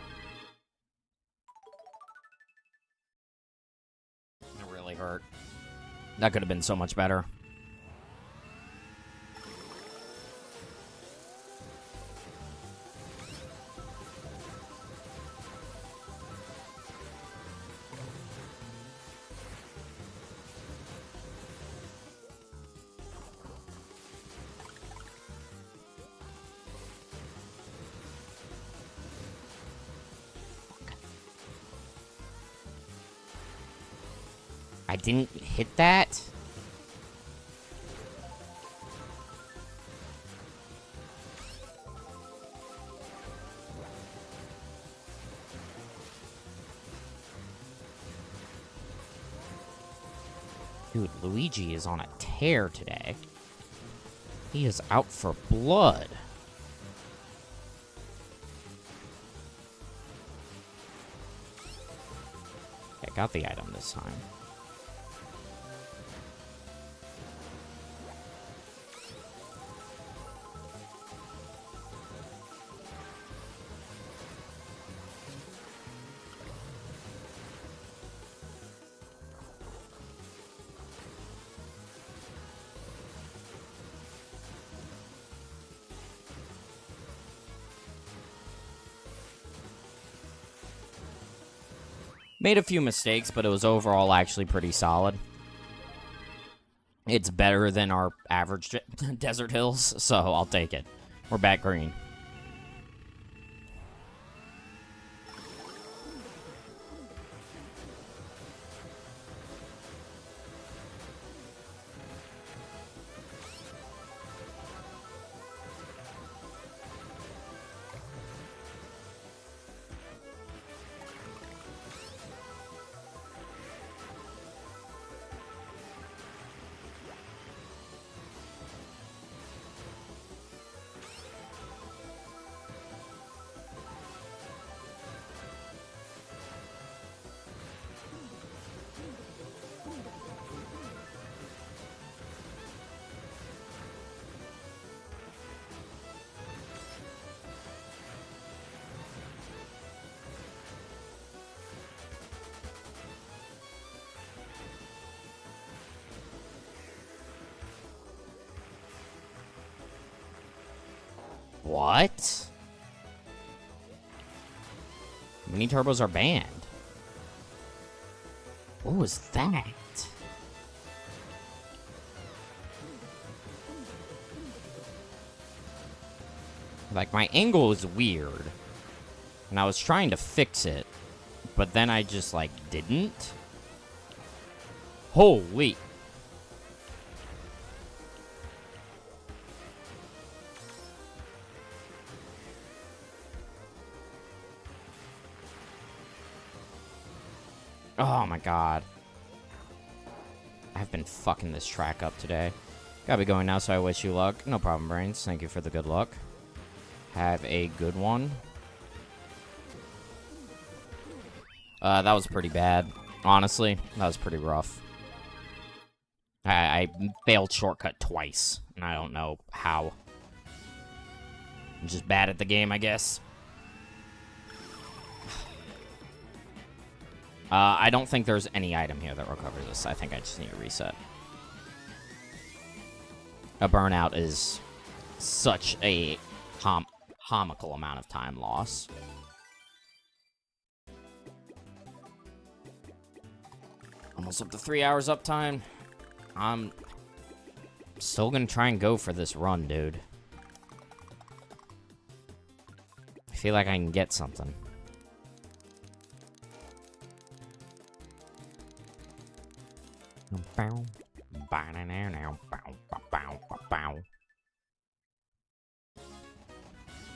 It really hurt. That could have been so much better. I didn't hit that? Dude, Luigi is on a tear today. He is out for blood. I got the item this time. Made a few mistakes, but it was overall actually pretty solid. It's better than our average Desert Hills, so I'll take it. We're back green. What? Mini turbos are banned. What was that? Like, my angle is weird. And I was trying to fix it. But then I just, like, didn't. Holy. Oh my god. I've been fucking this track up today. Gotta be going now, so I wish you luck. No problem, Brains. Thank you for the good luck. Have a good one. That was pretty bad. Honestly, that was pretty rough. I failed shortcut twice, and I don't know how. I'm just bad at the game, I guess. I don't think there's any item here that recovers this. I think I just need to reset. A burnout is such a comical amount of time loss. Almost up to 3 hours uptime. I'm still gonna try and go for this run, dude. I feel like I can get something.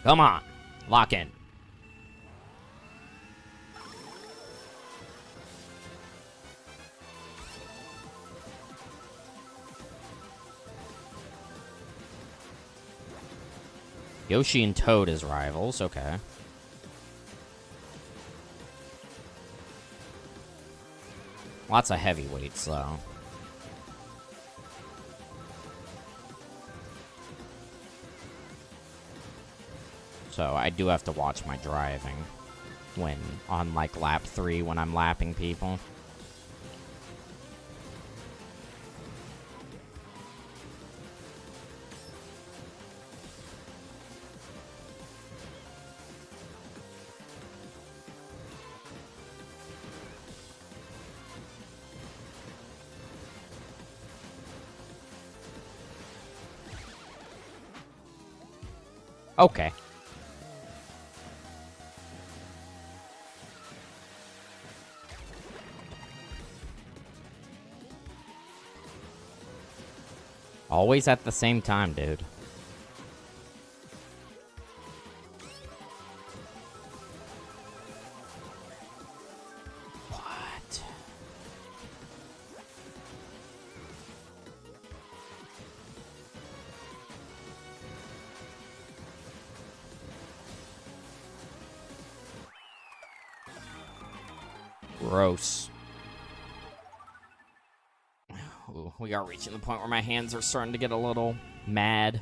Come on, lock in. Yoshi and Toad as rivals, okay. Lots of heavyweights, though. So I do have to watch my driving when on, like, lap 3 when I'm lapping people. Okay. Always at the same time, dude. What? Gross. Ooh, we are reaching the point where my hands are starting to get a little mad.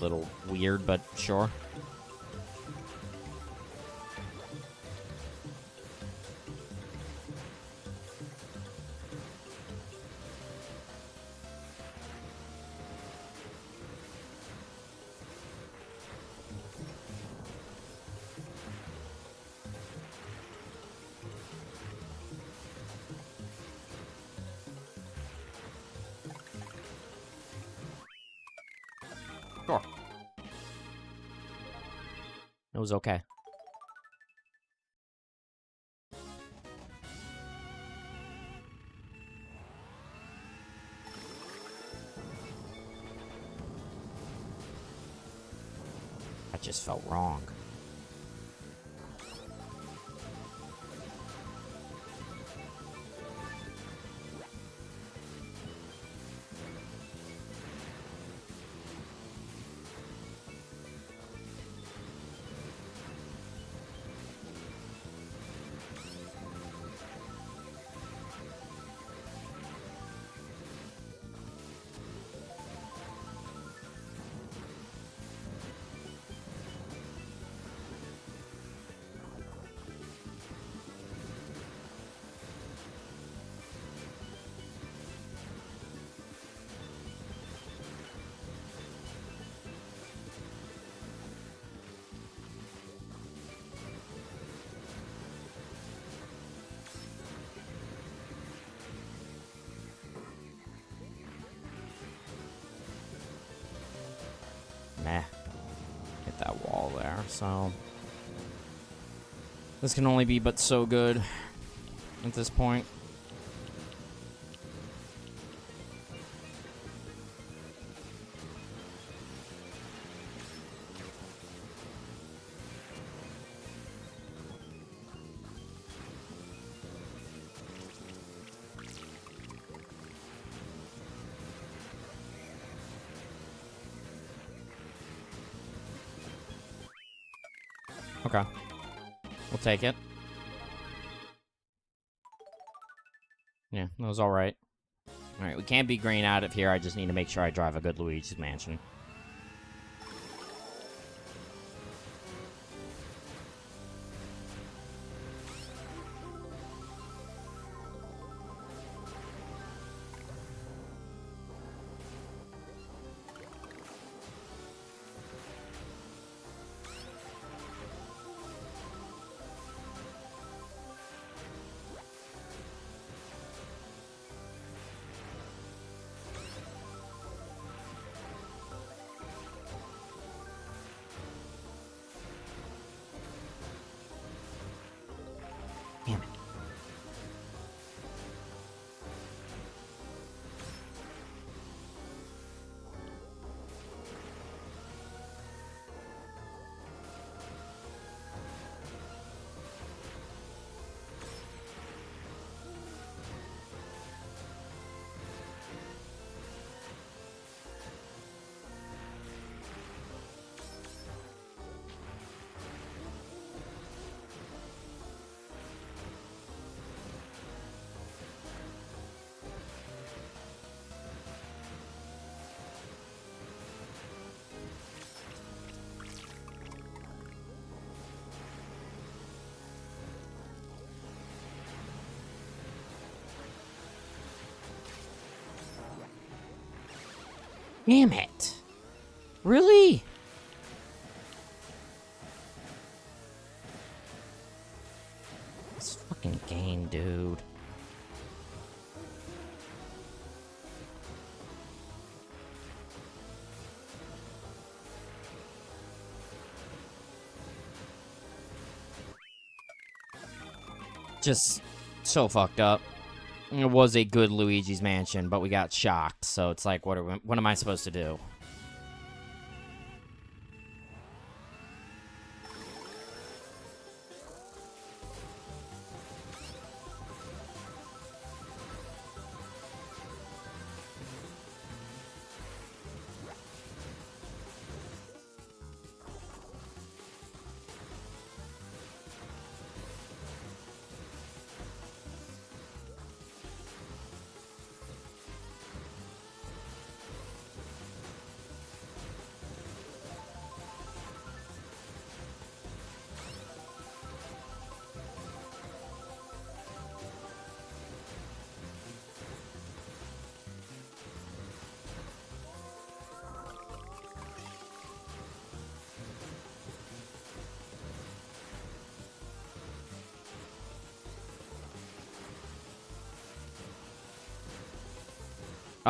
Little weird, but sure. Sure. It was okay. That just felt wrong. so this can only be but so good at this point. Okay. We'll take it. Yeah, that was alright. Alright, we can't be green out of here. I just need to make sure I drive a good Luigi's Mansion. Damn it. Damn it. Really? This fucking game, dude. Just so fucked up. It was a good Luigi's Mansion, but we got shocked, so it's like, what am I supposed to do?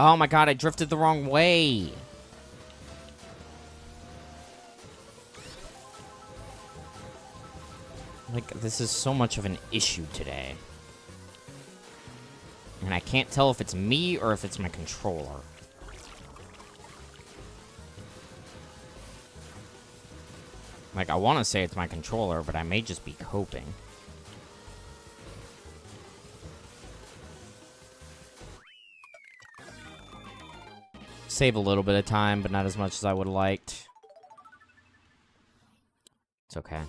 Oh my god, I drifted the wrong way. Like, this is so much of an issue today. And I can't tell if it's me or if it's my controller. Like, I want to say it's my controller, but I may just be coping. Save a little bit of time, but not as much as I would have liked. It's okay.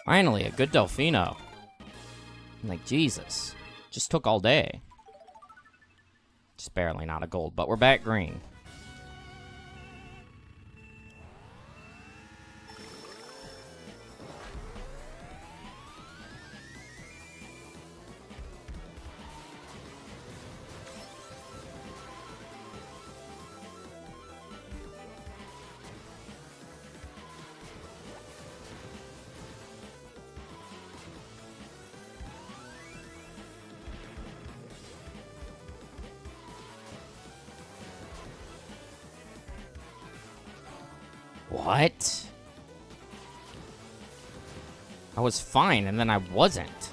Finally, a good Delfino. Like, Jesus. Just took all day. Just barely not a gold, but we're back green. What? I was fine, and then I wasn't.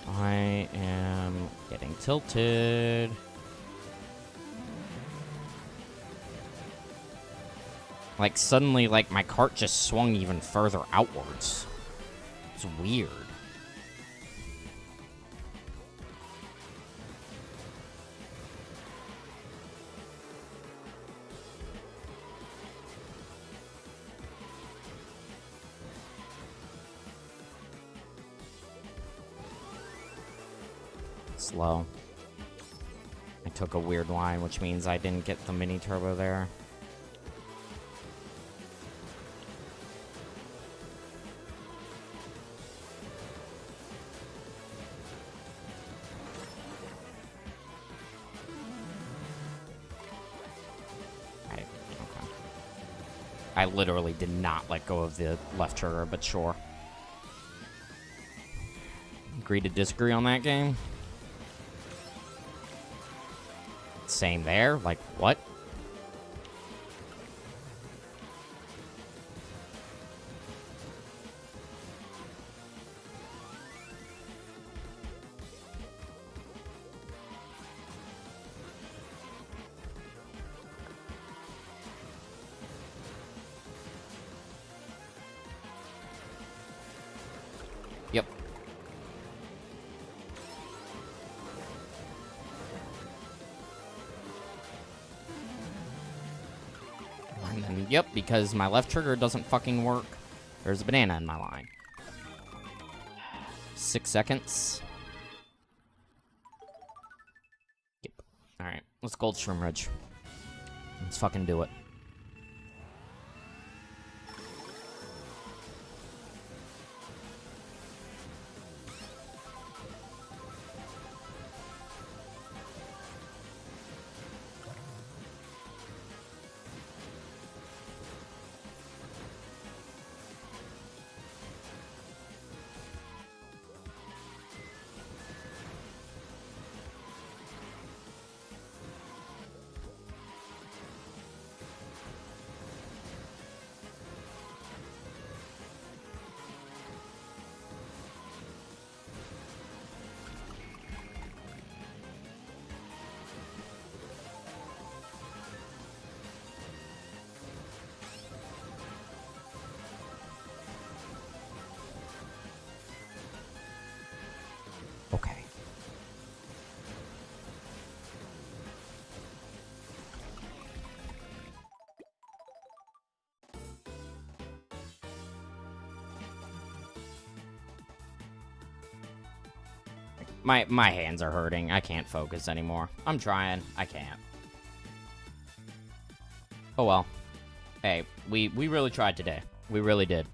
I am getting tilted. Like, suddenly, like, my cart just swung even further outwards. It's weird. Slow. I took a weird line, which means I didn't get the mini turbo there. Okay. I literally did not let go of the left trigger, but sure. Agree to disagree on that game? Same there? Like, what? Yep. And then, yep, because my left trigger doesn't fucking work. There's a banana in my line. 6 seconds. Yep. Alright, let's gold Shroom Ridge. Let's fucking do it. Okay. My hands are hurting. I can't focus anymore. I'm trying. I can't. Oh well. Hey, we really tried today. We really did.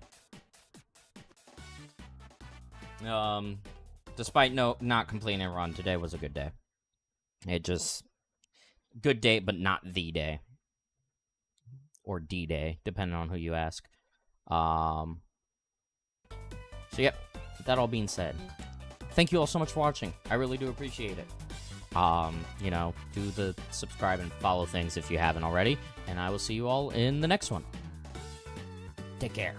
Despite not completing a run, today was a good day. It just... Good day, but not the day. Or D-Day, depending on who you ask. So, yep. That all being said, thank you all so much for watching. I really do appreciate it. You know, do the subscribe and follow things if you haven't already. And I will see you all in the next one. Take care.